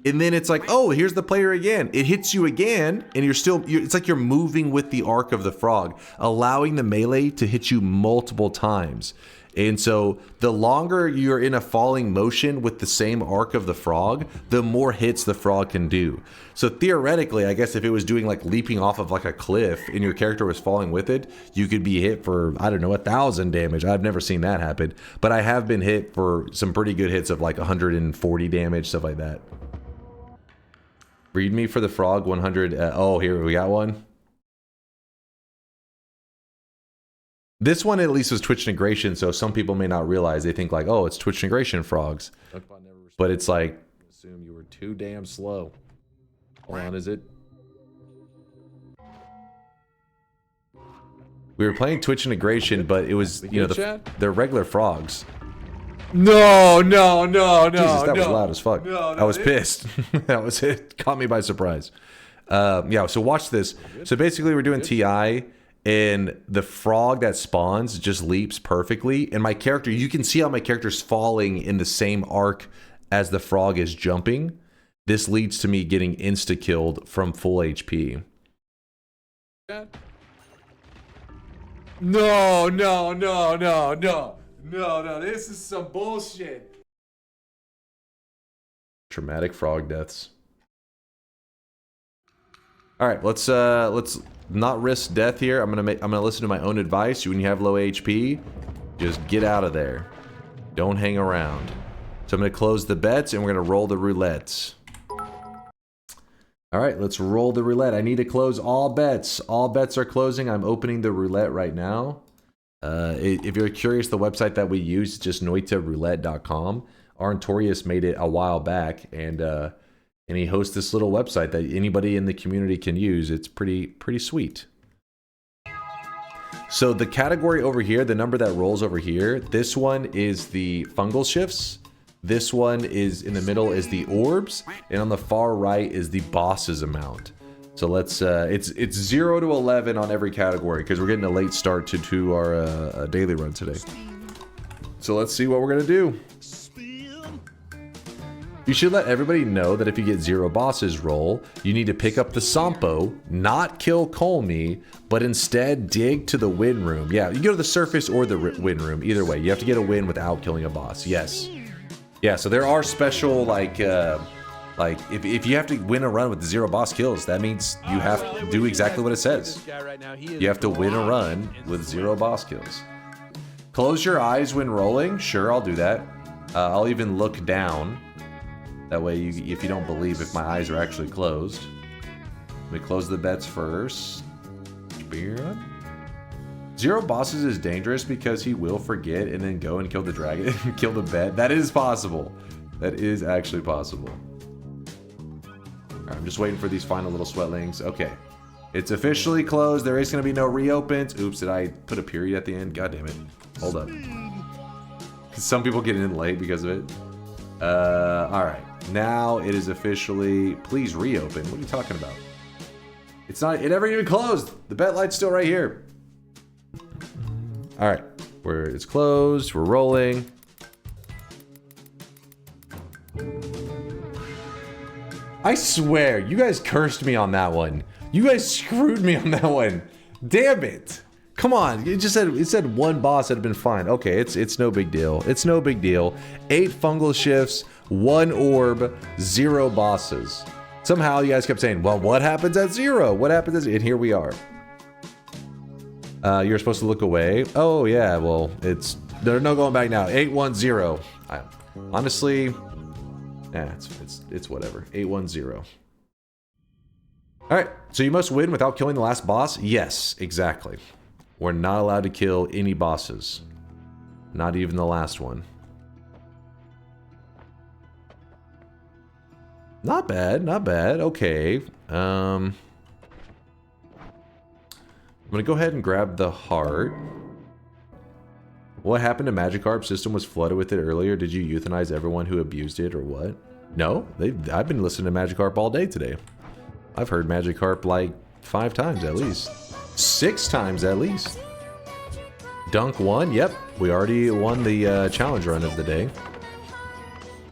And then it's like, oh, here's the player again. It hits you again, and it's like you're moving with the arc of the frog, allowing the melee to hit you multiple times. And so the longer you're in a falling motion with the same arc of the frog, the more hits the frog can do. So theoretically, I guess if it was doing like leaping off of like a cliff and your character was falling with it, you could be hit for, I don't know, 1,000 damage. I've never seen that happen, but I have been hit for some pretty good hits of like 140 damage, stuff like that. Read me for the frog 100. Oh, here we got one. This one at least was Twitch integration, so some people may not realize. They think like, oh, it's Twitch integration frogs. But it's like, assume you were too damn slow. Hold on, is it? We were playing Twitch integration, but it was, you know, they're regular frogs. No. Jesus, that was loud as fuck. I was pissed. That was it. Caught me by surprise. Yeah, so watch this. So basically we're doing TI, and the frog that spawns just leaps perfectly. And my character, you can see how my character's falling in the same arc as the frog is jumping. This leads to me getting insta-killed from full HP. No, this is some bullshit. Traumatic frog deaths. All right, let's not risk death here. I'm gonna listen to my own advice. When you have low HP, just get out of there. Don't hang around. So I'm gonna close the bets and we're gonna roll the roulettes. All right, let's roll the roulette. I need to close all bets. All bets are closing. I'm opening the roulette right now. If you're curious, the website that we use is just noitaroulette.com. Arntorius made it a while back, and he hosts this little website that anybody in the community can use. It's pretty sweet. So the category over here, the number that rolls over here, this one is the fungal shifts. This one is in the middle is the orbs, and on the far right is the boss's amount. So let's it's 0 to 11 on every category because we're getting a late start to our daily run today. So let's see what we're gonna do. You should let everybody know that if you get 0 bosses roll, you need to pick up the Sampo, not kill Kolmi, but instead dig to the win room. Yeah, you go to the surface or the win room. Either way, you have to get a win without killing a boss. Yes. Yeah, so there are special like if you have to win a run with 0 boss kills, that means you have to do exactly what it says. You have to win a run with 0 boss kills. Close your eyes when rolling. Sure, I'll do that. I'll even look down. That way, if you don't believe if my eyes are actually closed. Let me close the bets first. 0 bosses is dangerous because he will forget and then go and kill the dragon and kill the bet. That is possible. That is actually possible. Alright, I'm just waiting for these final little sweatlings. Okay. It's officially closed. There is going to be no reopens. Oops, did I put a period at the end? God damn it. Hold up. Some people get in late because of it. Alright. Now it is officially... Please reopen. What are you talking about? It's not... It never even closed. The bet light's still right here. Alright. It's closed. We're rolling. I swear, you guys cursed me on that one. You guys screwed me on that one. Damn it. Come on. It said one boss had been fine. Okay, it's no big deal. It's no big deal. 8 fungal shifts, 1 orb, 0 bosses. Somehow you guys kept saying, well, what happens at 0? What happens at 0? And here we are. You're supposed to look away. Oh, yeah, well, there's no going back now. 810. Honestly, yeah, it's whatever. 810. Alright, so you must win without killing the last boss? Yes, exactly. We're not allowed to kill any bosses. Not even the last one. Not bad, not bad. Okay. I'm gonna go ahead and grab the heart. What happened to Magikarp? System was flooded with it earlier. Did you euthanize everyone who abused it or what? No, I've been listening to Magikarp all day today. I've heard Magikarp like 5 times at least. 6 times at least. Dunk won. Yep, we already won the challenge run of the day.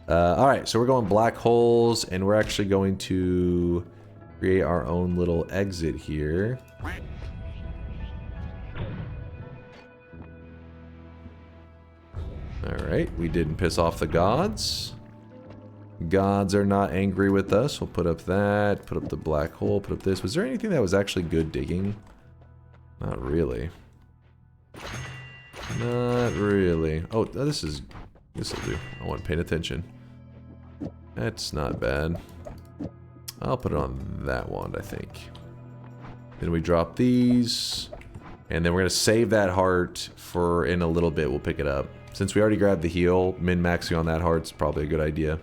Alright, so we're going black holes, and we're actually going to create our own little exit here. Alright, we didn't piss off the gods. Gods are not angry with us. We'll put up that, put up the black hole, put up this. Was there anything that was actually good digging? Not really. Not really. Oh, this'll do. I wasn't paying attention. That's not bad. I'll put it on that wand, I think. Then we drop these. And then we're going to save that heart for in a little bit. We'll pick it up. Since we already grabbed the heal, min-maxing on that heart's probably a good idea.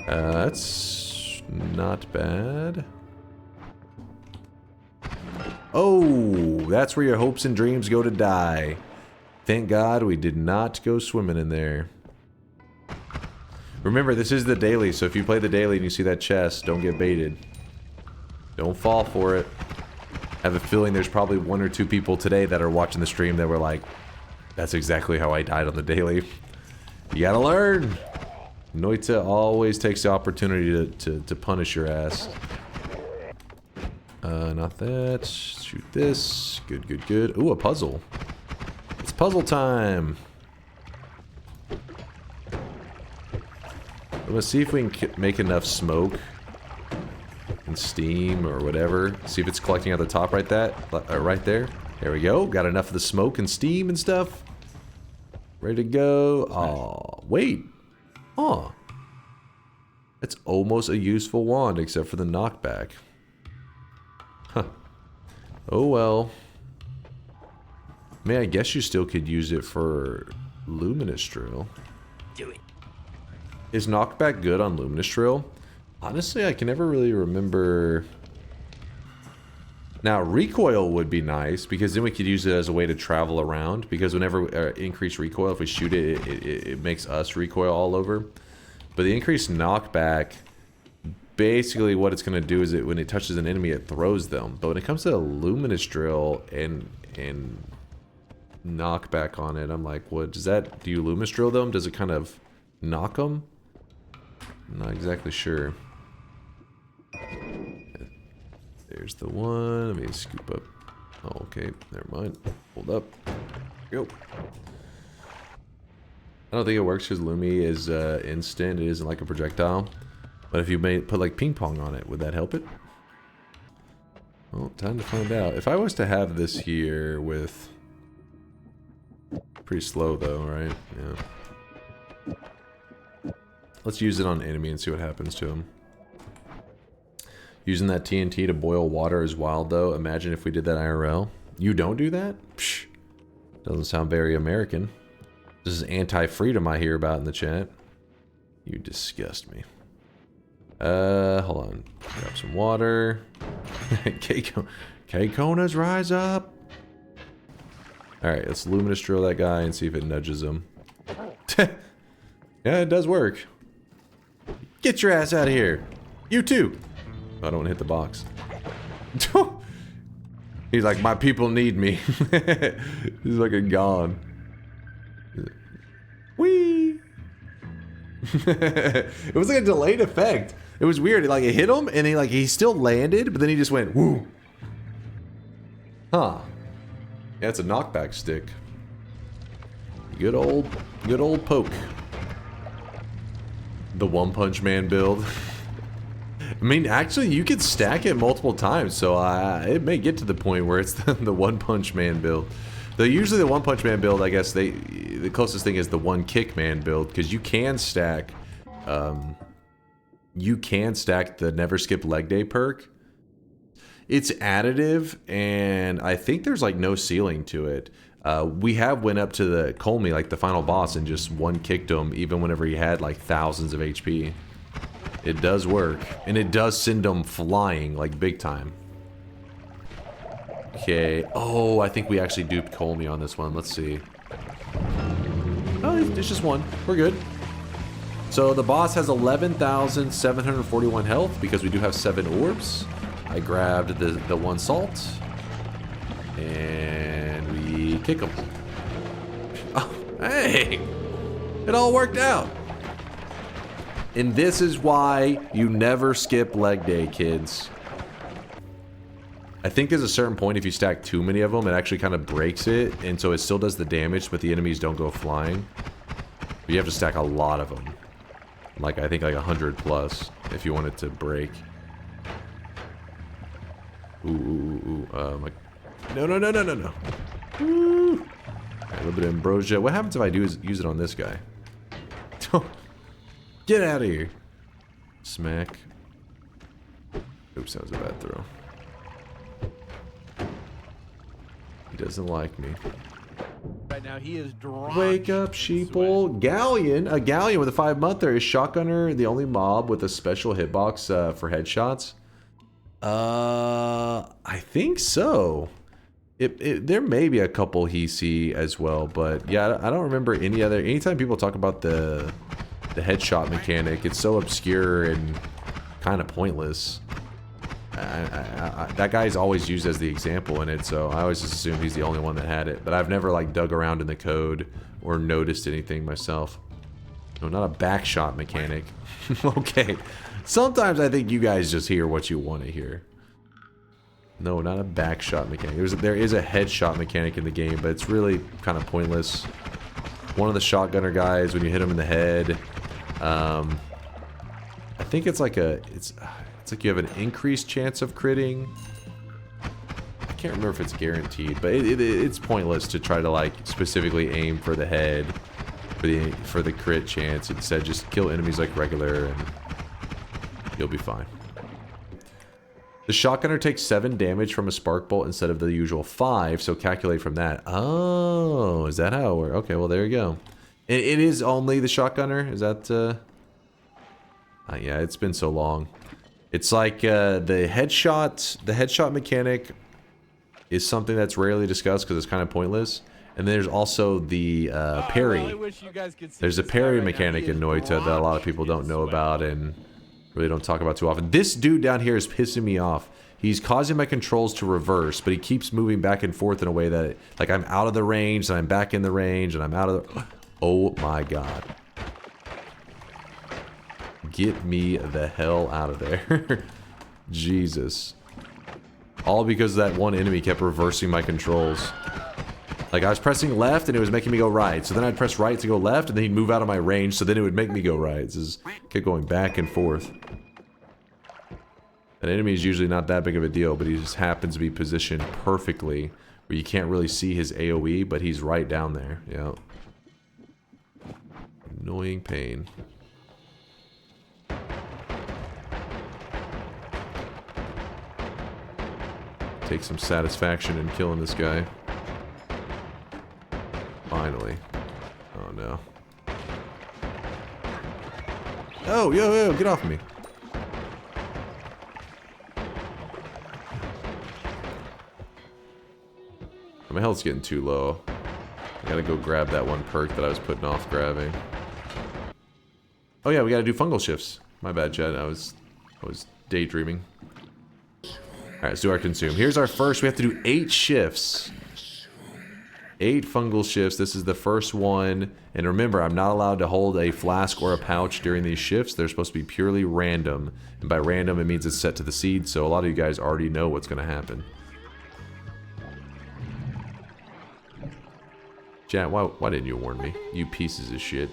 That's not bad. Oh, that's where your hopes and dreams go to die. Thank God we did not go swimming in there. Remember, this is the daily, so if you play the daily and you see that chest, don't get baited. Don't fall for it. I have a feeling there's probably 1 or 2 people today that are watching the stream that were like, that's exactly how I died on the daily. You gotta learn. Noita always takes the opportunity to punish your ass. Not that. Shoot this. Good, good, good. Ooh, a puzzle. It's puzzle time. I'm gonna see if we can make enough smoke and steam or whatever. See if it's collecting at the top right there. There we go. Got enough of the smoke and steam and stuff. Ready to go. Oh, wait. Huh. It's almost a useful wand except for the knockback. Huh. Oh well. Man, I guess you still could use it for Luminous Drill. Do it. Is knockback good on Luminous Drill? Honestly, I can never really remember. Now, recoil would be nice, because then we could use it as a way to travel around, because whenever increase recoil, if we shoot it, it makes us recoil all over. But the increased knockback, basically what it's going to do is when it touches an enemy, it throws them. But when it comes to a Luminous Drill and knockback on it, I'm like, what does that, do you Luminous Drill them? Does it kind of knock them? I'm not exactly sure. There's the one. Let me scoop up. Oh, okay. Never mind. Hold up. Go. I don't think it works because Lumi is instant. It isn't like a projectile. But if you put like ping pong on it, would that help it? Well, time to find out. If I was to have this here with... Pretty slow though, right? Yeah. Let's use it on an enemy and see what happens to him. Using that TNT to boil water is wild though. Imagine if we did that IRL. You don't do that? Psh, doesn't sound very American. This is anti-freedom I hear about in the chat. You disgust me. Hold on. Grab some water. K-Konas, rise up. Alright, let's luminous drill that guy and see if it nudges him. Yeah, it does work. Get your ass out of here. You too. I don't want to hit the box. He's like, my people need me. He's like a god. Whee! It was like a delayed effect. It was weird. Like it hit him, and he still landed, but then he just went woo. Huh? Yeah, it's a knockback stick. Good old poke. The One Punch Man build. I mean, actually, you could stack it multiple times, so it may get to the point where it's the One Punch Man build. Though usually the One Punch Man build, I guess the closest thing is the One Kick Man build, because you can stack the Never Skip Leg Day perk. It's additive, and I think there's like no ceiling to it. We have went up to the Kolmi, like the final boss, and just one kicked him, even whenever he had like thousands of HP. It does work, and it does send him flying like big time. Okay. Oh, I think we actually duped Kolmi on this one. Let's see. Oh, it's just one. We're good. So the boss has 11,741 health because we do have 7 orbs. I grabbed the one salt, and we kick him. Oh, hey! It all worked out. And this is why you never skip leg day, kids. I think there's a certain point if you stack too many of them, it actually kind of breaks it, and so it still does the damage, but the enemies don't go flying. But you have to stack a lot of them. Like, I think like 100 plus if you want it to break. Ooh. Like, no. Ooh. A little bit of ambrosia. What happens if I use it on this guy? Get out of here. Smack. Oops, that was a bad throw. He doesn't like me. Right now, he is drunk. Wake up, sheeple. Galleon. A Galleon with a 5-monther. Is Shotgunner the only mob with a special hitbox for headshots? I think so. There may be a couple hiisi as well, but yeah, I don't remember any other. Anytime people talk about the headshot mechanic, it's so obscure and kind of pointless. That guy's always used as the example in it, so I always just assume he's the only one that had it. But I've never like dug around in the code or noticed anything myself. No, not a backshot mechanic. Okay. Sometimes I think you guys just hear what you want to hear. No, not a backshot mechanic. There is a headshot mechanic in the game, but it's really kind of pointless. One of the shotgunner guys, when you hit him in the head, I think it's like it's like you have an increased chance of critting. I can't remember if it's guaranteed, but it's pointless to try to like specifically aim for the head for the crit chance. Instead, just kill enemies like regular and you'll be fine. The shotgunner takes 7 damage from a spark bolt instead of the usual 5, so calculate from that. Oh, is that how it works? Okay, well there you go. It is only the shotgunner? Is that yeah, it's been so long. It's like the headshot mechanic is something that's rarely discussed because it's kind of pointless. And then there's also the parry. There's a parry mechanic in Noita that a lot of people don't know about and really don't talk about too often. This dude down here is pissing me off. He's causing my controls to reverse, but he keeps moving back and forth in a way that, like, I'm out of the range, and I'm back in the range, and I'm out of the... Oh my god. Get me the hell out of there. Jesus. All because that one enemy kept reversing my controls. Like, I was pressing left, and it was making me go right. So then I'd press right to go left, and then he'd move out of my range, so then it would make me go right. It just kept going back and forth. An enemy is usually not that big of a deal, but he just happens to be positioned perfectly where you can't really see his AoE, but he's right down there. Yeah. Annoying pain. Take some satisfaction in killing this guy. Finally. Oh no. Oh, yo, get off me. My health's getting too low. I gotta go grab that one perk that I was putting off grabbing. Oh yeah, we gotta do fungal shifts. My bad, Chad. I was daydreaming. Alright, let's do our consume. Here's our first. We have to do 8 shifts. 8 fungal shifts. This is the first one. And remember, I'm not allowed to hold a flask or a pouch during these shifts. They're supposed to be purely random. And by random, it means it's set to the seed. So a lot of you guys already know what's going to happen. Chat, why didn't you warn me? You pieces of shit.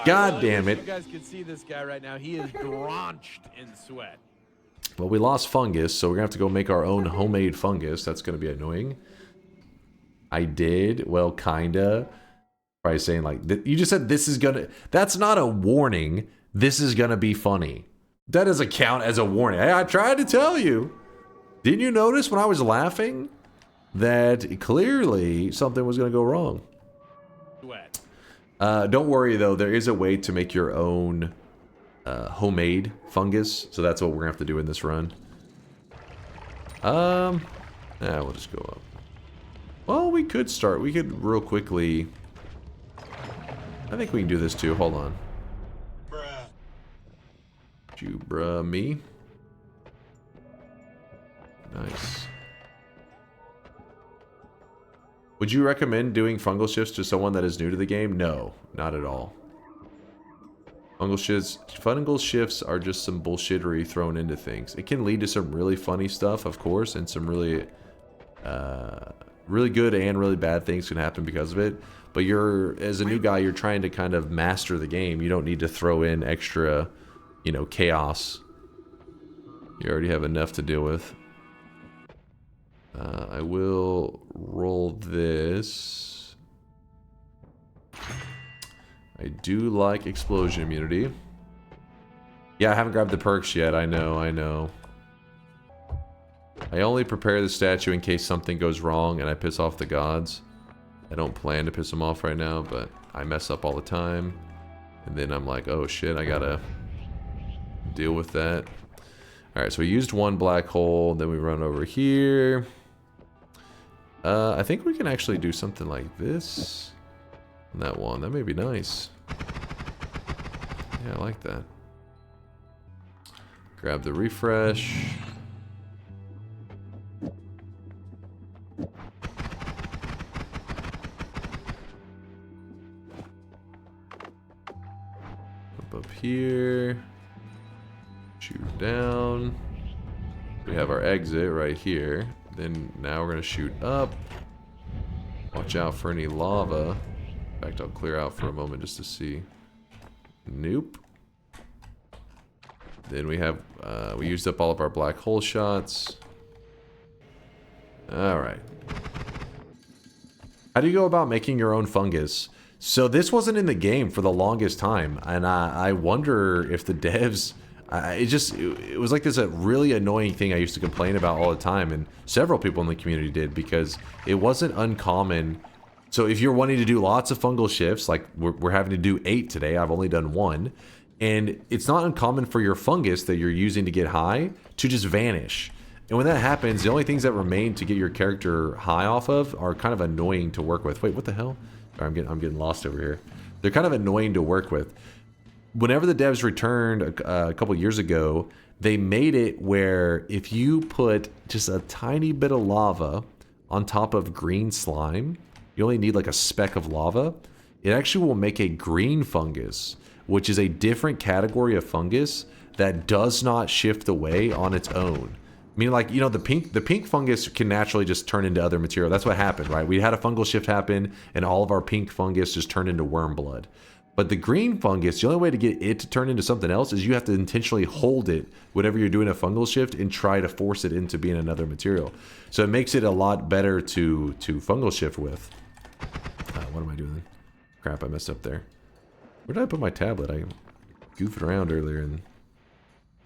God damn it. You guys can see this guy right now. He is drenched in sweat. Well, we lost fungus, so we're going to have to go make our own homemade fungus. That's going to be annoying. I did. Well, kinda. Probably saying like, you just said this is gonna... That's not a warning. This is gonna be funny. That doesn't count as a warning. I tried to tell you. Didn't you notice when I was laughing that clearly something was gonna go wrong? Sweat. Don't worry though. There is a way to make your own homemade fungus. So that's what we're gonna have to do in this run. Yeah, we'll just go up. Well, we could start. We could real quickly... I think we can do this too. Hold on. Bruh. You bruh me. Nice. Would you recommend doing fungal shifts to someone that is new to the game? No, not at all. Fungal shifts are just some bullshittery thrown into things. It can lead to some really funny stuff, of course, and some really good and really bad things can happen because of it. But as a new guy, you're trying to kind of master the game. You don't need to throw in extra, you know, chaos. You already have enough to deal with. I will roll this. I do like explosion immunity. Yeah, I haven't grabbed the perks yet. I know. I only prepare the statue in case something goes wrong and I piss off the gods. I don't plan to piss them off right now, but I mess up all the time. And then I'm like, oh shit, I gotta deal with that. Alright, so we used one black hole, then we run over here. I think we can actually do something like this. On that one, that may be nice. Yeah, I like that. Grab the refresh. Up here. Shoot down. We have our exit right here. Then now we're going to shoot up. Watch out for any lava. In fact, I'll clear out for a moment just to see. Nope. Then we have, we used up all of our black hole shots. Alright. How do you go about making your own fungus? So this wasn't in the game for the longest time. And I wonder if the devs... it was like this a really annoying thing I used to complain about all the time, and several people in the community did, because it wasn't uncommon. So if you're wanting to do lots of fungal shifts, like we're having to do 8 today, I've only done 1, and it's not uncommon for your fungus that you're using to get high to just vanish. And when that happens, the only things that remain to get your character high off of are kind of annoying to work with. Wait, what the hell? Sorry, I'm getting lost over here. They're kind of annoying to work with. Whenever the devs returned a couple years ago, they made it where if you put just a tiny bit of lava on top of green slime, you only need like a speck of lava, it actually will make a green fungus, which is a different category of fungus that does not shift away on its own. I mean, like, you know, the pink fungus can naturally just turn into other material. That's what happened, right? We had a fungal shift happen, and all of our pink fungus just turned into worm blood. But the green fungus, the only way to get it to turn into something else is you have to intentionally hold it whenever you're doing a fungal shift and try to force it into being another material. So it makes it a lot better to fungal shift with. What am I doing? Crap, I messed up there. Where did I put my tablet? I goofed around earlier and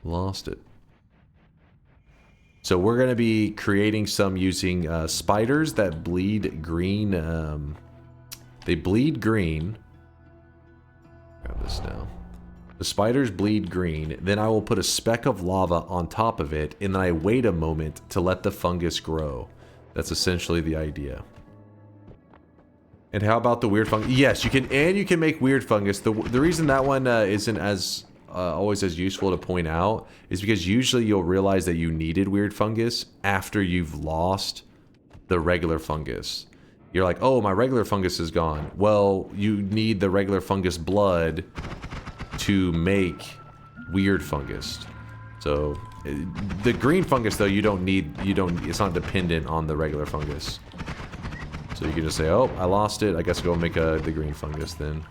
lost it. So we're going to be creating some using spiders that bleed green. They bleed green. Grab this now. The spiders bleed green. Then I will put a speck of lava on top of it, and then I wait a moment to let the fungus grow. That's essentially the idea. And how about the weird fungus? Yes, you can, and you can make weird fungus. The reason that one isn't as always as useful to point out is because usually you'll realize that you needed weird fungus after you've lost the regular fungus. You're like, oh, my regular fungus is gone. Well, you need the regular fungus blood to make weird fungus. So the green fungus though, you don't need, it's not dependent on the regular fungus. So you can just say, oh, I lost it, I guess go make the green fungus then.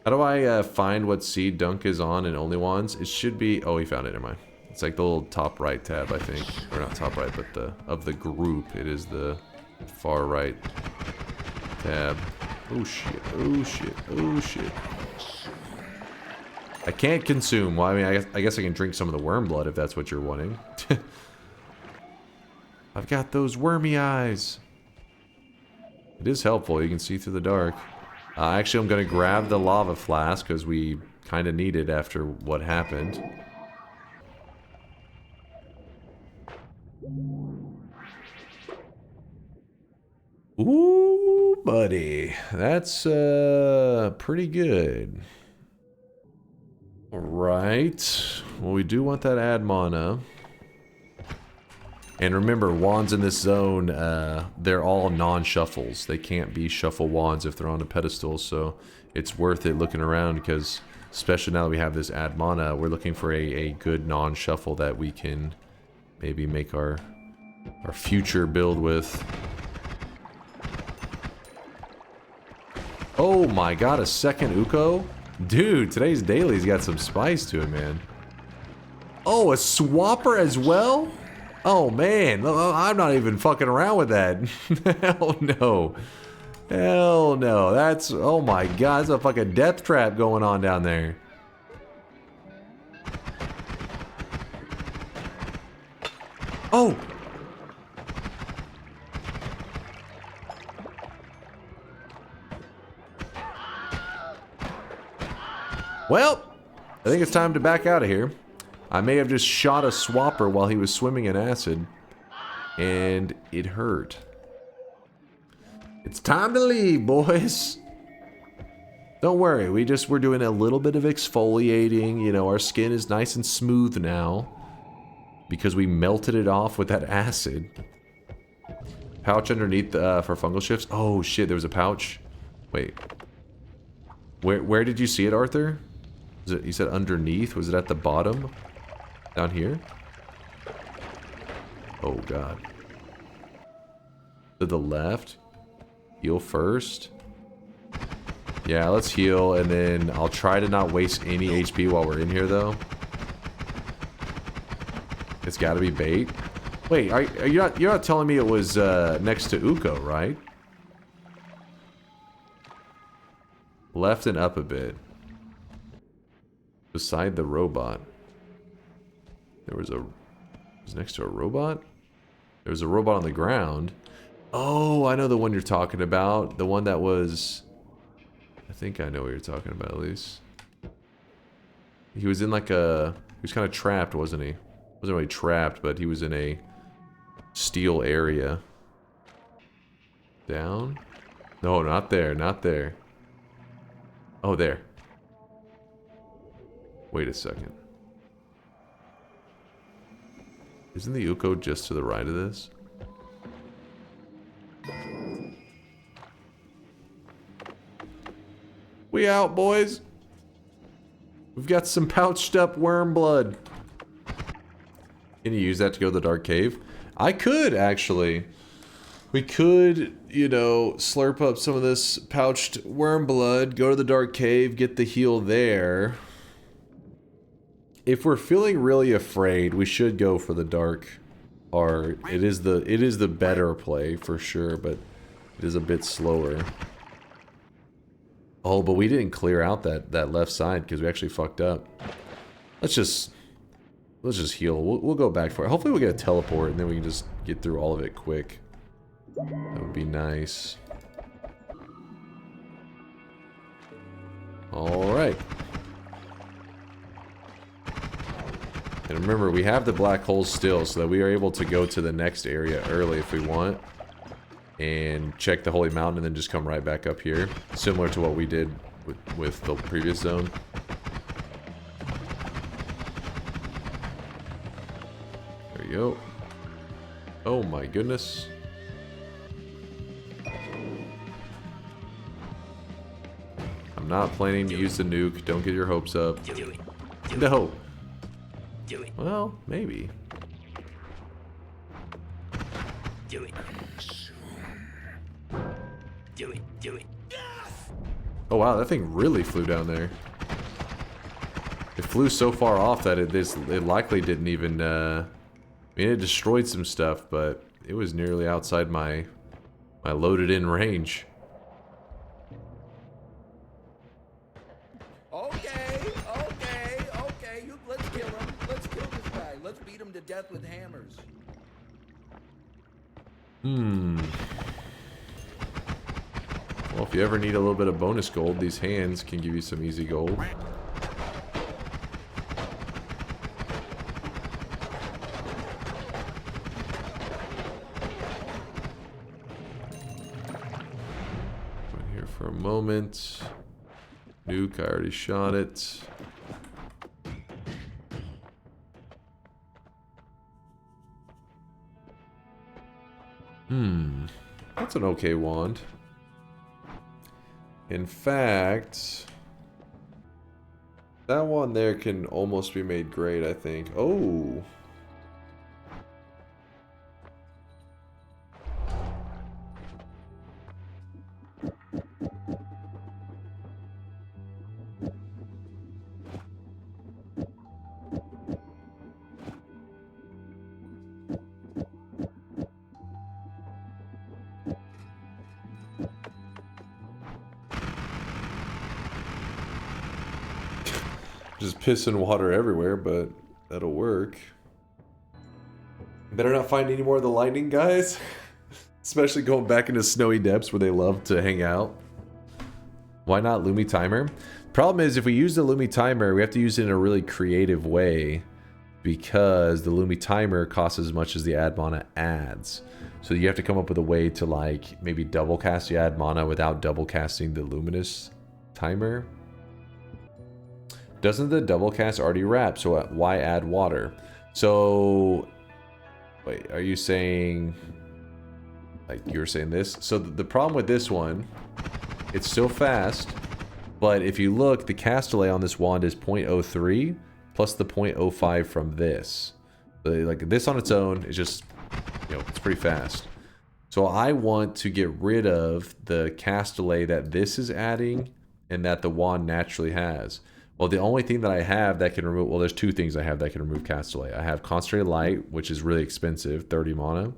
How do I find what seed Dunk is on and only ones? It should be, oh, he found it, never mind. It's like the little top right tab, I think. Or not top right, but of the group, it is the far right tab. Oh shit, oh shit, oh shit. I can't consume. Well, I mean, I guess I can drink some of the worm blood if that's what you're wanting. I've got those wormy eyes. It is helpful. You can see through the dark. Actually, I'm going to grab the lava flask because we kind of need it after what happened. Ooh, buddy. That's pretty good. Alright. Well, we do want that add mana. And remember, wands in this zone, they're all non-shuffles. They can't be shuffle wands if they're on a pedestal, so it's worth it looking around because, especially now that we have this add mana, we're looking for a good non-shuffle that we can maybe make our future build with. Oh my god, a second Uko? Dude, today's daily's got some spice to it, man. Oh, a swapper as well? Oh man, I'm not even fucking around with that. Hell no. Hell no. That's, oh my god, that's a fucking death trap going on down there. Oh! Well, I think it's time to back out of here. I may have just shot a swapper while he was swimming in acid, and it hurt. It's time to leave, boys. Don't worry, we're doing a little bit of exfoliating. You know, our skin is nice and smooth now because we melted it off with that acid. Pouch underneath for fungal shifts. Oh shit, there was a pouch. Wait, where did you see it, Arthur? Was it, you said underneath? Was it at the bottom? Down here? Oh god. To the left? Heal first? Yeah, let's heal, and then I'll try to not waste any HP while we're in here, though. It's gotta be bait. Wait, you're not telling me it was next to Uko, right? Left and up a bit. Beside the robot. There was next to a robot? There was a robot on the ground. Oh, I know the one you're talking about. The one that was... I think I know what you're talking about, at least. He was in like a... He was kind of trapped, wasn't he? Wasn't really trapped, but he was in a steel area. Down? No, not there, not there. Oh, there. Wait a second. Isn't the Uko just to the right of this? We out, boys. We've got some pouched up worm blood. Can you use that to go to the dark cave? I could, actually. We could, you know, slurp up some of this pouched worm blood, go to the dark cave, get the heal there. If we're feeling really afraid, we should go for the dark art. It is the better play for sure, but it is a bit slower. Oh, but we didn't clear out that left side because we actually fucked up. Let's just heal. We'll go back for it. Hopefully we'll get a teleport and then we can just get through all of it quick. That would be nice. All right. And remember, we have the black holes still, so that we are able to go to the next area early if we want. And check the Holy Mountain and then just come right back up here. Similar to what we did with the previous zone. There we go. Oh my goodness. I'm not planning to use the nuke. Don't get your hopes up. No. Well, maybe. Oh wow, that thing really flew down there. It flew so far off that it likely didn't even, I mean, it destroyed some stuff, but it was nearly outside my loaded in range. Okay. Let's kill him. Let's kill this guy. Let's beat him to death with hammers. Well, if you ever need a little bit of bonus gold, these hands can give you some easy gold. Here for a moment. Nuke, I already shot it. That's an okay wand. In fact, that one there can almost be made great, I think. Oh. Just pissing water everywhere, but that'll work. Better not find any more of the lightning guys. Especially going back into snowy depths where they love to hang out. Why not Lumi Timer? Problem is, if we use the Lumi Timer, we have to use it in a really creative way. Because the Lumi Timer costs as much as the ad mana adds. So you have to come up with a way to, like, maybe double cast the ad mana without double casting the Luminous Timer. Doesn't the double cast already wrap? So why add water? So, wait, are you saying, like you were saying this? So the problem with this one, it's still fast, but if you look, the cast delay on this wand is 0.03 plus the 0.05 from this. So like this on its own is just, you know, it's pretty fast. So I want to get rid of the cast delay that this is adding and that the wand naturally has. Well, the only thing that I have that can remove... Well, there's two things I have that can remove cast delay. I have Concentrated Light, which is really expensive, 30 mana. And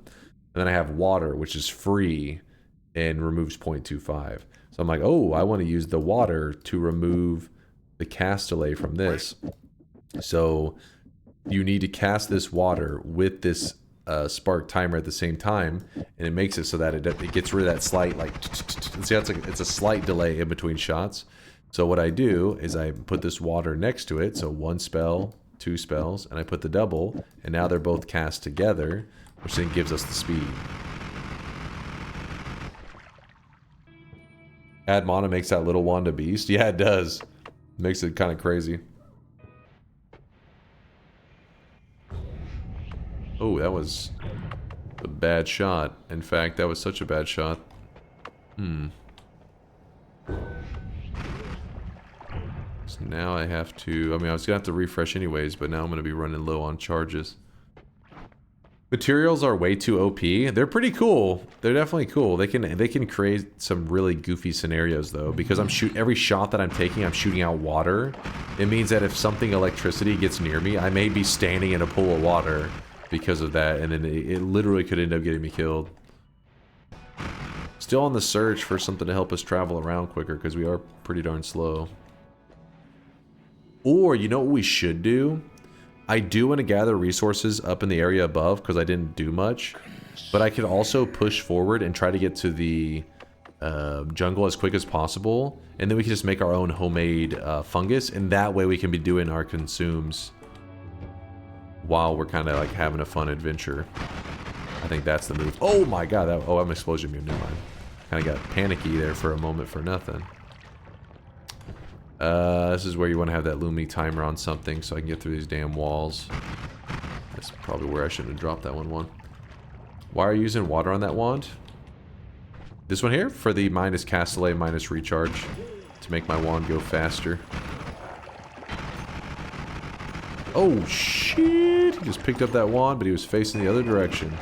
then I have Water, which is free and removes 0.25. So I'm like, oh, I want to use the Water to remove the cast delay from this. So you need to cast this Water with this Spark Timer at the same time. And it makes it so that it gets rid of that slight, like... See how it's a slight delay in between shots. So what I do is I put this water next to it, so one spell, two spells, and I put the double, and now they're both cast together, which then gives us the speed. Add mana makes that little wand a beast? Yeah, it does. Makes it kind of crazy. Oh, that was a bad shot. In fact, that was such a bad shot. So now I have to... I mean, I was going to have to refresh anyways, but now I'm going to be running low on charges. Materials are way too OP. They're pretty cool. They're definitely cool. They can create some really goofy scenarios, though. Because every shot that I'm taking, I'm shooting out water. It means that if something electricity gets near me, I may be standing in a pool of water because of that. And then it literally could end up getting me killed. Still on the search for something to help us travel around quicker, because we are pretty darn slow. Or, you know what we should do? I do want to gather resources up in the area above because I didn't do much. But I could also push forward and try to get to the jungle as quick as possible. And then we can just make our own homemade fungus. And that way we can be doing our consumes while we're kind of like having a fun adventure. I think that's the move. Oh my god, that, oh, I'm explosion immune, never mind. Kind of got panicky there for a moment for nothing. This is where you want to have that Lumi timer on something so I can get through these damn walls. That's probably where I shouldn't have dropped that one. Why are you using water on that wand? This one here? For the minus Castellet, minus recharge. To make my wand go faster. Oh shit! He just picked up that wand, but he was facing the other direction.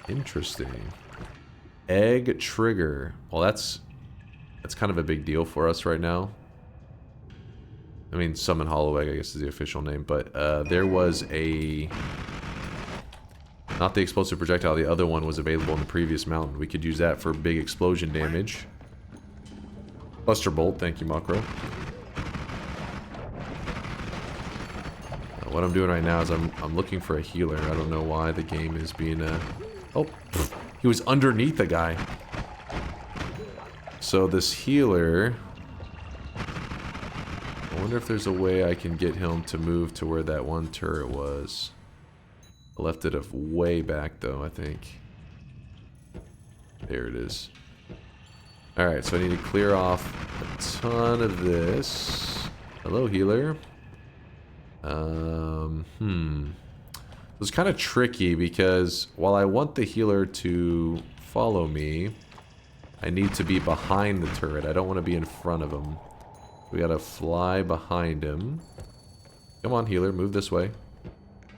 Interesting. Egg trigger. Well, that's kind of a big deal for us right now. I mean, summon hollow egg, I guess is the official name, but there was a... Not the explosive projectile, the other one was available in the previous mountain. We could use that for big explosion damage. Buster Bolt, thank you, Makro. What I'm doing right now is I'm looking for a healer. I don't know why the game is being oh, he was underneath the guy. So this healer... I wonder if there's a way I can get him to move to where that one turret was. I left it way back though, I think. There it is. Alright, so I need to clear off a ton of this. Hello, healer. It's kind of tricky because while I want the healer to follow me, I need to be behind the turret. I don't want to be in front of him. We gotta fly behind him. Come on, healer, move this way.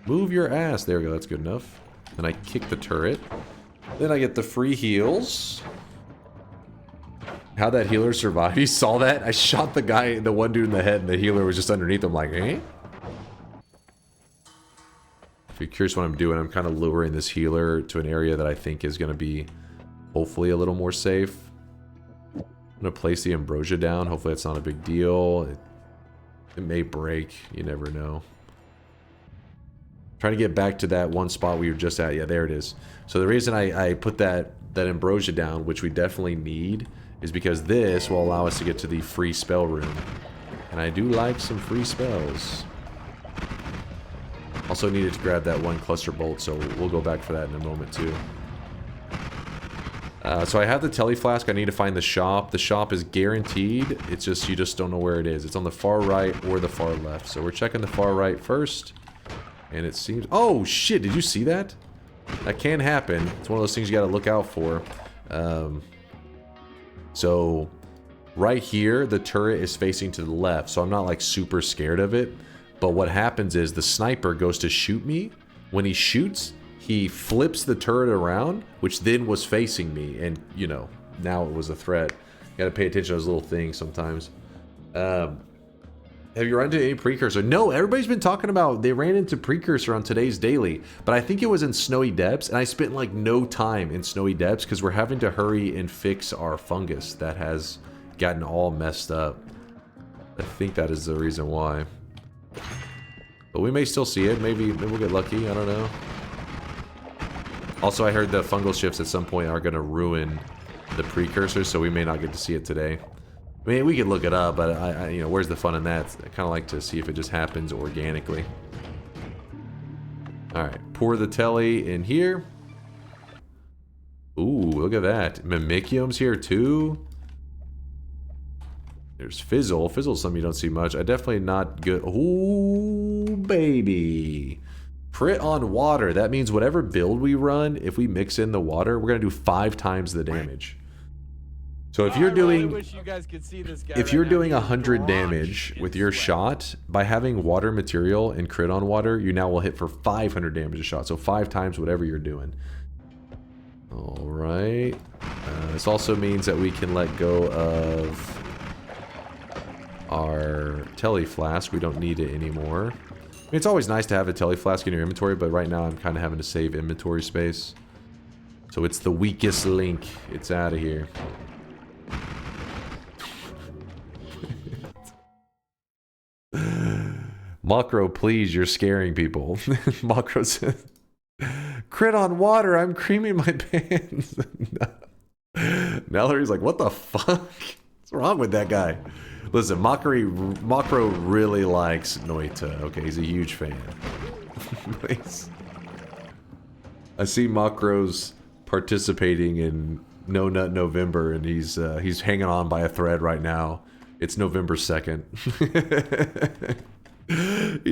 Move your ass. There we go, that's good enough. Then I kick the turret. Then I get the free heals. How'd that healer survive? You saw that? I shot the guy, the one dude in the head, and the healer was just underneath him like, eh? If you're curious what I'm doing, I'm kind of luring this healer to an area that I think is going to be hopefully a little more safe. I'm going to place the ambrosia down. Hopefully it's not a big deal. It may break. You never know. Trying to get back to that one spot we were just at. Yeah, there it is. So the reason I put that ambrosia down, which we definitely need, is because this will allow us to get to the free spell room. And I do like some free spells. Also needed to grab that one cluster bolt, so we'll go back for that in a moment too. So I have the tele flask. I need to find the shop. The shop is guaranteed. It's just, you just don't know where it is. It's on the far right or the far left. So we're checking the far right first. And it seems... Oh, shit. Did you see that? That can happen. It's one of those things you got to look out for. So right here, the turret is facing to the left. So I'm not like super scared of it. But what happens is the sniper goes to shoot me. When he shoots, he flips the turret around, which then was facing me. And, you know, now it was a threat. You gotta pay attention to those little things sometimes. Have you run into any precursor? No, everybody's been talking about they ran into precursor on today's daily. But I think it was in Snowy Depths. And I spent like no time in Snowy Depths because we're having to hurry and fix our fungus that has gotten all messed up. I think that is the reason why. But we may still see it. Maybe we'll get lucky. I don't know. Also, I heard the fungal shifts at some point are going to ruin the precursor, so we may not get to see it today. I mean, we could look it up, but I you know, where's the fun in that? I kind of like to see if it just happens organically. All right, pour the telly in here. Ooh, look at that. Mimicium's here too. There's Fizzle. Fizzle's something you don't see much. I definitely not good. Ooh, baby. Crit on water. That means whatever build we run, if we mix in the water, we're going to do 5 times the damage. So if you're doing... If you're doing 100 damage with your shot, by having water material and crit on water, you now will hit for 500 damage a shot. So 5 times whatever you're doing. Alright. This also means that we can let go of our tele flask. We don't need it anymore. I mean, it's always nice to have a tele flask in your inventory, but right now I'm kind of having to save inventory space. So it's the weakest link. It's out of here. Makro, please, you're scaring people. Makro says, crit on water, I'm creaming my pants. Mallory's like, what the fuck? What's wrong with that guy? Listen, Makro really likes Noita. Okay, he's a huge fan. Nice. I see Makro's participating in No Nut November, and he's hanging on by a thread right now. It's November 2nd.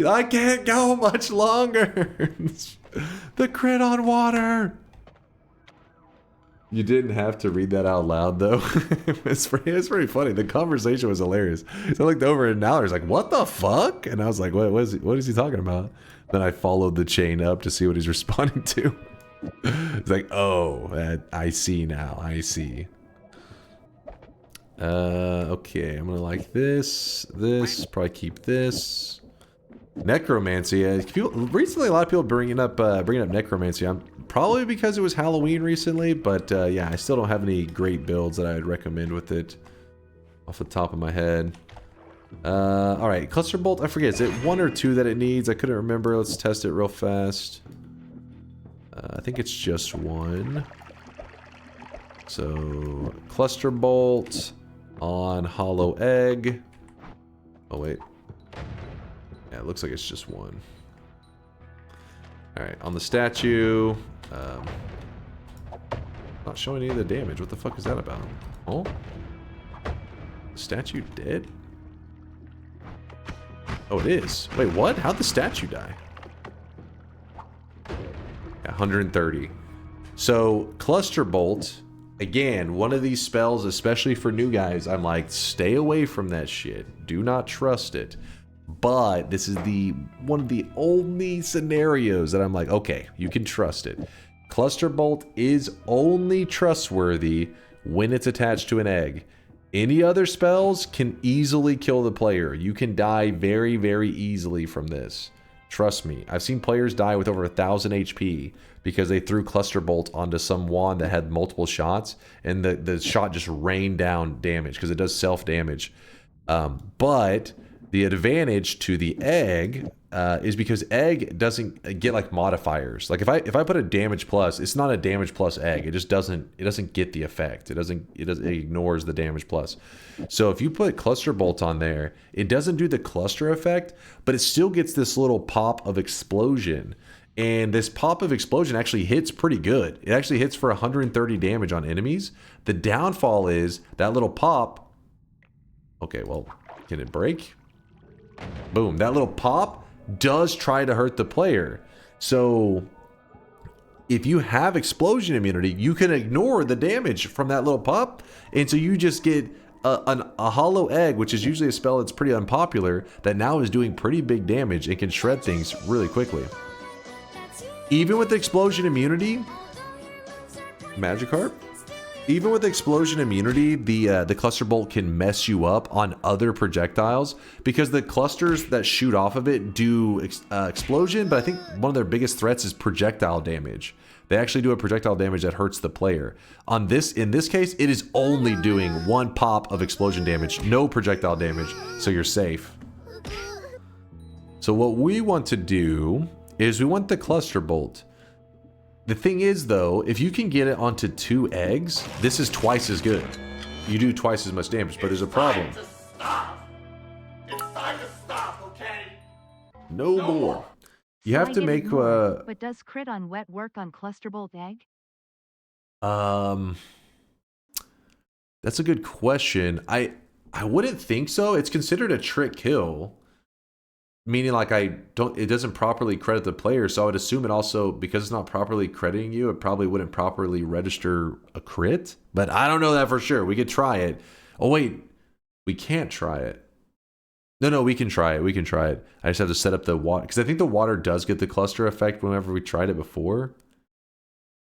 I can't go much longer. The crit on water. You didn't have to read that out loud, though. It's pretty funny. The conversation was hilarious. So I looked over and now there's like, what the fuck? And I was like, what is he talking about? Then I followed the chain up to see what he's responding to. It's like, oh, I see now. I see. Okay, I'm gonna like this. Probably keep this. Necromancy. Recently, a lot of people bringing up necromancy. Probably because it was Halloween recently, but yeah, I still don't have any great builds that I would recommend with it off the top of my head. All right, cluster bolt. I forget. Is it 1 or 2 that it needs? I couldn't remember. Let's test it real fast. I think it's just 1. So cluster bolt on hollow egg. Oh wait. Yeah, it looks like it's just 1. Alright, on the statue. Not showing any of the damage. What the fuck is that about? Oh? The statue dead? Oh, it is. Wait, what? How'd the statue die? Yeah, 130. So, Cluster Bolt. Again, one of these spells, especially for new guys, I'm like, stay away from that shit. Do not trust it. But this is one of the only scenarios that I'm like, okay, you can trust it. Cluster Bolt is only trustworthy when it's attached to an egg. Any other spells can easily kill the player. You can die very, very easily from this. Trust me. I've seen players die with over 1,000 HP because they threw Cluster Bolt onto some wand that had multiple shots, and the shot just rained down damage because it does self-damage. But the advantage to the egg is because egg doesn't get like modifiers. Like if I put a damage plus, it's not a damage plus egg. It just doesn't get the effect. It ignores the damage plus. So if you put Cluster Bolt on there, it doesn't do the cluster effect, but it still gets this little pop of explosion. And this pop of explosion actually hits pretty good. It actually hits for 130 damage on enemies. The downfall is that little pop. Okay, well, can it break? Boom. That little pop does try to hurt the player. So if you have explosion immunity, you can ignore the damage from that little pop. And so you just get a hollow egg, which is usually a spell that's pretty unpopular, that now is doing pretty big damage and can shred things really quickly. Even with explosion immunity, Magikarp? Even with explosion immunity, the Cluster Bolt can mess you up on other projectiles because the clusters that shoot off of it do explosion, but I think one of their biggest threats is projectile damage. They actually do a projectile damage that hurts the player. In this case, it is only doing 1 pop of explosion damage, no projectile damage, so you're safe. So what we want to do is we want the Cluster Bolt. The thing is, though, if you can get it onto 2 eggs, this is twice as good. You do twice as much damage, but there's a problem. It's time to stop, okay? No more. You have to make but does crit on wet work on Cluster Bolt egg? That's a good question. I wouldn't think so. It's considered a trick kill. Meaning like it doesn't properly credit the player, so I would assume it also, because it's not properly crediting you, it probably wouldn't properly register a crit. But I don't know that for sure. We could try it. Oh wait, we can't try it. No, we can try it. We can try it. I just have to set up the water, because I think the water does get the cluster effect whenever we tried it before.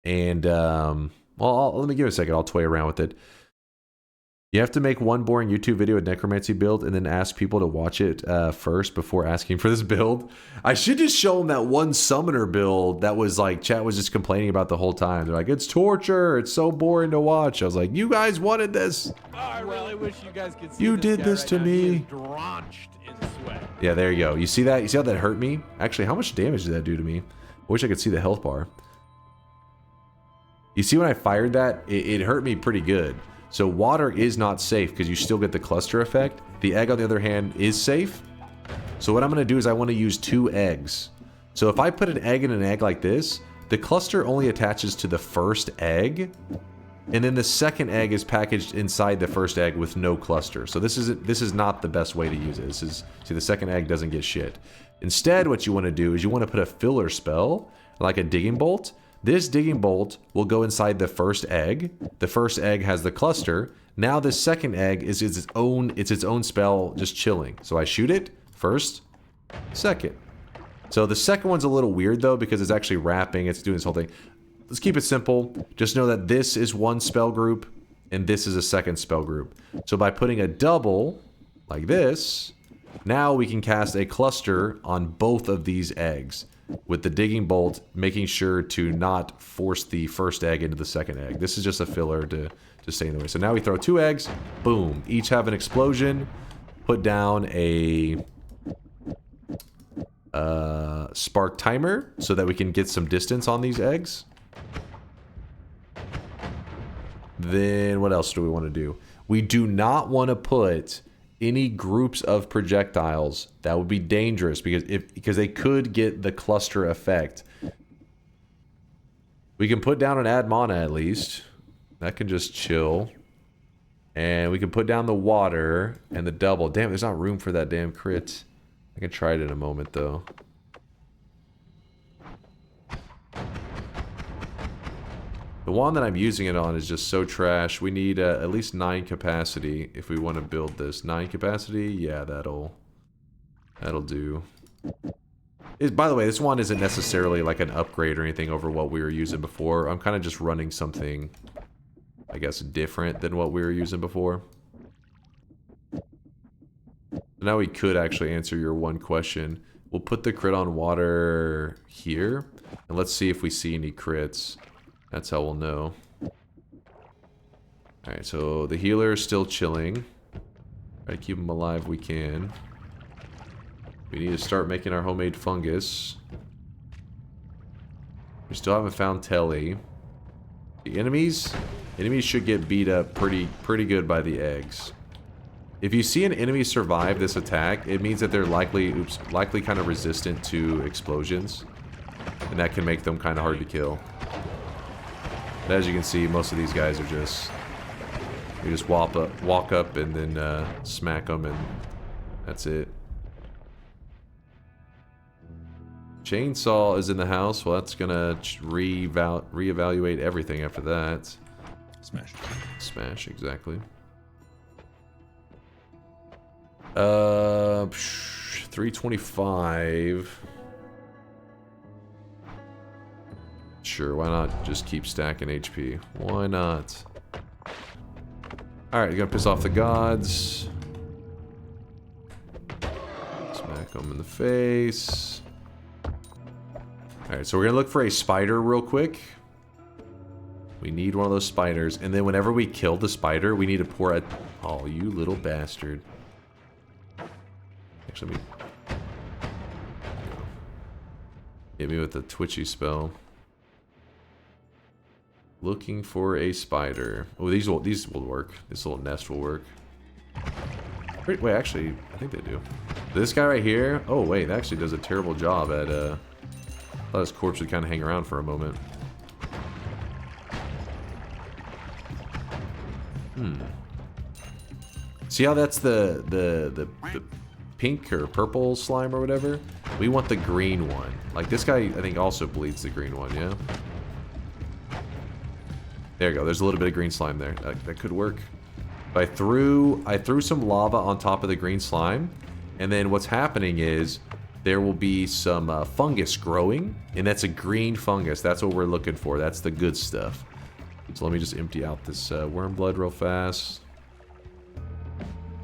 And well, let me give it a second. I'll toy around with it. You have to make one boring YouTube video with necromancy build and then ask people to watch it first before asking for this build. I should just show them that one summoner build that was like, chat was just complaining about the whole time. They're like, it's torture. It's so boring to watch. I was like, you guys wanted this. Oh, I really wish you guys could see You this did guy this right to now. me. He is drenched in sweat. Yeah, there you go. You see that? You see how that hurt me? Actually, how much damage did that do to me? I wish I could see the health bar. You see when I fired that? It hurt me pretty good. So water is not safe because you still get the cluster effect. The egg, on the other hand, is safe. So what I'm going to do is I want to use 2 eggs. So if I put an egg in an egg like this, the cluster only attaches to the first egg, and then the second egg is packaged inside the first egg with no cluster. So this is not the best way to use it. See, the second egg doesn't get shit. Instead, what you want to do is you want to put a filler spell, like a digging bolt. This digging bolt will go inside the first egg. The first egg has the cluster. Now this second egg is its own spell, just chilling. So I shoot it first, second. So the second one's a little weird though because it's actually wrapping. It's doing this whole thing. Let's keep it simple. Just know that this is one spell group and this is a second spell group. So by putting a double like this, now we can cast a cluster on both of these eggs with the digging bolt, making sure to not force the first egg into the second egg. This is just a filler to stay in the way. So now we throw 2 eggs, boom, each have an explosion, put down a spark timer so that we can get some distance on these eggs. Then what else do we want to do? We do not want to put any groups of projectiles. That would be dangerous because they could get the cluster effect. We can put down an add mana at least. That can just chill. And we can put down the water and the double. Damn, there's not room for that damn crit. I can try it in a moment though. The wand that I'm using it on is just so trash. We need at least 9 capacity if we want to build this. 9 capacity? Yeah, that'll do. By the way, this wand isn't necessarily like an upgrade or anything over what we were using before. I'm kind of just running something, I guess, different than what we were using before. Now we could actually answer your one question. We'll put the crit on water here. And let's see if we see any crits. That's how we'll know. Alright, so the healer is still chilling. Try to keep him alive we can. We need to start making our homemade fungus. We still haven't found Telly. The enemies should get beat up pretty good by the eggs. If you see an enemy survive this attack, it means that they're likely kind of resistant to explosions. And that can make them kind of hard to kill. But as you can see, most of these guys are just... You just walk up and then smack them and that's it. Chainsaw is in the house. Well, that's gonna reevaluate everything after that. Smash. Smash, exactly. 325. Sure, why not just keep stacking HP? Why not? Alright, you're gonna piss off the gods. Smack them in the face. Alright, so we're gonna look for a spider real quick. We need one of those spiders. And then whenever we kill the spider, we need to pour a... Oh, you little bastard. Actually, let me... Hit me with the twitchy spell. Looking for a spider. Oh, these will work. This little nest will work. Wait, actually, I think they do. This guy right here. Oh, wait, that actually does a terrible job at. I thought his corpse would kind of hang around for a moment. See how that's the pink or purple slime or whatever? We want the green one. Like this guy, I think also bleeds the green one. Yeah. There you go. There's a little bit of green slime there. That could work. I threw some lava on top of the green slime, and then what's happening is there will be some fungus growing, and that's a green fungus. That's what we're looking for. That's the good stuff. So let me just empty out this worm blood real fast.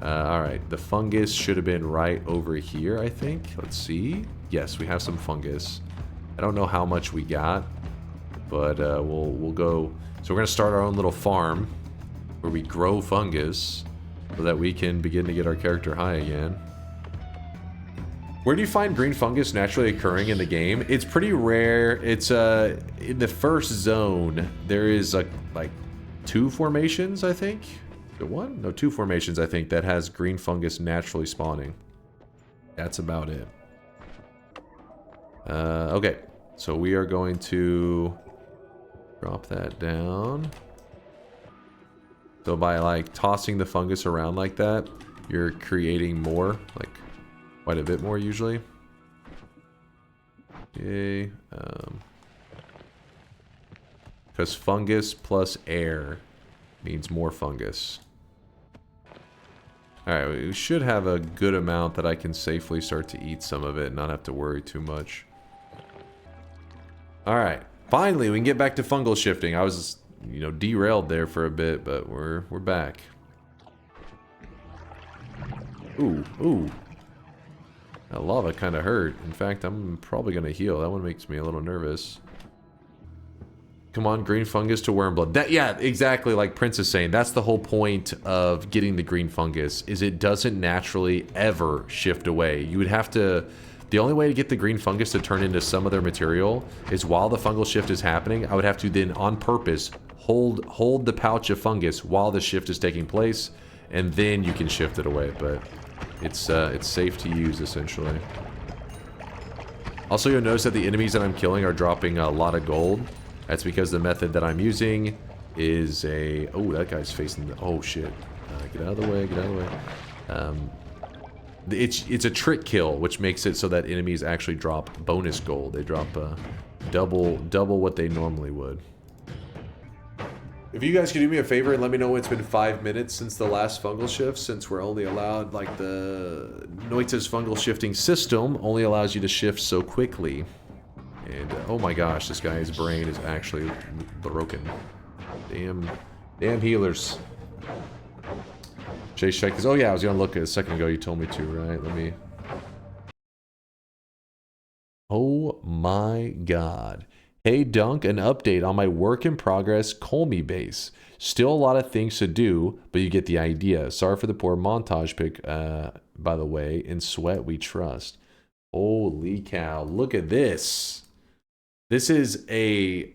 Alright, the fungus should have been right over here, I think. Let's see. Yes, we have some fungus. I don't know how much we got, but we'll go... So we're going to start our own little farm where we grow fungus so that we can begin to get our character high again. Where do you find green fungus naturally occurring in the game? It's pretty rare. It's in the first zone. There is like 2 formations, I think. The one? No, 2 formations, I think, that has green fungus naturally spawning. That's about it. Okay, so we are going to drop that down. So by like tossing the fungus around like that, you're creating more, like quite a bit more usually. Okay, because fungus plus air means more fungus. Alright, we should have a good amount that I can safely start to eat some of it and not have to worry too much. Alright, finally we can get back to fungal shifting. I was, you know, derailed there for a bit, but we're back. Ooh, ooh. That lava kind of hurt. In fact, I'm probably going to heal. That one makes me a little nervous. Come on, green fungus to worm blood. That, yeah, exactly like Prince is saying. That's the whole point of getting the green fungus, is it doesn't naturally ever shift away. You would have to... The only way to get the green fungus to turn into some other material is while the fungal shift is happening, I would have to then, on purpose, hold the pouch of fungus while the shift is taking place, and then you can shift it away, but it's safe to use, essentially. Also, you'll notice that the enemies that I'm killing are dropping a lot of gold. That's because the method that I'm using is a... Oh, that guy's facing the... Oh, shit. Get out of the way, get out of the way. It's a trick kill, which makes it so that enemies actually drop bonus gold. They drop double what they normally would. If you guys could do me a favor and let me know when it's been 5 minutes since the last fungal shift, since we're only allowed, like the Noita's fungal shifting system only allows you to shift so quickly. And oh my gosh, this guy's brain is actually broken. Damn healers. Chase check this. Oh yeah, I was gonna look a second ago. You told me to, right? Let me. Oh my god. Hey Dunk, an update on my work in progress Kolmi Base. Still a lot of things to do, but you get the idea. Sorry for the poor montage pic, by the way. In sweat we trust. Holy cow, look at this. This is a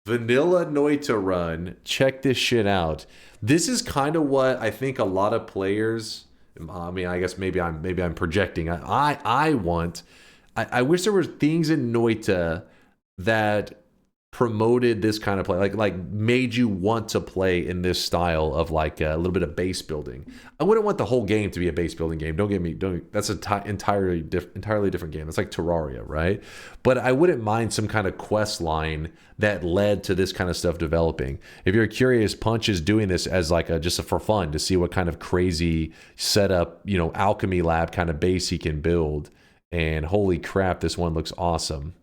vanilla Noita run. Check this shit out. This is kind of what I think a lot of players, I mean, I guess maybe I'm projecting. I wish there were things in Noita that promoted this kind of play, like made you want to play in this style of like a little bit of base building. I wouldn't want the whole game to be a base building game. That's an entirely different game. It's like Terraria, right? But I wouldn't mind some kind of quest line that led to this kind of stuff developing. If you're curious, Punch is doing this as like just for fun to see what kind of crazy setup, you know, alchemy lab kind of base he can build. And holy crap, this one looks awesome.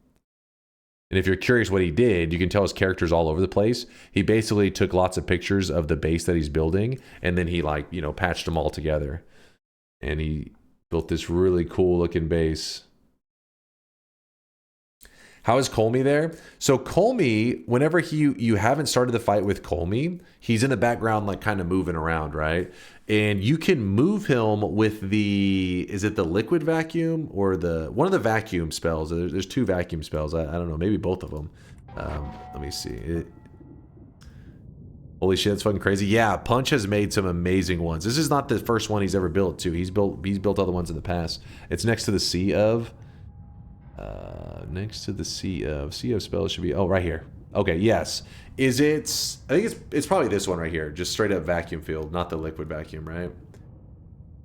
And if you're curious what he did, you can tell his character's all over the place. He basically took lots of pictures of the base that he's building, and then he, like, you know, patched them all together. And he built this really cool looking base. How is Kolmi there? So Kolmi, whenever you haven't started the fight with Kolmi, he's in the background, like, kind of moving around, right? And you can move him with the, is it the liquid vacuum or the, one of the vacuum spells? There's 2 vacuum spells. I don't know, maybe both of them. Let me see. Holy shit, that's fucking crazy. Yeah, Punch has made some amazing ones. This is not the first one he's ever built, too. He's built other ones in the past. It's next to the Sea of. Next to the Sea of spells should be, oh, right here. Okay, yes. Is it, I think it's probably this one right here. Just straight up vacuum field, not the liquid vacuum, right?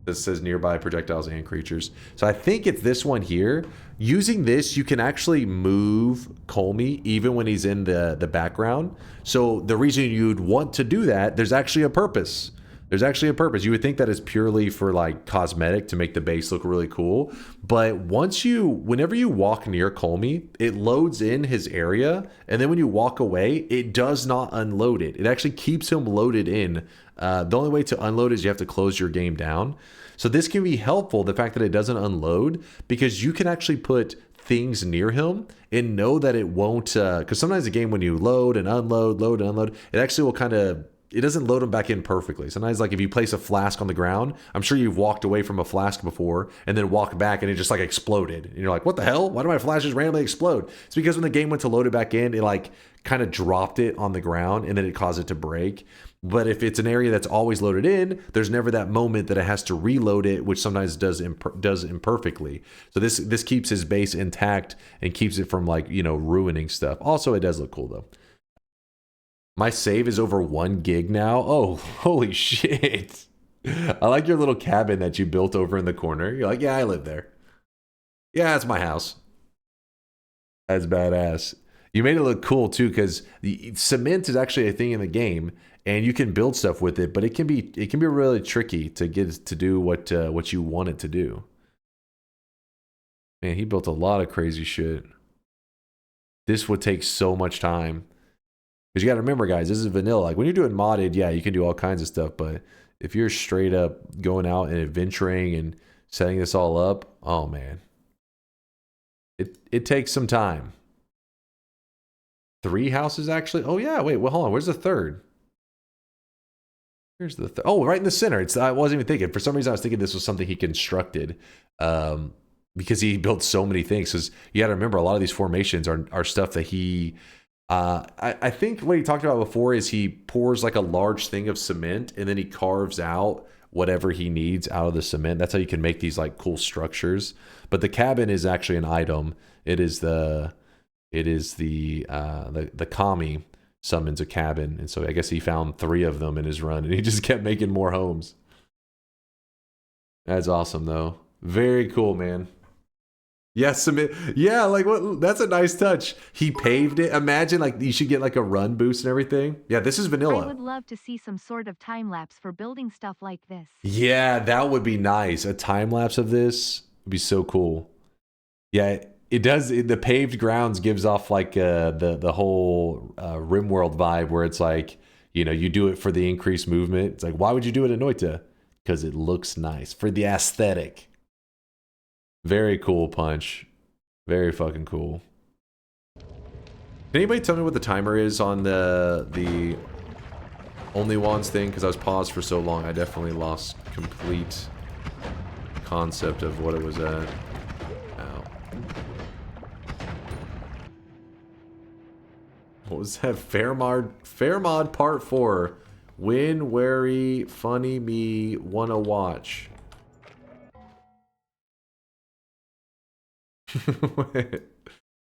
This says nearby projectiles and creatures. So I think it's this one here. Using this, you can actually move Kolmi even when he's in the background. So the reason you'd want to do that, there's actually a purpose. There's actually a purpose. You would think that it's purely for like cosmetic to make the base look really cool. But whenever you walk near Kolmi, it loads in his area. And then when you walk away, it does not unload it. It actually keeps him loaded in. The only way to unload is you have to close your game down. So this can be helpful, the fact that it doesn't unload, because you can actually put things near him and know that it won't, because sometimes the game, when you load and unload, it actually will kind of, it doesn't load them back in perfectly. Sometimes, like if you place a flask on the ground, I'm sure you've walked away from a flask before and then walked back and it just like exploded. And you're like, what the hell? Why do my flash just randomly explode? It's because when the game went to load it back in, it like kind of dropped it on the ground and then it caused it to break. But if it's an area that's always loaded in, there's never that moment that it has to reload it, which sometimes does imperfectly. So this keeps his base intact and keeps it from, like, you know, ruining stuff. Also, it does look cool though. My save is over 1 gig now. Oh, holy shit. I like your little cabin that you built over in the corner. You're like, yeah, I live there. Yeah, it's my house. That's badass. You made it look cool too, because cement is actually a thing in the game, and you can build stuff with it, but it can be really tricky to get it to do what you want it to do. Man, he built a lot of crazy shit. This would take so much time. Because you got to remember, guys, this is vanilla. Like, when you're doing modded, yeah, you can do all kinds of stuff. But if you're straight up going out and adventuring and setting this all up, oh, man. It takes some time. 3 houses, actually? Oh, yeah, wait, well, hold on. Where's the third? Here's the third. Oh, right in the center. I wasn't even thinking. For some reason, I was thinking this was something he constructed. Because he built so many things. Because you got to remember, a lot of these formations are stuff that he... I think what he talked about before is he pours like a large thing of cement and then he carves out whatever he needs out of the cement. That's how you can make these like cool structures. But the cabin is actually an item. It is the kami summons a cabin, and so I guess he found 3 of them in his run, and he just kept making more homes. That's awesome though. Very cool, man. Yes, yeah, like what? That's a nice touch. He paved it. Imagine, like, you should get like a run boost and everything. Yeah, this is vanilla. I would love to see some sort of time lapse for building stuff like this. Yeah, that would be nice. A time lapse of this would be so cool. Yeah, it does. The paved grounds gives off like the whole RimWorld vibe, where it's like, you know, you do it for the increased movement. It's like, why would you do it in Noita? Because it looks nice for the aesthetic. Very cool, Punch. Very fucking cool. Can anybody tell me what the timer is on the Only Wands thing? Because I was paused for so long, I definitely lost complete concept of what it was at. Ow. What was that? Fairmod Part 4. Win, wary, funny me, wanna watch.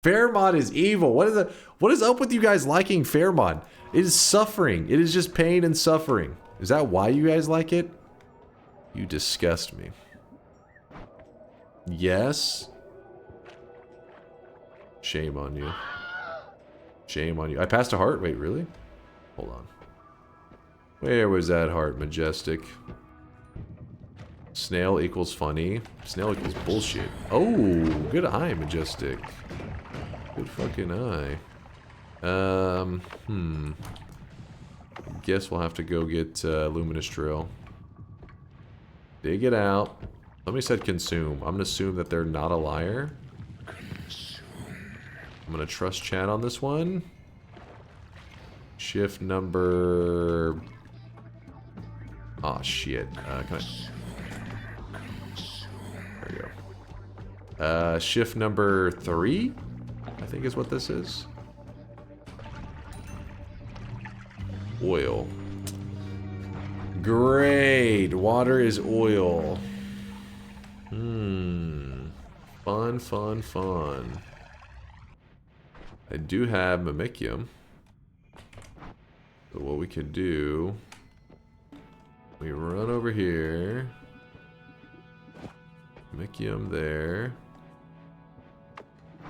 Fairmont is evil. What is up with you guys liking Fairmont? It is suffering. It is just pain and suffering. Is that why you guys like it? You disgust me. Yes. Shame on you. Shame on you. I passed a heart? Wait, really? Hold on. Where was that heart, Majestic? Snail equals funny. Snail equals bullshit. Oh, good eye, Majestic. Good fucking eye. Guess we'll have to go get Luminous Drill. Dig it out. Somebody said consume. I'm gonna assume that they're not a liar. I'm gonna trust chat on this one. Shift number... Oh, shit. Can I... There we go. Shift number 3, I think is what this is. Oil. Great. Water is oil. Fun, fun, fun. I do have Mimicium. So what we could do... We run over here. Mimicium there.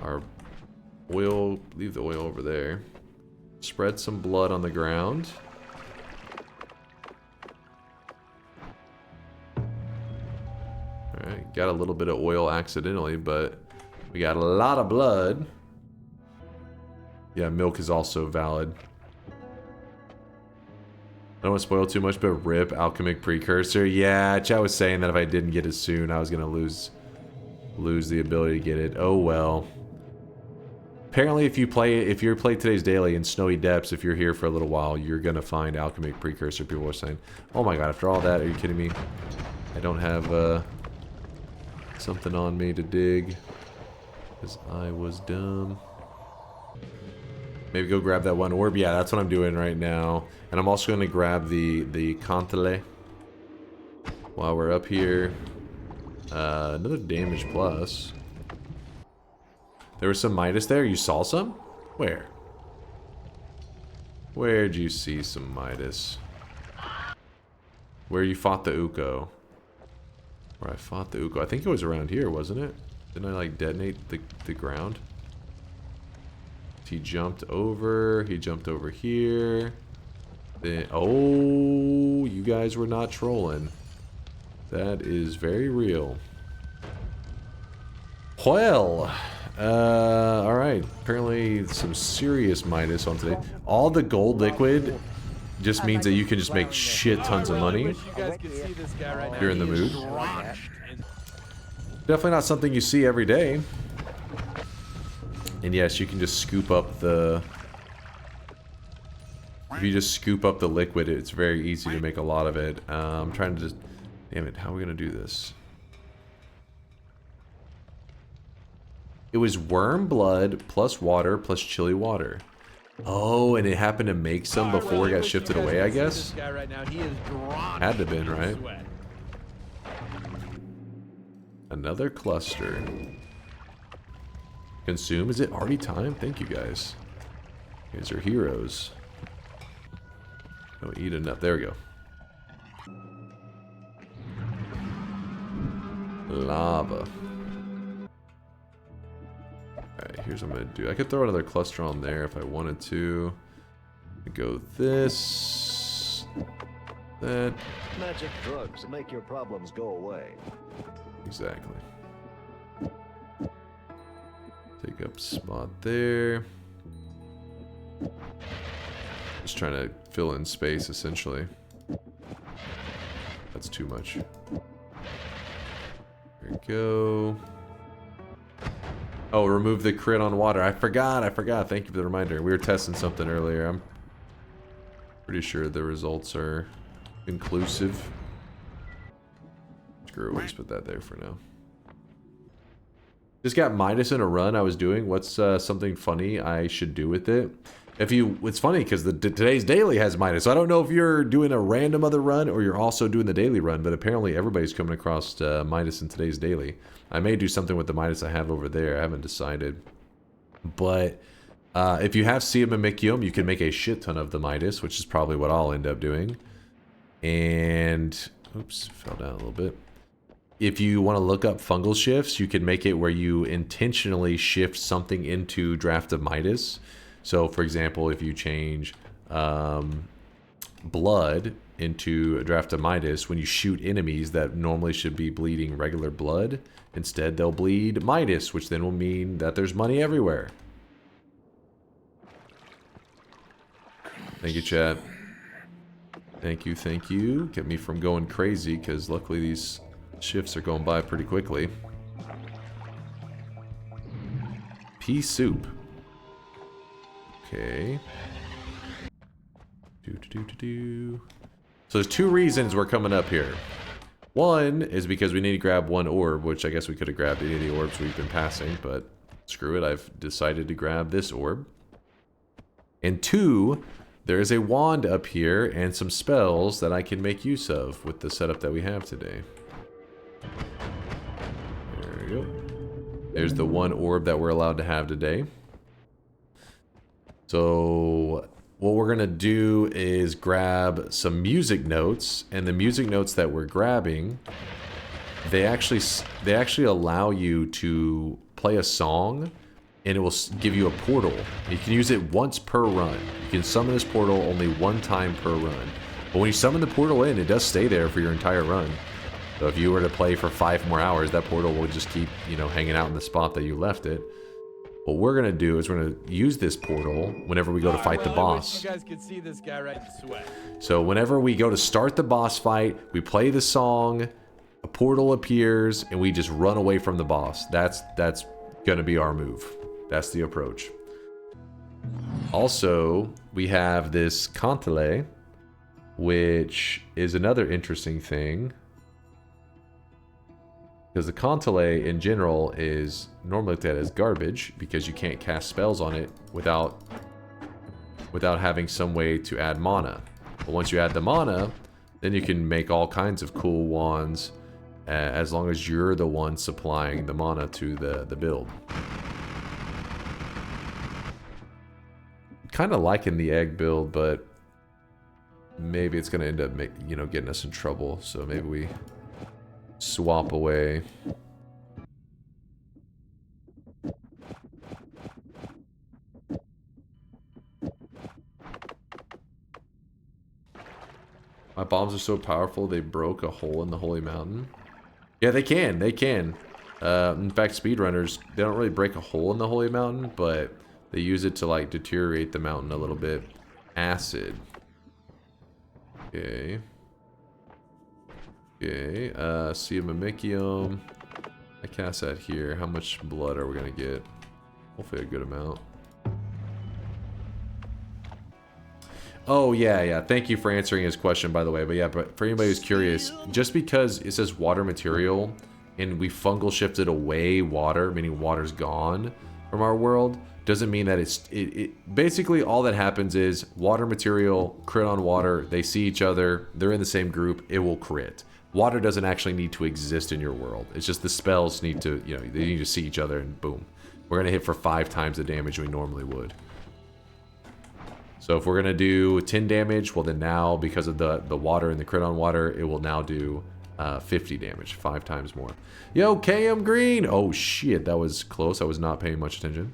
Our oil, leave the oil over there. Spread some blood on the ground. Alright, got a little bit of oil accidentally, but we got a lot of blood. Yeah, milk is also valid. I don't want to spoil too much, but RIP Alchemic Precursor. Yeah, chat was saying that if I didn't get it soon, I was gonna lose the ability to get it. Oh well. Apparently, if you play today's daily in Snowy Depths, if you're here for a little while, you're gonna find Alchemic Precursor. People are saying, "Oh my god!" After all that, are you kidding me? I don't have something on me to dig because I was dumb. Maybe go grab that one orb. Yeah, that's what I'm doing right now. And I'm also going to grab the Cantale while we're up here. Another damage plus. There was some Midas there. You saw some? Where? Where'd you see some Midas? Where you fought the Uko? Where I fought the Uko. I think it was around here, wasn't it? Didn't I like detonate the ground? He jumped over. He jumped over here. Then, oh, you guys were not trolling. That is very real. Well, alright. Apparently some serious Midas on today. All the gold liquid just means that you can just make shit tons of money if you're in the mood. Definitely not something you see every day. And yes, you can just scoop up the... If you just scoop up the liquid, it's very easy to make a lot of it. I'm trying to just... Damn it, how are we going to do this? It was worm blood plus water plus chili water. Oh, and it happened to make some before it got shifted away, I guess? Had to have been, right? Another cluster. Consume. Is it already time? Thank you, guys. You guys are heroes. Don't eat enough. There we go. Lava. Alright, here's what I'm going to do. I could throw another cluster on there if I wanted to. Go this. That. Magic drugs make your problems go away. Exactly. Take up spot there. Just trying to fill in space, essentially. That's too much. There we go. Oh, remove the crit on water. I forgot. Thank you for the reminder. We were testing something earlier. I'm pretty sure the results are inclusive. Screw it, we'll just put that there for now. Just got Midas in a run I was doing. What's something funny I should do with it? It's funny because today's daily has Midas. So I don't know if you're doing a random other run or you're also doing the daily run, but apparently everybody's coming across Midas in today's daily. I may do something with the Midas I have over there. I haven't decided. But if you have Siam and Mikium, you can make a shit ton of the Midas, which is probably what I'll end up doing. And, oops, fell down a little bit. If you want to look up fungal shifts, you can make it where you intentionally shift something into Draft of Midas. So, for example, if you change blood into a Draft of Midas, when you shoot enemies that normally should be bleeding regular blood, instead they'll bleed Midas, which then will mean that there's money everywhere. Thank you, chat. Thank you, thank you. Get me from going crazy, because luckily these shifts are going by pretty quickly. Pea soup. Okay. So there's two reasons we're coming up here. One is because we need to grab one orb, which I guess we could have grabbed any of the orbs we've been passing, but screw it, I've decided to grab this orb. And two, there is a wand up here and some spells that I can make use of with the setup that we have today. There we go. There's the one orb that we're allowed to have today. So what we're gonna do is grab some music notes, and the music notes that we're grabbing, they actually allow you to play a song, and it will give you a portal. You can use it once per run. You can summon this portal only one time per run. But when you summon the portal in, it does stay there for your entire run. So if you were to play for 5 more hours, that portal will just keep, you know, hanging out in the spot that you left it. What we're gonna do is we're gonna use this portal whenever we go to fight the boss. You guys can see this guy right in sweat. So whenever we go to start the boss fight, we play the song, a portal appears, and we just run away from the boss. That's gonna be our move. That's the approach. Also, we have this Cantale, which is another interesting thing. Because the Cantale in general is normally looked at as garbage because you can't cast spells on it without without having some way to add mana. But once you add the mana, then you can make all kinds of cool wands as long as you're the one supplying the mana to the build. Kind of liking the egg build, but maybe it's going to end up getting us in trouble. So maybe we swap away. My bombs are so powerful they broke a hole in the holy mountain. Yeah, they can. They can. In fact, speedrunners, they don't really break a hole in the holy mountain, but they use it to like deteriorate the mountain a little bit. Acid. Okay. Okay. Sea of Mimicium. I cast that here. How much blood are we gonna get? Hopefully a good amount. Oh, yeah. Thank you for answering his question, by the way. But yeah, but for anybody who's curious, just because it says water material and we fungal shifted away water, meaning water's gone from our world, doesn't mean that it basically all that happens is water material, crit on water, they see each other, they're in the same group, it will crit. Water doesn't actually need to exist in your world. It's just the spells need to, they need to see each other and boom. We're going to hit for 5 times the damage we normally would. So if we're going to do 10 damage, well then now, because of the water and the crit on water, it will now do 50 damage, 5 times more. Yo, KM Green! Oh shit, that was close. I was not paying much attention.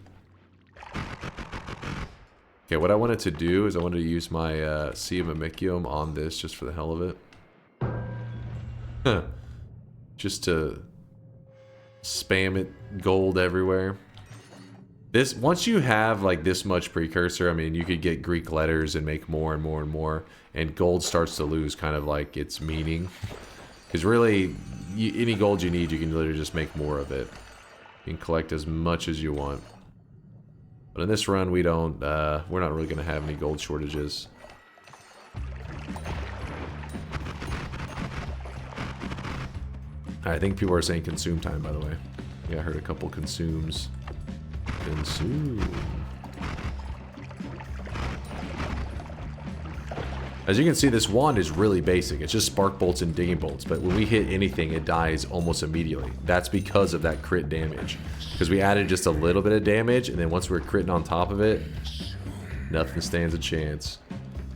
Okay, what I wanted to do is I wanted to use my Sea of Mimicium on this just for the hell of it. Huh. Just to spam it gold everywhere. This, once you have like this much precursor, I mean, you could get Greek letters and make more and more and more, and gold starts to lose kind of like its meaning. Because really, any gold you need, you can literally just make more of it. You can collect as much as you want. But in this run, we don't, we're not really going to have any gold shortages. I think people are saying consume time, by the way. Yeah, I heard a couple consumes. Consume. As you can see, this wand is really basic. It's just spark bolts and digging bolts, but when we hit anything, it dies almost immediately. That's because of that crit damage. Because we added just a little bit of damage, and then once we're critting on top of it, nothing stands a chance.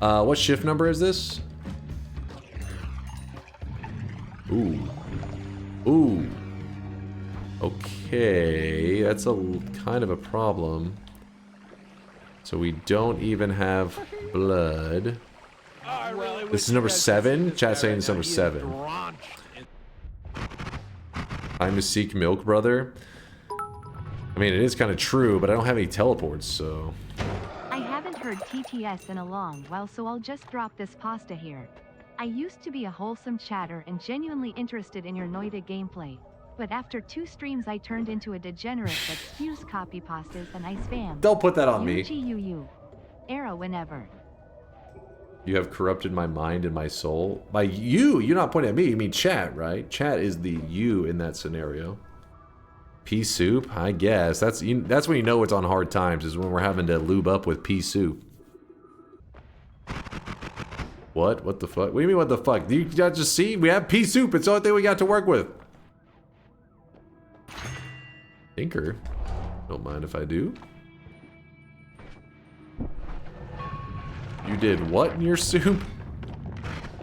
What shift number is this? Ooh. Ooh. Okay, that's a kind of a problem. So we don't even have blood. This is number 7? Chat saying it's number 7. Time to seek milk, brother. I mean, it is kind of true, but I don't have any teleports, so... I haven't heard TTS in a long while, so I'll just drop this pasta here. I used to be a wholesome chatter and genuinely interested in your Noita gameplay. But after 2 streams I turned into a degenerate that spews copy pastas and I spam. Don't put that on me. UGUU. Era whenever. You have corrupted my mind and my soul. By you, you're not pointing at me, you mean chat, right? Chat is the you in that scenario. Pea soup, I guess. That's when you know it's on hard times, is when we're having to lube up with pea soup. What? What the fuck? What do you mean what the fuck? Do you guys just see? We have pea soup. It's the only thing we got to work with. Tinker. Don't mind if I do. You did what in your soup?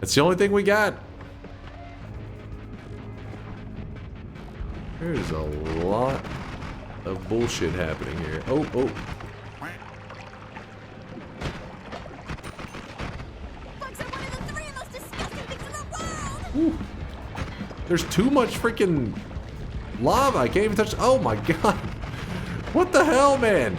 That's the only thing we got. There's a lot of bullshit happening here. Oh, oh. Ooh. There's too much freaking lava. I can't even touch. Oh my god. What the hell, man?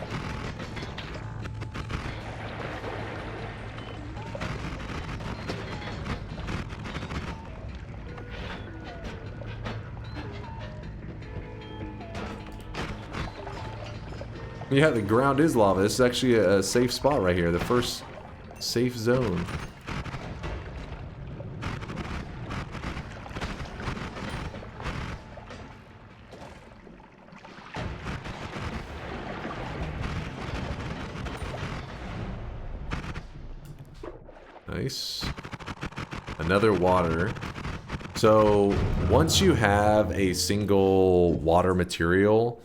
Yeah, the ground is lava. This is actually a safe spot right here. The first safe zone. Nice. Another water. So once you have a single water material,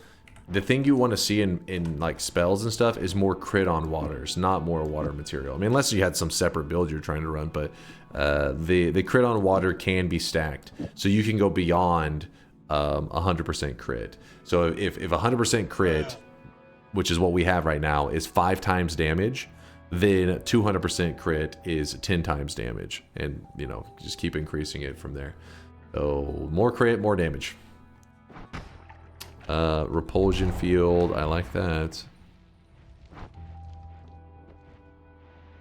the thing you want to see in like spells and stuff is more crit on waters, not more water material. I mean, unless you had some separate build you're trying to run, but the crit on water can be stacked. So you can go beyond 100% crit. So if 100% crit, which is what we have right now, is 5 times damage, then 200% crit is 10 times damage. And, you know, just keep increasing it from there. So more crit, more damage. Repulsion field, I like that.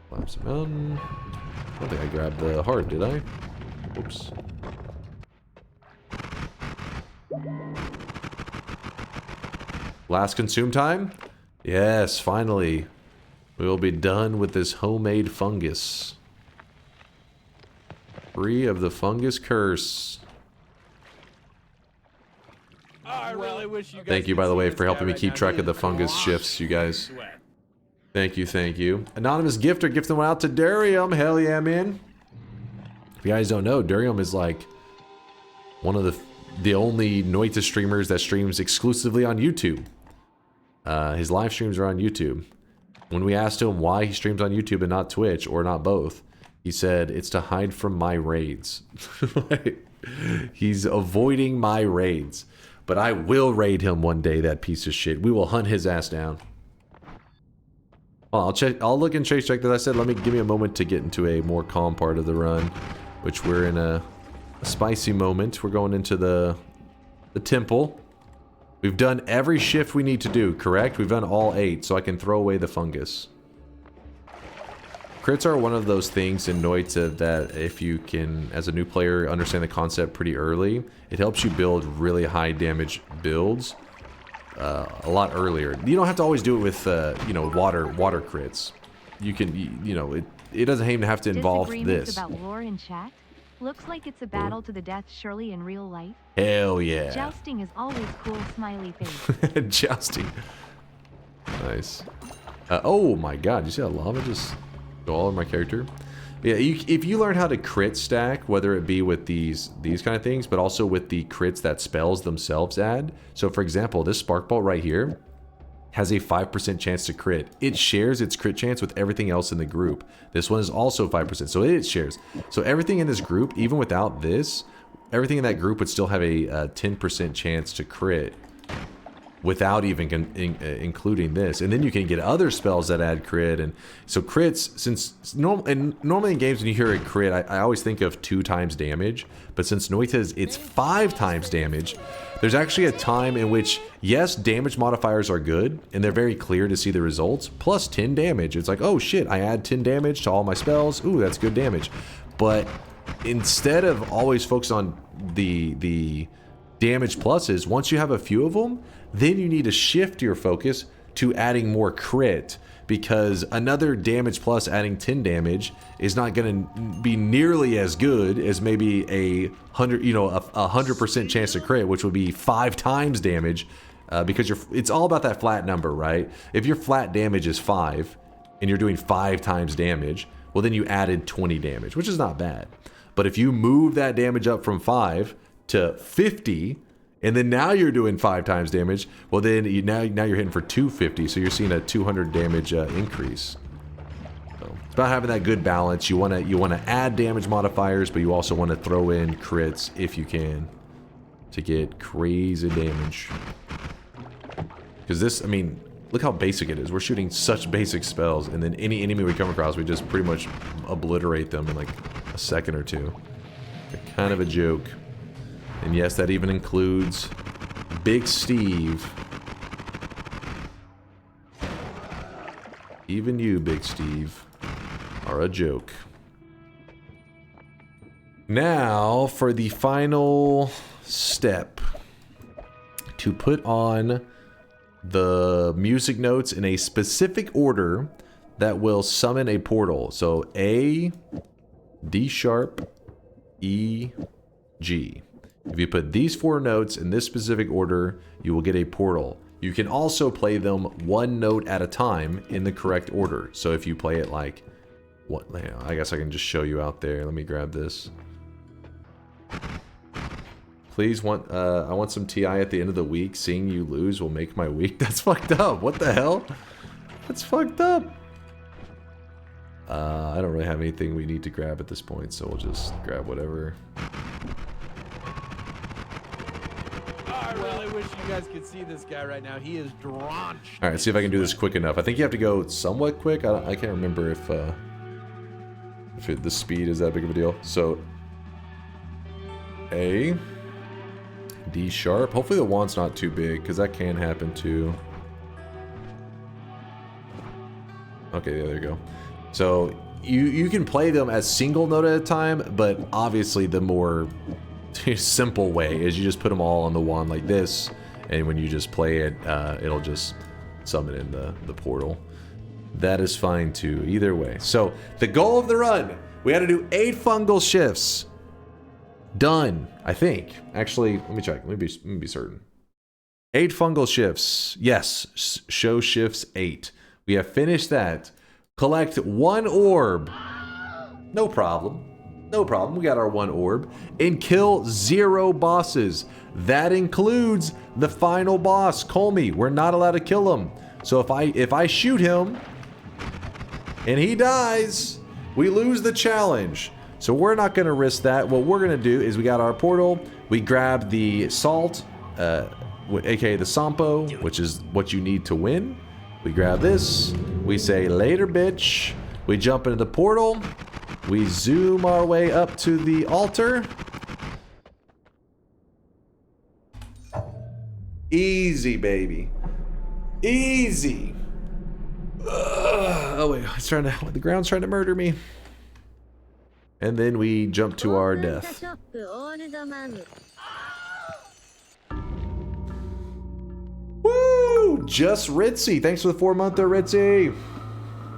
Collapse the mountain. I don't think I grabbed the heart, did I? Oops. Last consume time? Yes, finally. We will be done with this homemade fungus. Free of the fungus curse. I really wish you guys Thank you, could by the see way, this for guy helping me right keep now. track He of the is fungus drenched shifts, you guys. in sweat. Thank you, thank you. Anonymous gifter gifting one out to Darium. Hell yeah, man. If you guys don't know, Darium is like one of the only Noita streamers that streams exclusively on YouTube. His live streams are on YouTube. When we asked him why he streams on YouTube and not Twitch, or not both, he said, it's to hide from my raids. He's avoiding my raids. But I will raid him one day, that piece of shit. We will hunt his ass down. Well, I'll look and chase check that I said. Give me a moment to get into a more calm part of the run, which we're in a spicy moment. We're going into the temple. We've done every shift we need to do, correct? We've done all 8, so I can throw away the fungus. Crits are one of those things in Noita that if you can, as a new player, understand the concept pretty early, it helps you build really high damage builds a lot earlier. You don't have to always do it with, you know, water crits. You can, you know, it doesn't even have to involve this. About lore in chat? Looks like it's a battle to the death surely in real life. Hell yeah. Jousting is always cool, smiley face. Jousting. Nice. Oh my god, you see that lava just go all over my character? Yeah, if you learn how to crit stack, whether it be with these kind of things, but also with the crits that spells themselves add. So for example, this spark bolt right here has a 5% chance to crit. It shares its crit chance with everything else in the group. This one is also 5%, so it shares. So everything in this group, even without this, everything in that group would still have a 10% chance to crit without even including this. And then you can get other spells that add crit. And so crits, since normally in games when you hear a crit, I always think of 2 times damage. But since Noita's, it's 5 times damage. There's actually a time in which, yes, damage modifiers are good, and they're very clear to see the results, plus 10 damage. It's like, oh shit, I add 10 damage to all my spells. Ooh, that's good damage. But instead of always focus on the damage pluses, once you have a few of them, then you need to shift your focus to adding more crit, because another damage plus adding 10 damage is not going to be nearly as good as maybe a 100% chance to crit, which would be 5 times damage, because it's all about that flat number, right? If your flat damage is 5 and you're doing 5 times damage, well then you added 20 damage, which is not bad. But if you move that damage up from 5 to 50, and then now you're doing 5 times damage, well then now you're hitting for 250, so you're seeing a 200 damage increase. So it's about having that good balance. You want to add damage modifiers, but you also want to throw in crits if you can to get crazy damage. Because this, I mean, look how basic it is. We're shooting such basic spells, and then any enemy we come across, we just pretty much obliterate them in like a second or two. They're kind of a joke. And yes, that even includes Big Steve. Even you, Big Steve, are a joke. Now, for the final step, to put on the music notes in a specific order that will summon a portal. So A, D sharp, E, G. If you put these 4 notes in this specific order, you will get a portal. You can also play them 1 note at a time in the correct order. So if you play it like What? I guess I can just show you out there. Let me grab this. Please I want some TI at the end of the week. Seeing you lose will make my week. That's fucked up. What the hell? That's fucked up. I don't really have anything we need to grab at this point, so we'll just grab whatever. I really wish you guys could see this guy right now. He is drenched. All right, see if I can do this quick enough. I think you have to go somewhat quick. I can't remember if the speed is that big of a deal. So A, D sharp. Hopefully the wand's not too big, because that can happen too. Okay, yeah, there you go. So you can play them as single note at a time, but obviously the more simple way is you just put them all on the wand like this, and when you just play it, it'll just summon in the portal. That is fine too, either way. So the goal of the run, we had to do 8 fungal shifts. Done, I think. Actually, let me check. Let me be certain. 8 fungal shifts. Yes, show shifts 8. We have finished that. Collect 1 orb. No problem. No problem. We got our 1 orb. And kill 0 bosses. That includes the final boss, Kolmi. We're not allowed to kill him. So if I shoot him and he dies, we lose the challenge. So we're not going to risk that. What we're going to do is we got our portal. We grab the salt, aka the Sampo, which is what you need to win. We grab this, we say later bitch, we jump into the portal, we zoom our way up to the altar. Easy, baby. Easy. Oh wait, the ground's trying to murder me. And then we jump to our death. Woo! Just Ritzy. Thanks for the 4-monther, Ritzy.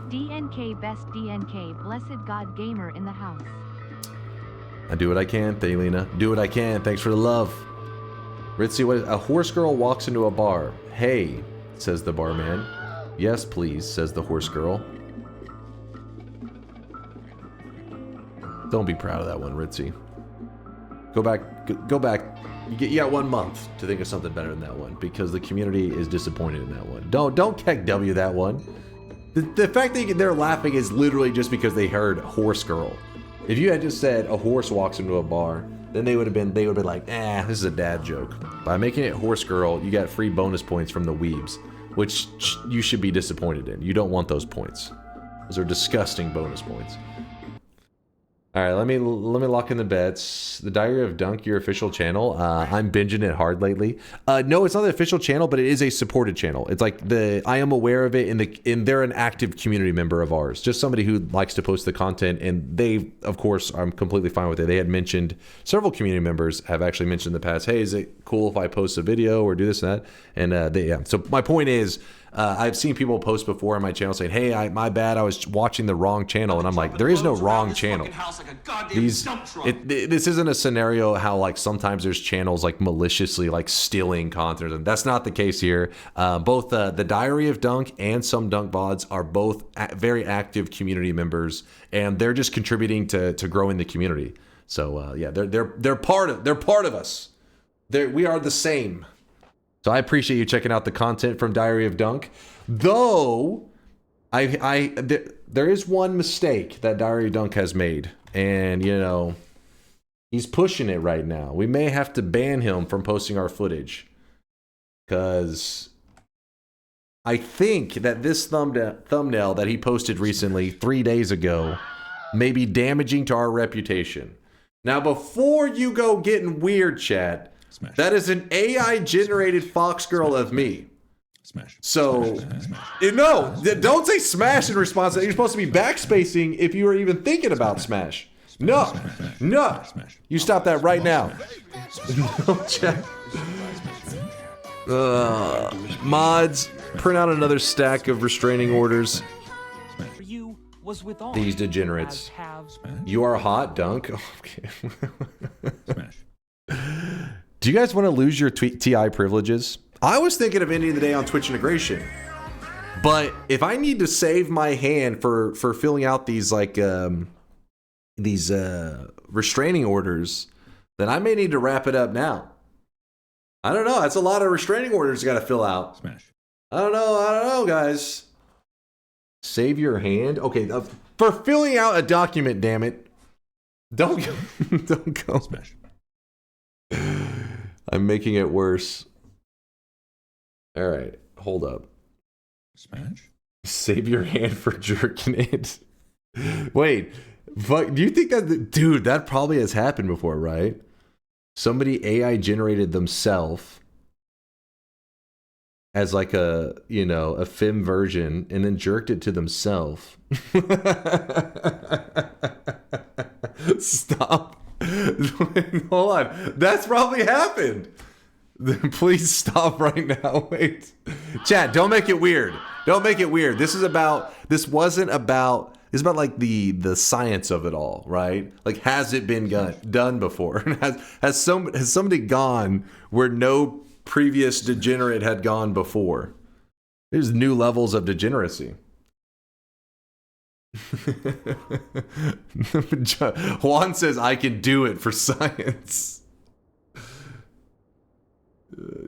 DNK best DNK blessed God gamer in the house. I do what I can, Thalina. Do what I can. Thanks for the love. Ritzy, what is a horse girl walks into a bar. Hey, says the barman. Yes, please, says the horse girl. Don't be proud of that one, Ritzy. Go back. You got 1 month to think of something better than that one, because the community is disappointed in that one. Don't Keck W that one. The fact that they're laughing is literally just because they heard horse girl. If you had just said a horse walks into a bar, then they would have been like, this is a dad joke. By making it horse girl, you got free bonus points from the weebs, which you should be disappointed in. You don't want those points. Those are disgusting bonus points. All right, let me lock in the bets. The Diary of Dunk, your official channel. I'm binging it hard lately. No, it's not the official channel, but it is a supported channel. It's like I am aware of it, and they're an active community member of ours. Just somebody who likes to post the content, and they, of course, I'm completely fine with it. They had mentioned, several community members have actually mentioned in the past, hey, is it cool if I post a video or do this and that? And yeah. So my point is, I've seen people post before on my channel saying, hey, my bad, I was watching the wrong channel. And I'm like, there is no wrong channel. This isn't a scenario how like sometimes there's channels like maliciously like stealing content. And that's not the case here. Both the Diary of Dunk and some Dunk VODs are both very active community members, and they're just contributing to growing the community. So yeah, they're part of us. We are the same. So I appreciate you checking out the content from Diary of Dunk. Though, there is one mistake that Diary of Dunk has made. And, you know, he's pushing it right now. We may have to ban him from posting our footage. Because I think that this thumbnail that he posted recently, 3 days ago, may be damaging to our reputation. Now, before you go getting weird, chat, smash. That is an AI-generated fox girl of me. Smash. So, smash. No, don't say smash in response to that. You're supposed to be backspacing if you were even thinking about smash. No, no. You stop that right now. No, chat. Mods, print out another stack of restraining orders. These degenerates. You are hot, Dunk. Okay. Smash. Do you guys want to lose your TI privileges? I was thinking of ending the day on Twitch integration. But if I need to save my hand for filling out these like these restraining orders, then I may need to wrap it up now. I don't know. That's a lot of restraining orders you got to fill out. Smash. I don't know, guys. Save your hand. Okay, for filling out a document, damn it. Don't go. Smash. I'm making it worse. All right, hold up. Smash. Save your hand for jerking it. Wait, fuck, do you think that, dude, that probably has happened before, right? Somebody AI generated themselves as like a, you know, a fem version and then jerked it to themselves. Stop. Hold on. That's probably happened. Please stop right now. Wait. Chat, don't make it weird. Don't make it weird. This is about like the science of it all, right? Like, has it been done before? has somebody gone where no previous degenerate had gone before? There's new levels of degeneracy. Juan says, I can do it for science.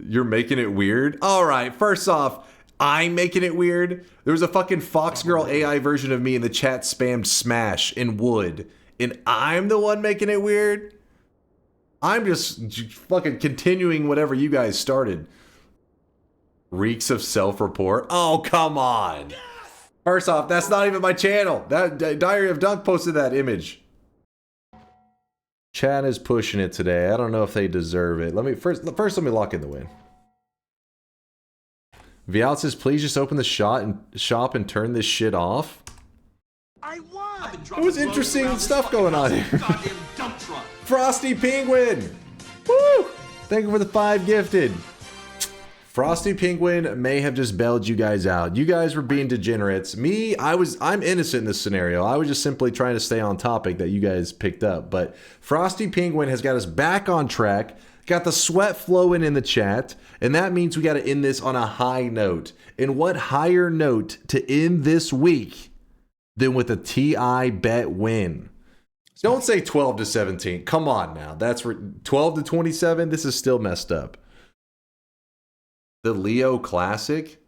You're making it weird? All right, first off, I'm making it weird. There was a fucking Fox Girl AI version of me in the chat spammed smash and wood, and I'm the one making it weird? I'm just fucking continuing whatever you guys started. Reeks of self-report? Oh, come on. First off, that's not even my channel. That Diary of Dunk posted that image. Chat is pushing it today. I don't know if they deserve it. First let me lock in the win. Vial says, please just open the shop and turn this shit off. I won. It was interesting stuff going on here. Frosty Penguin. Woo! Thank you for the 5 gifted. Frosty Penguin may have just bailed you guys out. You guys were being degenerates. Me, I'm innocent in this scenario. I was just simply trying to stay on topic that you guys picked up. But Frosty Penguin has got us back on track, got the sweat flowing in the chat, and that means we got to end this on a high note. And what higher note to end this week than with a TI bet win? Don't say 12 to 17. Come on now. That's 12 to 27. This is still messed up. The Leo Classic?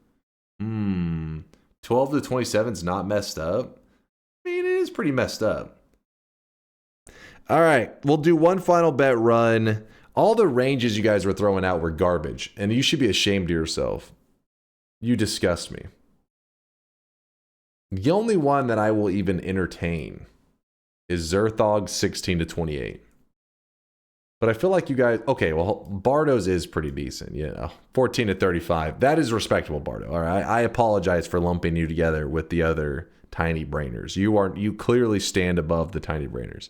12 to 27 is not messed up. I mean, it is pretty messed up. All right, we'll do one final bet run. All the ranges you guys were throwing out were garbage, and you should be ashamed of yourself. You disgust me. The only one that I will even entertain is Zerthog 16 to 28. But I feel like you guys... Okay, well, Bardo's is pretty decent, you know. 14 to 35. That is respectable, Bardo. All right, I apologize for lumping you together with the other tiny brainers. You clearly stand above the tiny brainers.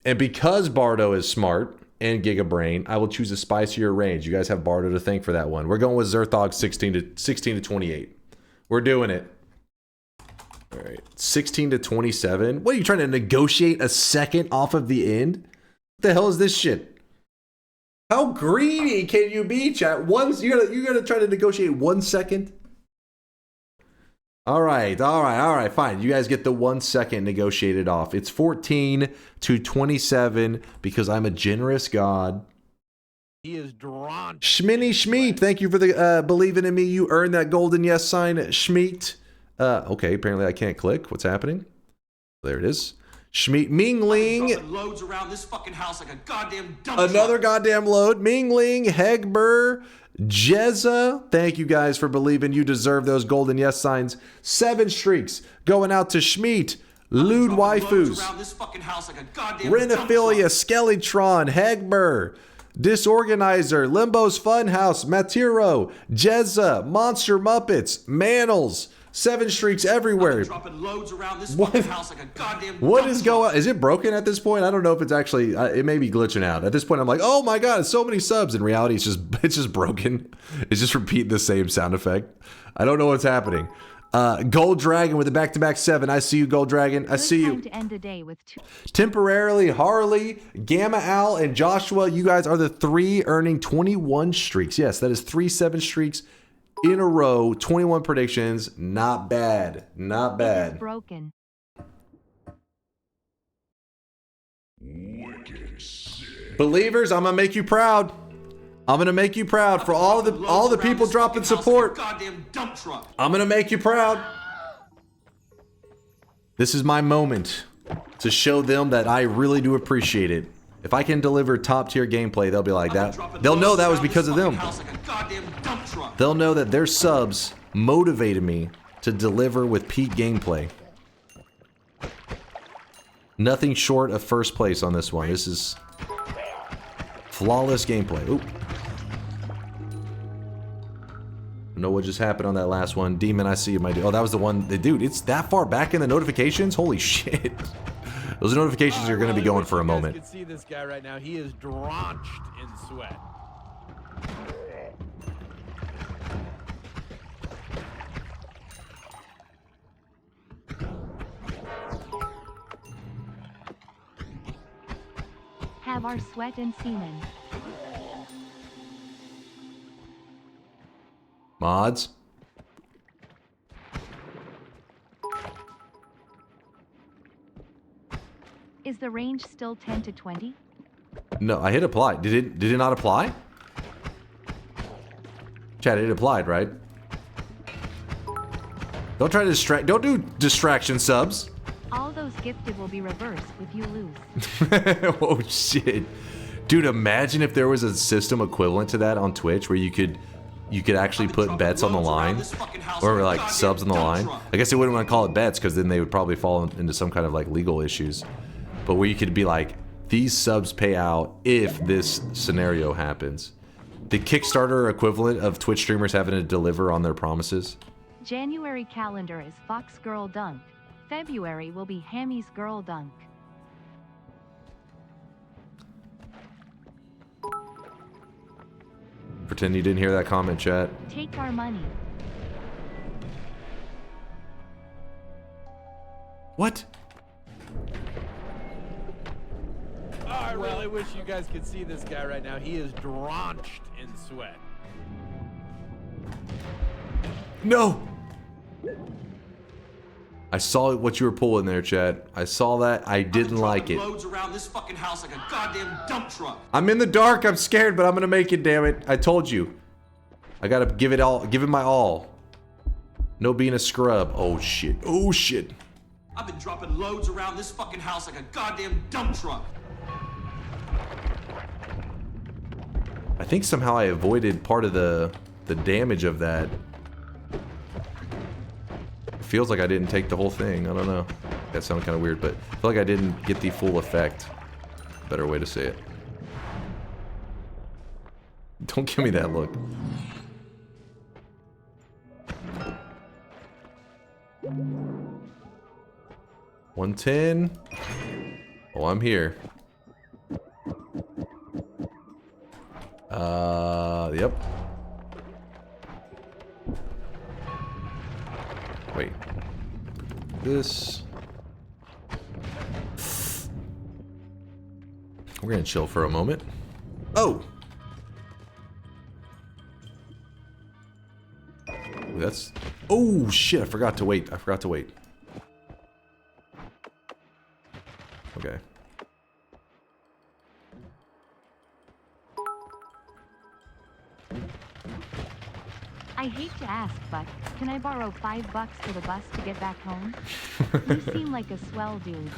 And because Bardo is smart and Gigabrain, I will choose a spicier range. You guys have Bardo to thank for that one. We're going with Zerthog 16 to 28. We're doing it. All right, 16 to 27. What are you trying to negotiate a second off of the end? What the hell is this shit? How greedy can you be, chat? You gotta try to negotiate 1 second. All right, fine. You guys get the 1 second negotiated off. It's 14 to 27 because I'm a generous god. He is drawn. Schminny Schmeet, thank you for the believing in me. You earned that golden yes sign, Schmeet. Okay, apparently I can't click. What's happening? There it is. Schmeet Mingling. Loads around this fucking house like a goddamn dump Another truck. goddamn load. Mingling, Hegber, Jezza. Thank you guys for believing. You deserve those golden yes signs. 7 streaks going out to Schmeet. Lewd Waifus. Renophilia, Skellytron, Hegber, Disorganizer, Limbo's Funhouse, Matiro, Jezza, Monster Muppets, Manals. 7 streaks everywhere. What is going on? Is it broken at this point? I don't know if it's actually, it may be glitching out. At this point, I'm like, oh my God, it's so many subs. In reality, it's just broken. It's just repeating the same sound effect. I don't know what's happening. Gold Dragon with a back-to-back 7. I see you, Gold Dragon. I see you. To end the day with 2. Temporarily, Harley, Gamma Al, and Joshua. You guys are the 3 earning 21 streaks. Yes, that is 3 7 streaks in a row, 21 predictions. Not bad. Not It is bad. broken. Believers, I'm gonna make you proud. I'm gonna make you proud for all the people dropping support. Goddamn dump truck. I'm gonna make you proud. This is my moment to show them that I really do appreciate it. If I can deliver top tier gameplay, they'll be like that. They'll know that was because of them. They'll know that their subs motivated me to deliver with peak gameplay. Nothing short of first place on this one. This is flawless gameplay. Oop. I don't know what just happened on that last one. Demon, I see you, my dude. Oh, that was the one. Dude, it's that far back in the notifications? Holy shit. Those notifications are going to be going for a moment. You can see this guy right now. He is drenched in sweat. Have our sweat and semen. Mods. Is the range still 10 to 20? No, I hit apply. Did it not apply? Chat, it applied, right? Don't try to distract. Don't do distraction subs. All those gifted will be reversed if you lose. Oh shit. Dude, imagine if there was a system equivalent to that on Twitch where you could actually put bets on the line, or like subs on the line. I guess they wouldn't want to call it bets because then they would probably fall into some kind of like legal issues. But where you could be like, these subs pay out if this scenario happens. The Kickstarter equivalent of Twitch streamers having to deliver on their promises. January calendar is Fox Girl Dunk. February will be Hammy's Girl Dunk. Pretend you didn't hear that comment, chat. Take our money. What? I really wish you guys could see this guy right now. He is drenched in sweat. No! I saw what you were pulling there, Chad. I saw that. I didn't like it. Loads around this fucking house like a goddamn dump truck. I'm in the dark. I'm scared, but I'm gonna make it, damn it. I told you. I gotta give it all. Give it my all. No being a scrub. Oh, shit. Oh, shit. I've been dropping loads around this fucking house like a goddamn dump truck. I think somehow I avoided part of the damage of that. It feels like I didn't take the whole thing. I don't know. That sounded kind of weird, but I feel like I didn't get the full effect. Better way to say it. Don't give me that look. $110. Oh, I'm here. Yep. Wait. This. We're gonna chill for a moment. Oh! That's... Oh, shit, I forgot to wait. I forgot to wait. Okay. I hate to ask, but can I borrow $5 for the bus to get back home? You seem like a swell dude.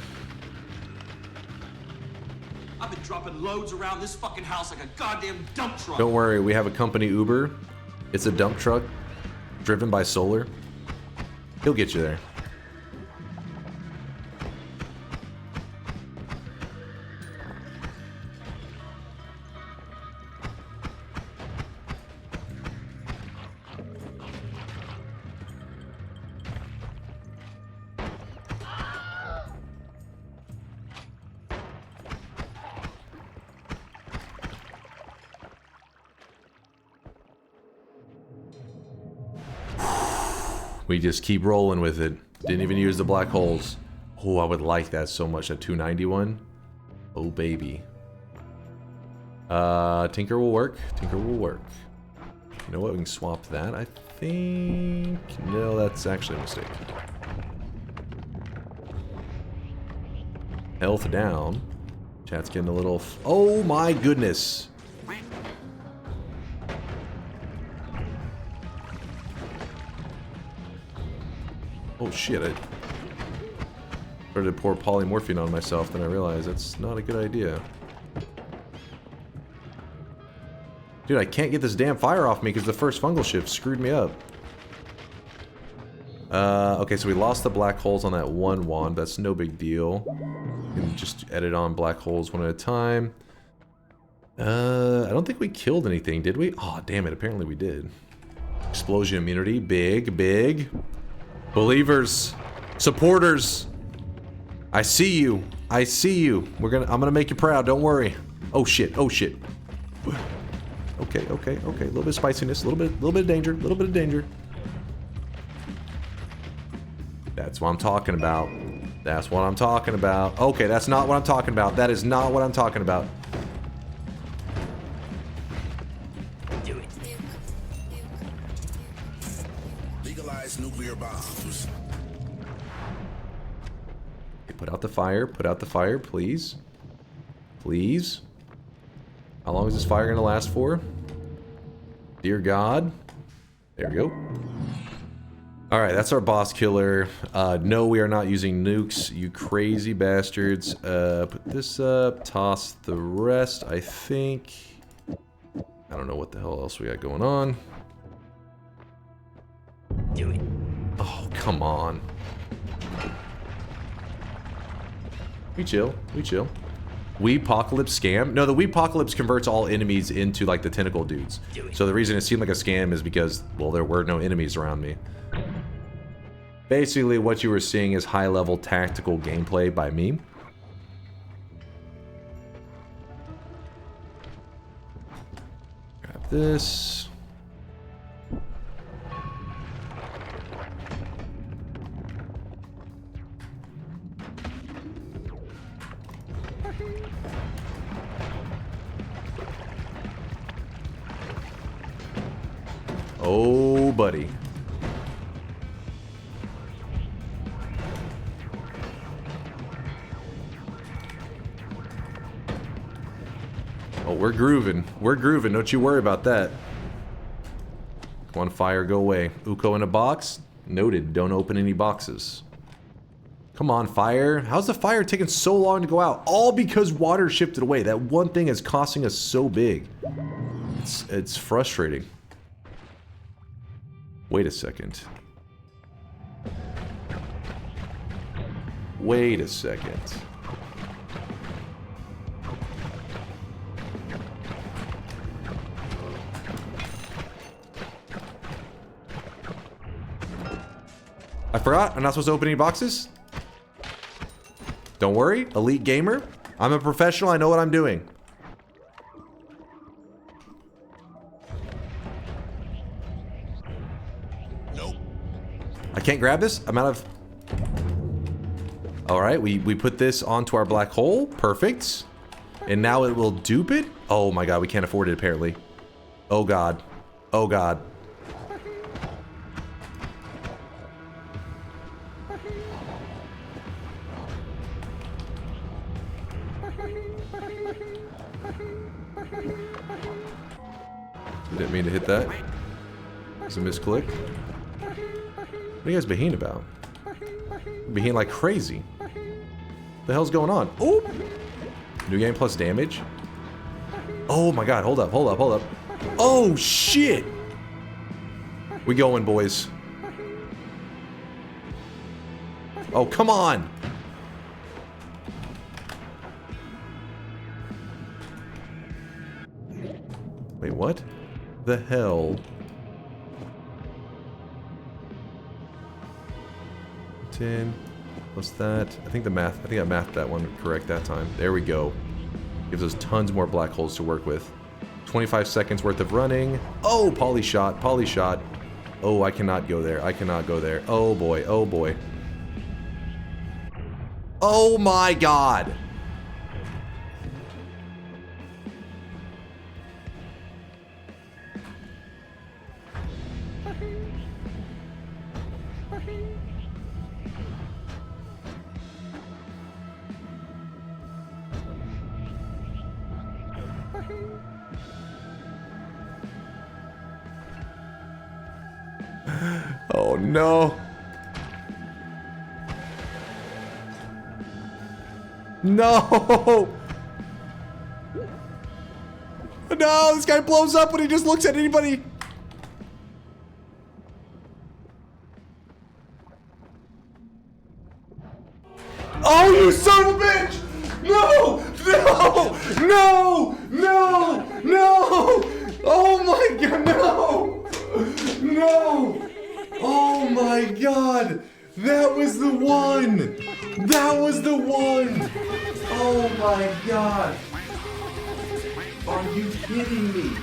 I've been dropping loads around this fucking house like a goddamn dump truck. Don't worry, we have a company, Uber. It's a dump truck driven by solar. He'll get you there. We just keep rolling with it. Didn't even use the black holes. Oh, I would like that so much. A 291. Oh, baby. Tinker will work. Tinker will work. You know what? We can swap that, I think... No, that's actually a mistake. Health down. Chat's getting a little... Oh my goodness! Oh shit, I started to pour polymorphine on myself, then I realized that's not a good idea. Dude, I can't get this damn fire off me because the first fungal shift screwed me up. Okay, so we lost the black holes on that one wand. That's no big deal. We can just edit on black holes one at a time. I don't think we killed anything, did we? Oh, damn it. Apparently we did. Explosion immunity. Big, big. Believers. Supporters. I see you. I see you. I'm gonna make you proud. Don't worry. Oh, shit. Oh, shit. Okay, okay, okay. A little bit of spiciness. A little bit of danger. A little bit of danger. That's what I'm talking about. That's what I'm talking about. Okay, that's not what I'm talking about. That is not what I'm talking about. Do it. Legalize nuclear bombs. Okay, put out the fire. Put out the fire, please. Please. How long is this fire going to last for? Dear God. There we go. Alright, that's our boss killer. No, we are not using nukes, you crazy bastards. Put this up, toss the rest, I think. I don't know what the hell else we got going on. Do it. Oh, come on. We chill, we chill. WIPocalypse scam? No, the WIPocalypse converts all enemies into like the tentacle dudes. So the reason it seemed like a scam is because, well, there were no enemies around me. Basically, what you were seeing is high-level tactical gameplay by me. Grab this. Oh, buddy. Oh, we're grooving. We're grooving. Don't you worry about that. Come on, fire, go away. Uko in a box? Noted. Don't open any boxes. Come on, fire. How's the fire taking so long to go out? All because water shifted away. That one thing is costing us so big. It's frustrating. Wait a second. Wait a second. I forgot. I'm not supposed to open any boxes. Don't worry. Elite gamer. I'm a professional. I know what I'm doing. Nope. I can't grab this. I'm out of... Alright, we put this onto our black hole. Perfect. And now it will dupe it? Oh my god, we can't afford it apparently. Oh god. Oh god. Didn't mean to hit that. It's a misclick. What are you guys being about? Being like crazy. What the hell's going on? Oh! New game plus damage? Oh my god, hold up, hold up, hold up. Oh shit! We going, boys. Oh, come on! Wait, what? The hell? 10 plus that. I think I mathed that one correct that time. There we go. Gives us tons more black holes to work with. 25 seconds worth of running. Oh, poly shot, poly shot. Oh, I cannot go there. I cannot go there. Oh boy, oh boy. Oh my god! Oh no. No! No, this guy blows up when he just looks at anybody. Oh, you son of a bitch! No! No! No! No! No! Oh my god, no! No! Oh my god! That was the one! That was the one! Oh my god! Are you kidding me?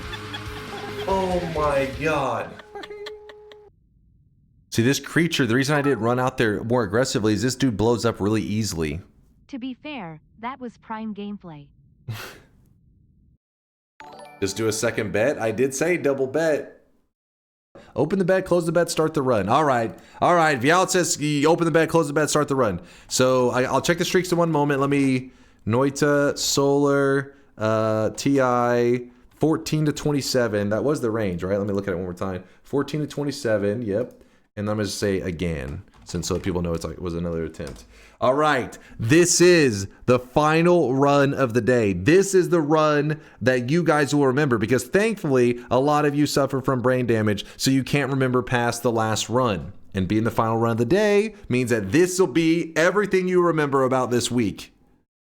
Oh my god. See, this creature, the reason I didn't run out there more aggressively is this dude blows up really easily. To be fair, that was prime gameplay. Just do a second bet? I did say double bet. Open the bet, close the bet, start the run. All right. All right. Vial says you open the bet, close the bet, start the run. So I'll check the streaks in one moment. Let me... Noita, Solar, TI, 14 to 27. That was the range, right? Let me look at it one more time. 14 to 27. Yep. And I'm going to say again, since so people know it was another attempt. All right. This is the final run of the day. This is the run that you guys will remember because thankfully, a lot of you suffer from brain damage, so you can't remember past the last run. And being the final run of the day means that this will be everything you remember about this week.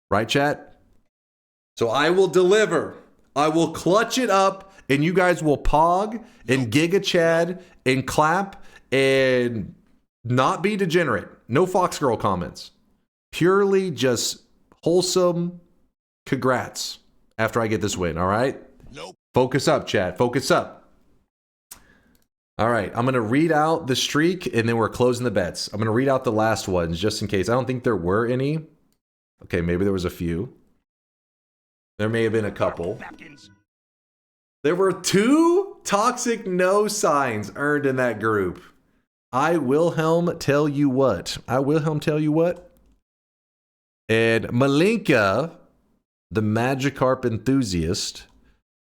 Right, chat? So I will deliver. I will clutch it up, and you guys will pog and Giga Chad and clap and not be degenerate. No Fox Girl comments. Purely just wholesome congrats after I get this win, all right? Nope. Focus up, chat. Focus up. All right, I'm going to read out the streak, and then we're closing the bets. I'm going to read out the last ones just in case. I don't think there were any. Okay, maybe there was a few. There may have been a couple. There were 2 toxic no signs earned in that group. I Wilhelm tell you what. I Wilhelm tell you what. And Malinka, the Magikarp enthusiast.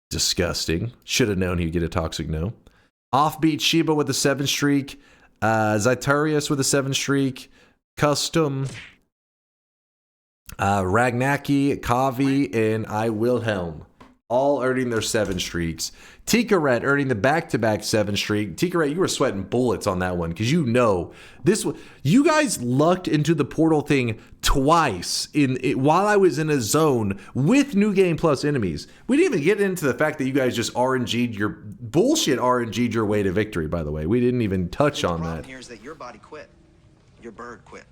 Disgusting. Should have known he'd get a toxic no. Offbeat Shiba with a 7 streak. Zytarius with a 7 streak. Custom. Ragnaki, Kavi, and I Wilhelm. All earning their 7 streaks. Tikaret earning the back-to-back 7 streak. Tikaret, you were sweating bullets on that one because you know this. You guys lucked into the portal thing twice while I was in a zone with New Game Plus enemies. We didn't even get into the fact that you guys just RNG'd your bullshit RNG'd your way to victory. By the way, we didn't even touch on that. The problem here is that your body quit, your bird quit,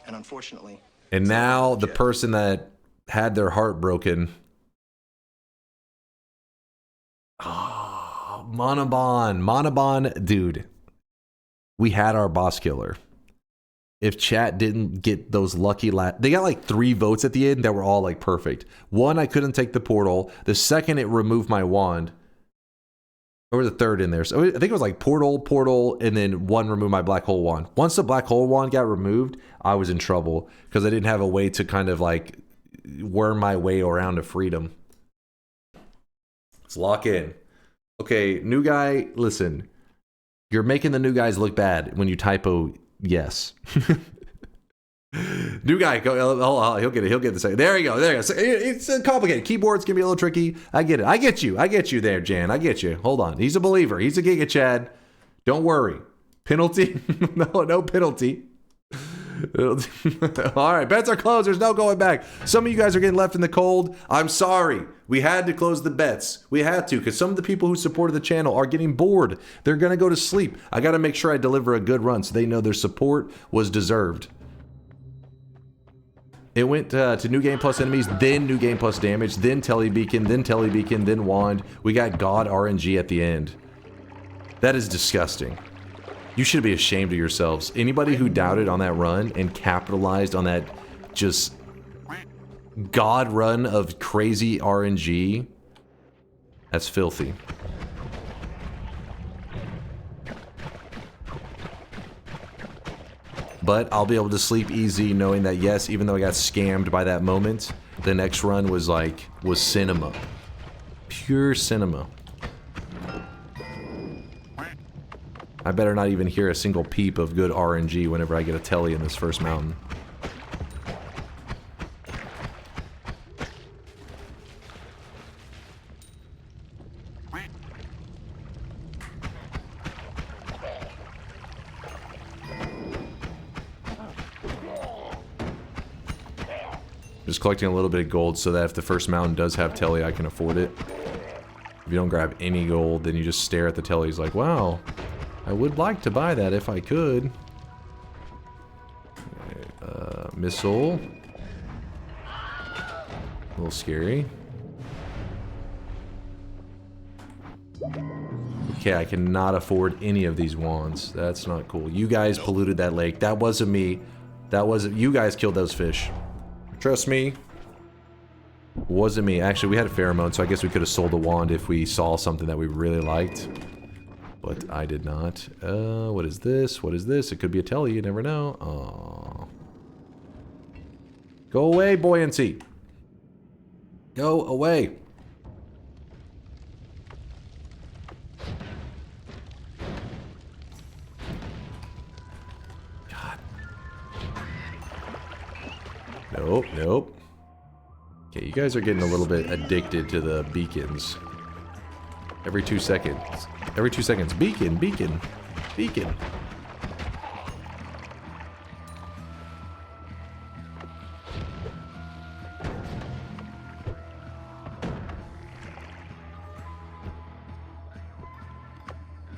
and unfortunately. And now the person that had their heart broken. Oh, Monobon, dude. We had our boss killer. If chat didn't get those lucky they got like 3 votes at the end that were all like perfect. One, I couldn't take the portal. The second, it removed my wand. Or the third in there. So I think it was like portal, and then 1 removed my black hole wand. Once the black hole wand got removed, I was in trouble because I didn't have a way to kind of like worm my way around to freedom. Let's lock in. Okay, new guy, listen. You're making the new guys look bad when you typo yes. New guy, go. He'll get it. He'll get the second. There you go. There you go. So it's complicated. Keyboards can be a little tricky. I get it. I get you there, Jan. I get you. Hold on. He's a believer. He's a Giga Chad. Don't worry. Penalty? No penalty. All right, bets are closed. There's no going back. Some of you guys are getting left in the cold. I'm sorry. We had to close the bets. We had to because some of the people who supported the channel are getting bored. They're going to go to sleep. I got to make sure I deliver a good run so they know their support was deserved. It went to New Game Plus enemies, then New Game Plus damage, then Telebeacon, then Wand. We got God RNG at the end. That is disgusting. You should be ashamed of yourselves. Anybody who doubted on that run and capitalized on that just God run of crazy RNG, that's filthy. But I'll be able to sleep easy knowing that, yes, even though I got scammed by that moment, the next run was cinema. Pure cinema. I better not even hear a single peep of good RNG whenever I get a telly in this first mountain. Just collecting a little bit of gold so that if the first mountain does have telly, I can afford it. If you don't grab any gold, then you just stare at the tellies like, wow, I would like to buy that if I could. Missile. A little scary. Okay, I cannot afford any of these wands. That's not cool. You guys polluted that lake. That wasn't me. That wasn't... You guys killed those fish. Trust me. Wasn't me. Actually, we had a pheromone, so I guess we could have sold the wand if we saw something that we really liked. But I did not. What is this? What is this? It could be a telly. You never know. Aww. Go away, buoyancy. Go away. Nope, nope. Okay, you guys are getting a little bit addicted to the beacons. Every 2 seconds. Every 2 seconds. Beacon, beacon, beacon.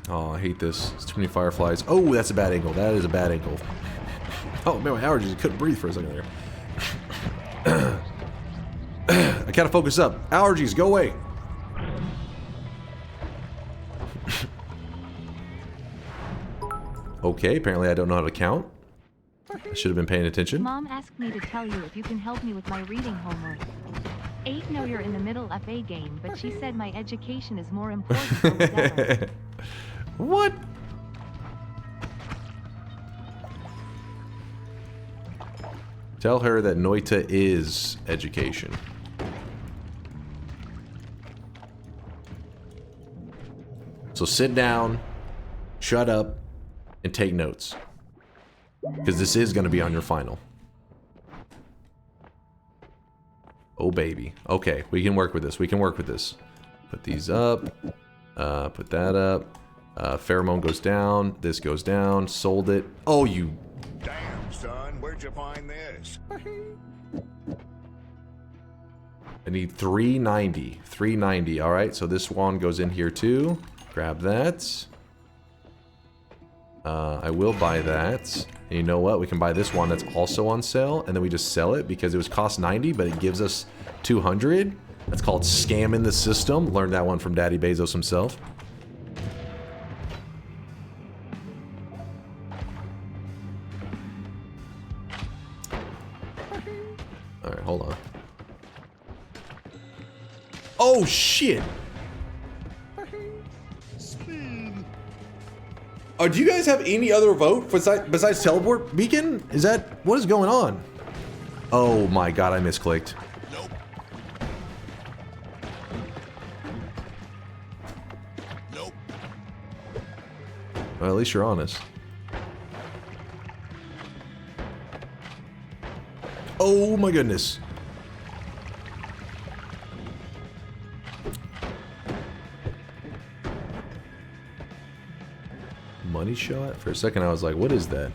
Oh, I hate this. It's too many fireflies. Oh, that's a bad angle. That is a bad angle. Oh, man, my allergies. I couldn't breathe for a second there. I gotta focus up. Allergies, go away. Okay, apparently I don't know how to count. I should have been paying attention. Mom asked me to tell you if you can help me with my reading homework. 8 know you're in the middle of a game, but she said my education is more important than whatever. What? Tell her that Noita is education. So sit down, shut up, and take notes. Because this is going to be on your final. Oh, baby. Okay, we can work with this. We can work with this. Put these up. Put that up. Pheromone goes down. This goes down. Sold it. Oh, you... Damn, son, where'd you find this? I need 390. 390. All right, so this wand goes in here too. Grab that. I will buy that. And you know what? We can buy this one that's also on sale, and then we just sell it because it was cost 90, but it gives us 200. That's called scamming the system. Learned that one from Daddy Bezos himself. Alright, hold on. Oh, shit! Oh, do you guys have any other vote besides teleport beacon? Is that... What is going on? Oh my god, I misclicked. Nope. Nope. Well, at least you're honest. Oh my goodness. Money shot? For a second I was like, what is that?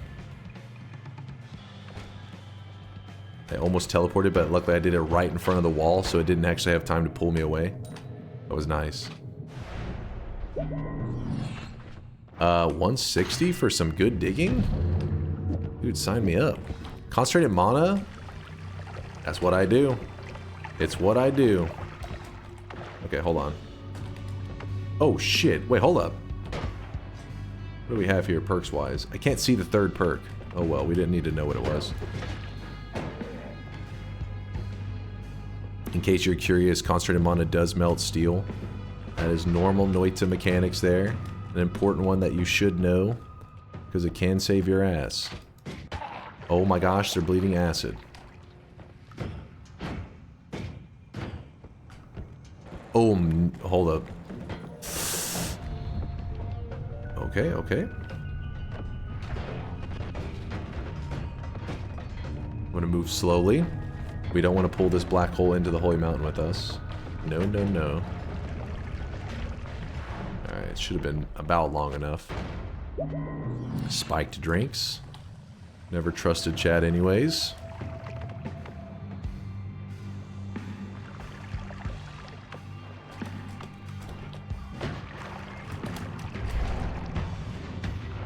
I almost teleported, but luckily I did it right in front of the wall, so it didn't actually have time to pull me away. That was nice. 160 for some good digging? Dude, sign me up. Concentrated mana? That's what I do. It's what I do. Okay, hold on. Oh shit, wait, hold up. What do we have here perks-wise? I can't see the third perk. Oh well, we didn't need to know what it was. In case you're curious, concentrated mana does melt steel. That is normal Noita mechanics there. An important one that you should know, because it can save your ass. Oh my gosh, they're bleeding acid. Oh, hold up. Okay, okay. want to move slowly. We don't want to pull this black hole into the holy mountain with us. No, no, no. Alright, it should have been about long enough. Spiked drinks. Never trusted Chad anyways.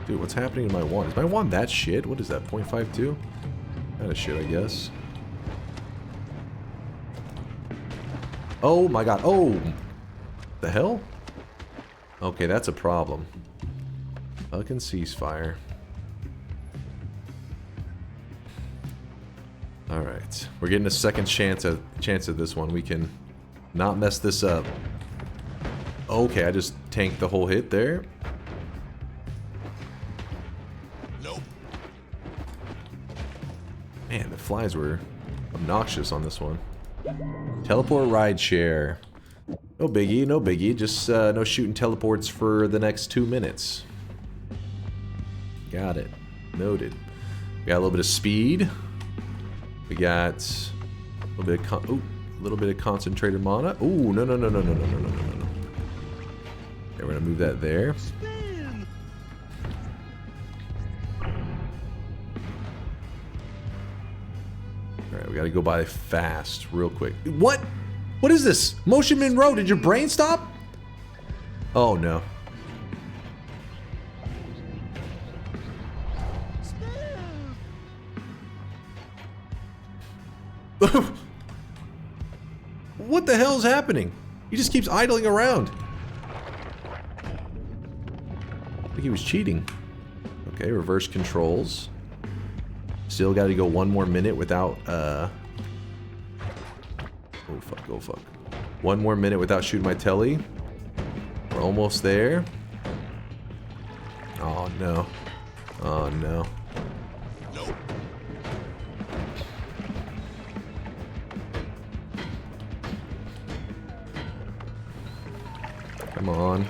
Dude, what's happening to my wand? Is my wand that shit? What is that, 0.52? Kind of shit, I guess. Oh my god. Oh! The hell? Okay, that's a problem. Fucking ceasefire. Alright. We're getting a second chance at this one. We can not mess this up. Okay, I just tanked the whole hit there. Man, the flies were obnoxious on this one. Teleport ride share. No biggie, no biggie. Just no shooting teleports for the next 2 minutes. Got it. Noted. We got a little bit of speed. We got a little bit of concentrated mana. Ooh, no, no, no, no, no, no, no, no, no, no. Okay, we're gonna move that there. Alright, we gotta go by fast, real quick. What? What is this? Motion Monroe, did your brain stop? Oh no. What the hell is happening? He just keeps idling around. I think he was cheating. Okay, reverse controls. Still got to go 1 more minute without, oh fuck, oh fuck. 1 more minute without shooting my telly. We're almost there. Oh no. Oh no. Nope. Come on.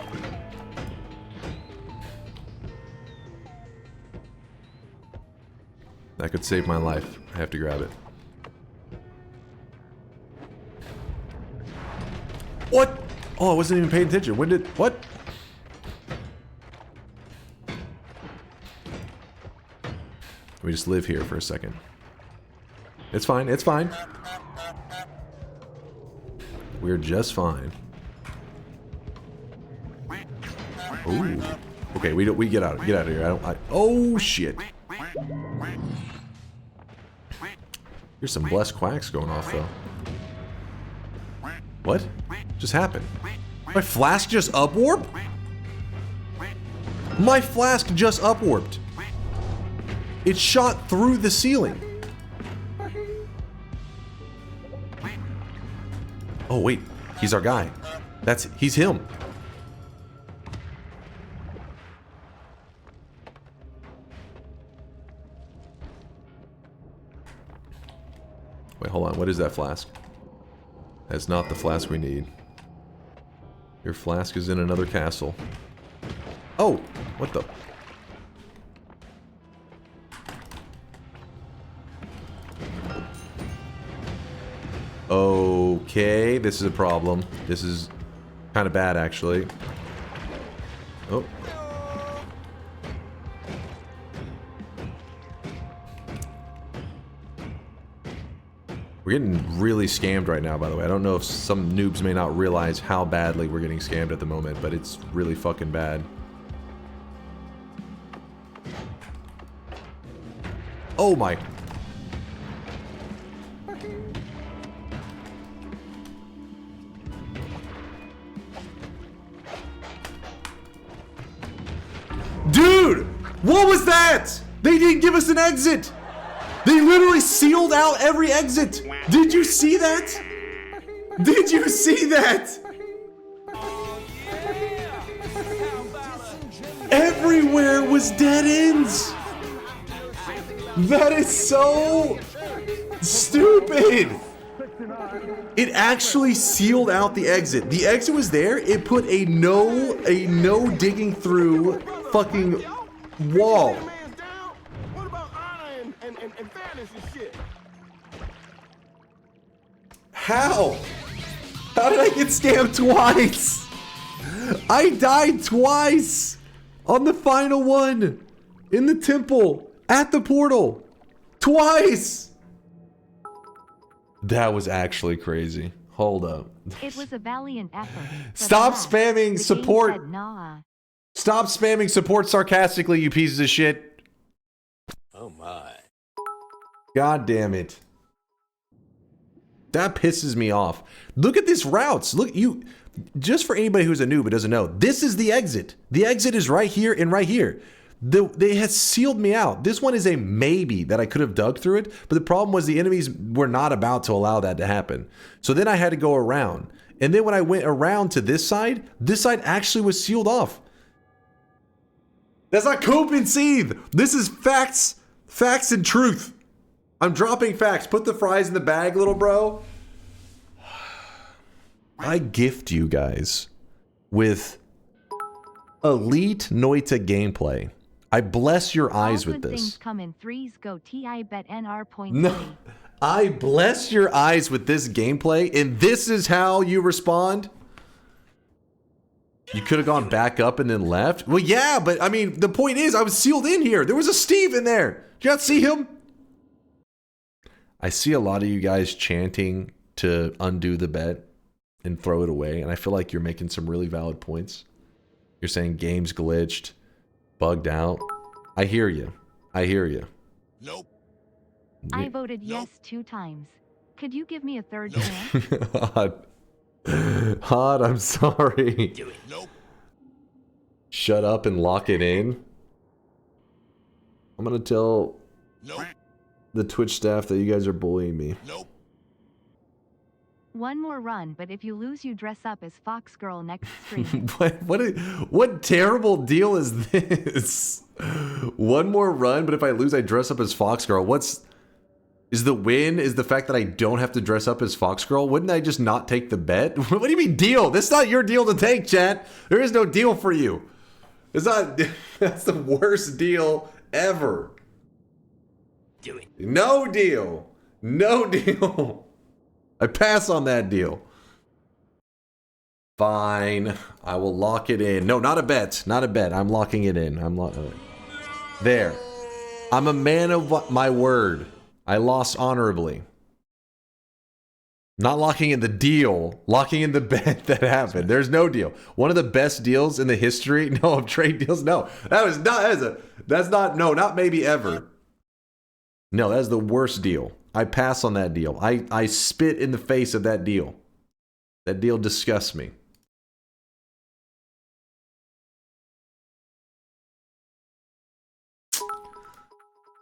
That could save my life. I have to grab it. What? Oh, I wasn't even paying attention. When did... What? Let me just live here for a second. It's fine. It's fine. We're just fine. Ooh. Okay, we get out of here. Oh shit. Here's some blessed quacks going off though. What just happened? My flask just upwarped? My flask just upwarped. It shot through the ceiling. Oh wait, he's our guy. He's him. Wait, hold on. What is that flask? That's not the flask we need. Your flask is in another castle. Oh! What the... Okay, this is a problem. This is kind of bad, actually. Oh. We're getting really scammed right now, by the way. I don't know if some noobs may not realize how badly we're getting scammed at the moment, but it's really fucking bad. Oh my... Dude! What was that? They didn't give us an exit! They literally sealed out every exit! Did you see that? Did you see that? Everywhere was dead ends! That is so stupid! It actually sealed out the exit. The exit was there, it put a no digging through fucking wall. How? How did I get scammed twice? I died twice on the final one in the temple at the portal. Twice. That was actually crazy. Hold up. It was a valiant effort. Stop alas, spamming the support. game said nah. Stop spamming support sarcastically, you pieces of shit. Oh my. God damn it. That pisses me off. Look at these routes. Look, you. Just for anybody who's a noob but doesn't know, this is the exit. The exit is right here and right here. They had sealed me out. This one is a maybe that I could have dug through it, but the problem was the enemies were not about to allow that to happen. So then I had to go around. And then when I went around to this side actually was sealed off. That's not cope and seethe. This is facts. Facts and truth. I'm dropping facts. Put the fries in the bag, little bro. I gift you guys with elite Noita gameplay. I bless your eyes with this. Things come in threes. Go TI bet NR point No, I bless your eyes with this gameplay, and this is how you respond. You could have gone back up and then left. Well, yeah, but I mean, the point is, I was sealed in here. There was a Steve in there. Did you not see him? I see a lot of you guys chanting to undo the bet and throw it away, and I feel like you're making some really valid points. You're saying game's glitched, bugged out. I hear you. I hear you. Nope. I voted yes 2 times. Could you give me a third chance? Hot, I'm sorry. Nope. Shut up and lock it in. I'm gonna tell the Twitch staff that you guys are bullying me. Nope. One more run, but if you lose, you dress up as Fox Girl next stream. What terrible deal is this? One more run, but if I lose, I dress up as Fox Girl. Is the win is the fact that I don't have to dress up as Fox Girl? Wouldn't I just not take the bet? What do you mean deal? That's not your deal to take, chat. There is no deal for you. It's not. That's the worst deal ever. No deal. No deal. I pass on that deal. Fine. I will lock it in. No, not a bet. Not a bet. I'm locking it in. There. I'm a man of my word. I lost honorably. Not locking in the deal. Locking in the bet that happened. There's no deal. One of the best deals in the history. No, of trade deals. No. That's not, no, not maybe ever. No, that's the worst deal. I pass on that deal. I spit in the face of that deal. That deal disgusts me.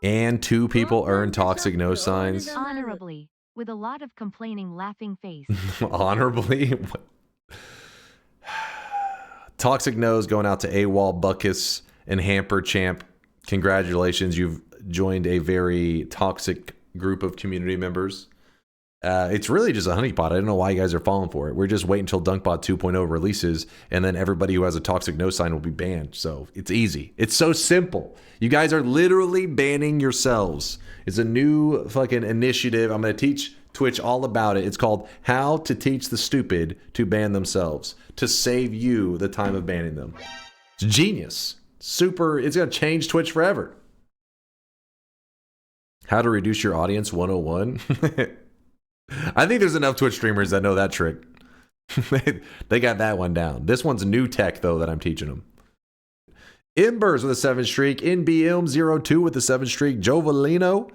And 2 people earn toxic no signs. Honorably, with a lot of complaining laughing face. Honorably? Toxic no's going out to AWOL, Buckus, and Hamper Champ. Congratulations, you've joined a very toxic group of community members. It's really just a honeypot. I don't know why you guys are falling for it. We're just waiting until DunkBot 2.0 releases, and then everybody who has a toxic no sign will be banned. So it's easy. It's so simple. You guys are literally banning yourselves. It's a new fucking initiative. I'm going to teach Twitch all about it. It's called How to Teach the Stupid to Ban Themselves, to save you the time of banning them. It's genius. Super. It's going to change Twitch forever. How to reduce your audience 101. I think there's enough Twitch streamers that know that trick. They got that one down. This one's new tech, though, that I'm teaching them. Embers with a 7 streak. NBM02 with a 7 streak. Jovalino.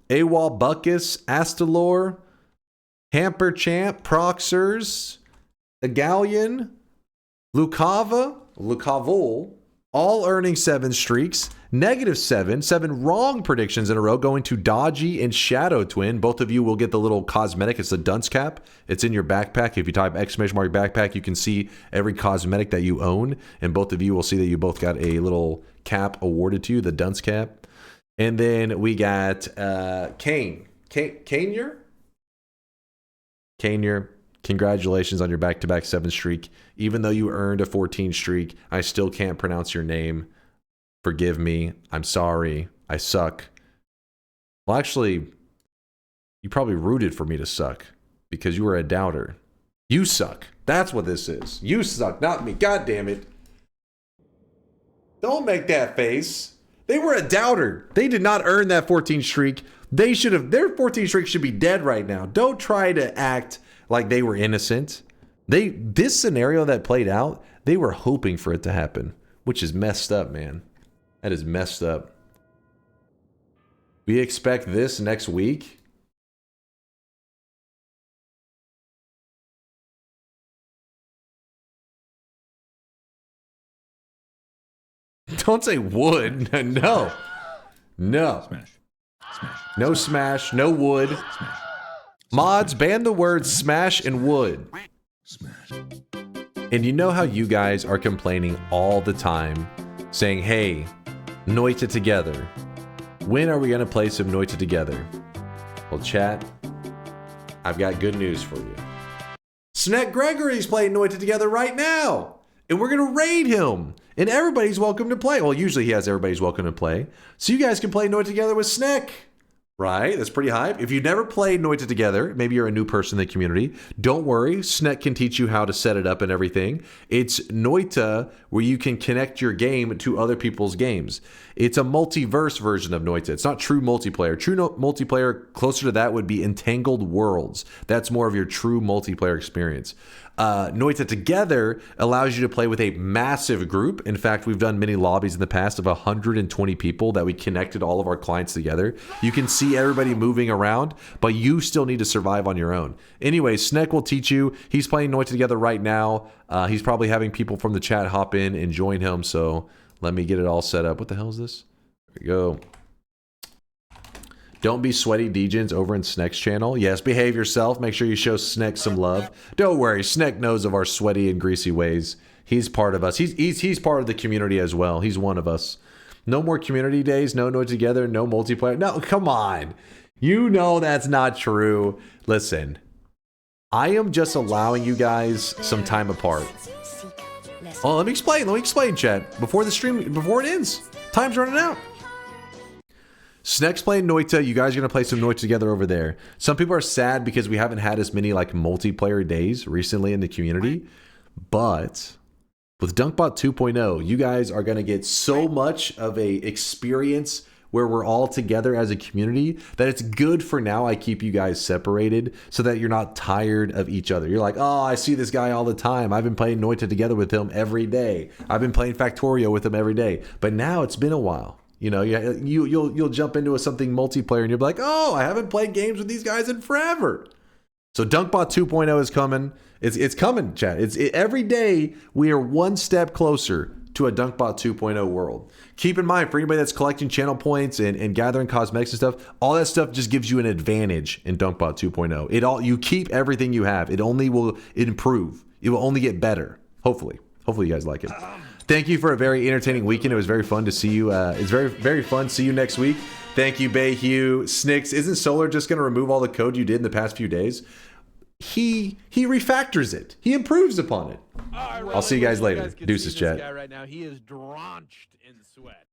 AWOL Buckus. Astalor. Hamper Champ. Proxers. Egalian. Lucavol. All earning 7 streaks. -7. 7 wrong predictions in a row going to Dodgy and Shadow Twin. Both of you will get the little cosmetic. It's the dunce cap. It's in your backpack. If you type exclamation mark backpack, you can see every cosmetic that you own. And both of you will see that you both got a little cap awarded to you, the dunce cap. And then we got Kane. Kanier? Congratulations on your back-to-back 7 streak. Even though you earned a 14 streak, I still can't pronounce your name. Forgive me. I'm sorry. I suck. Well, actually, you probably rooted for me to suck. because you were a doubter. You suck. That's what this is. You suck, not me. God damn it. Don't make that face. They were a doubter. They did not earn that 14 streak. They should have. Their 14 streak should be dead right now. Don't try to act like they were innocent. This scenario that played out, they were hoping for it to happen, which is messed up, man. That is messed up. We expect this next week. Don't say wood. No. No. Smash. Smash. No smash. No wood. Smash. Mods, ban the words smash and wood. Smash. And you know how you guys are complaining all the time, saying, hey, Noita together. When are we going to play some Noita together? Well, chat, I've got good news for you. Sneck Gregory's playing Noita together right now. And we're going to raid him. And everybody's welcome to play. Well, usually he has everybody's welcome to play. So you guys can play Noita together with Sneck. Right? That's pretty hype. If you've never played Noita together, maybe you're a new person in the community, don't worry. Sneck can teach you how to set it up and everything. It's Noita where you can connect your game to other people's games. It's a multiverse version of Noita. It's not true multiplayer. True multiplayer, closer to that would be Entangled Worlds. That's more of your true multiplayer experience. Noita Together allows you to play with a massive group. In fact, we've done many lobbies in the past of 120 people that we connected all of our clients together. You can see everybody moving around, but you still need to survive on your own. Anyway, Sneck will teach you. He's playing Noita Together right now. He's probably having people from the chat hop in and join him. So let me get it all set up. What the hell is this? There we go. Don't be sweaty degens over in Sneck's channel. Yes, behave yourself. Make sure you show Sneck some love. Don't worry, Sneck knows of our sweaty and greasy ways. He's part of us. He's part of the community as well. He's one of us. No more community days. No Noita Together. No multiplayer. No, come on. You know that's not true. Listen, I am just allowing you guys some time apart. Oh, let me explain, chat. Before the stream, before it ends. Time's running out. Sneck's playing Noita. You guys are going to play some Noita together over there. Some people are sad because we haven't had as many like multiplayer days recently in the community. But with DunkBot 2.0, you guys are going to get so much of a experience where we're all together as a community that it's good for now. I keep you guys separated so that you're not tired of each other. You're like, oh, I see this guy all the time. I've been playing Noita together with him every day. I've been playing Factorio with him every day. But now it's been a while. You know, you'll jump into something multiplayer and you'll be like, oh, I haven't played games with these guys in forever. So DunkBot 2.0 is coming. It's coming, chat. Every day we are one step closer to a DunkBot 2.0 world. Keep in mind, for anybody that's collecting channel points and gathering cosmetics and stuff, all that stuff just gives you an advantage in DunkBot 2.0. You keep everything you have. It only will improve. It will only get better. Hopefully you guys like it. Thank you for a very entertaining weekend. It was very fun to see you. It's very, very fun to see you next week. Thank you, Bayhue. Snicks, isn't Solar just going to remove all the code you did in the past few days? He refactors it. He improves upon it. I'll see you guys later. Deuces, chat. Guy right now, he is drenched in sweat.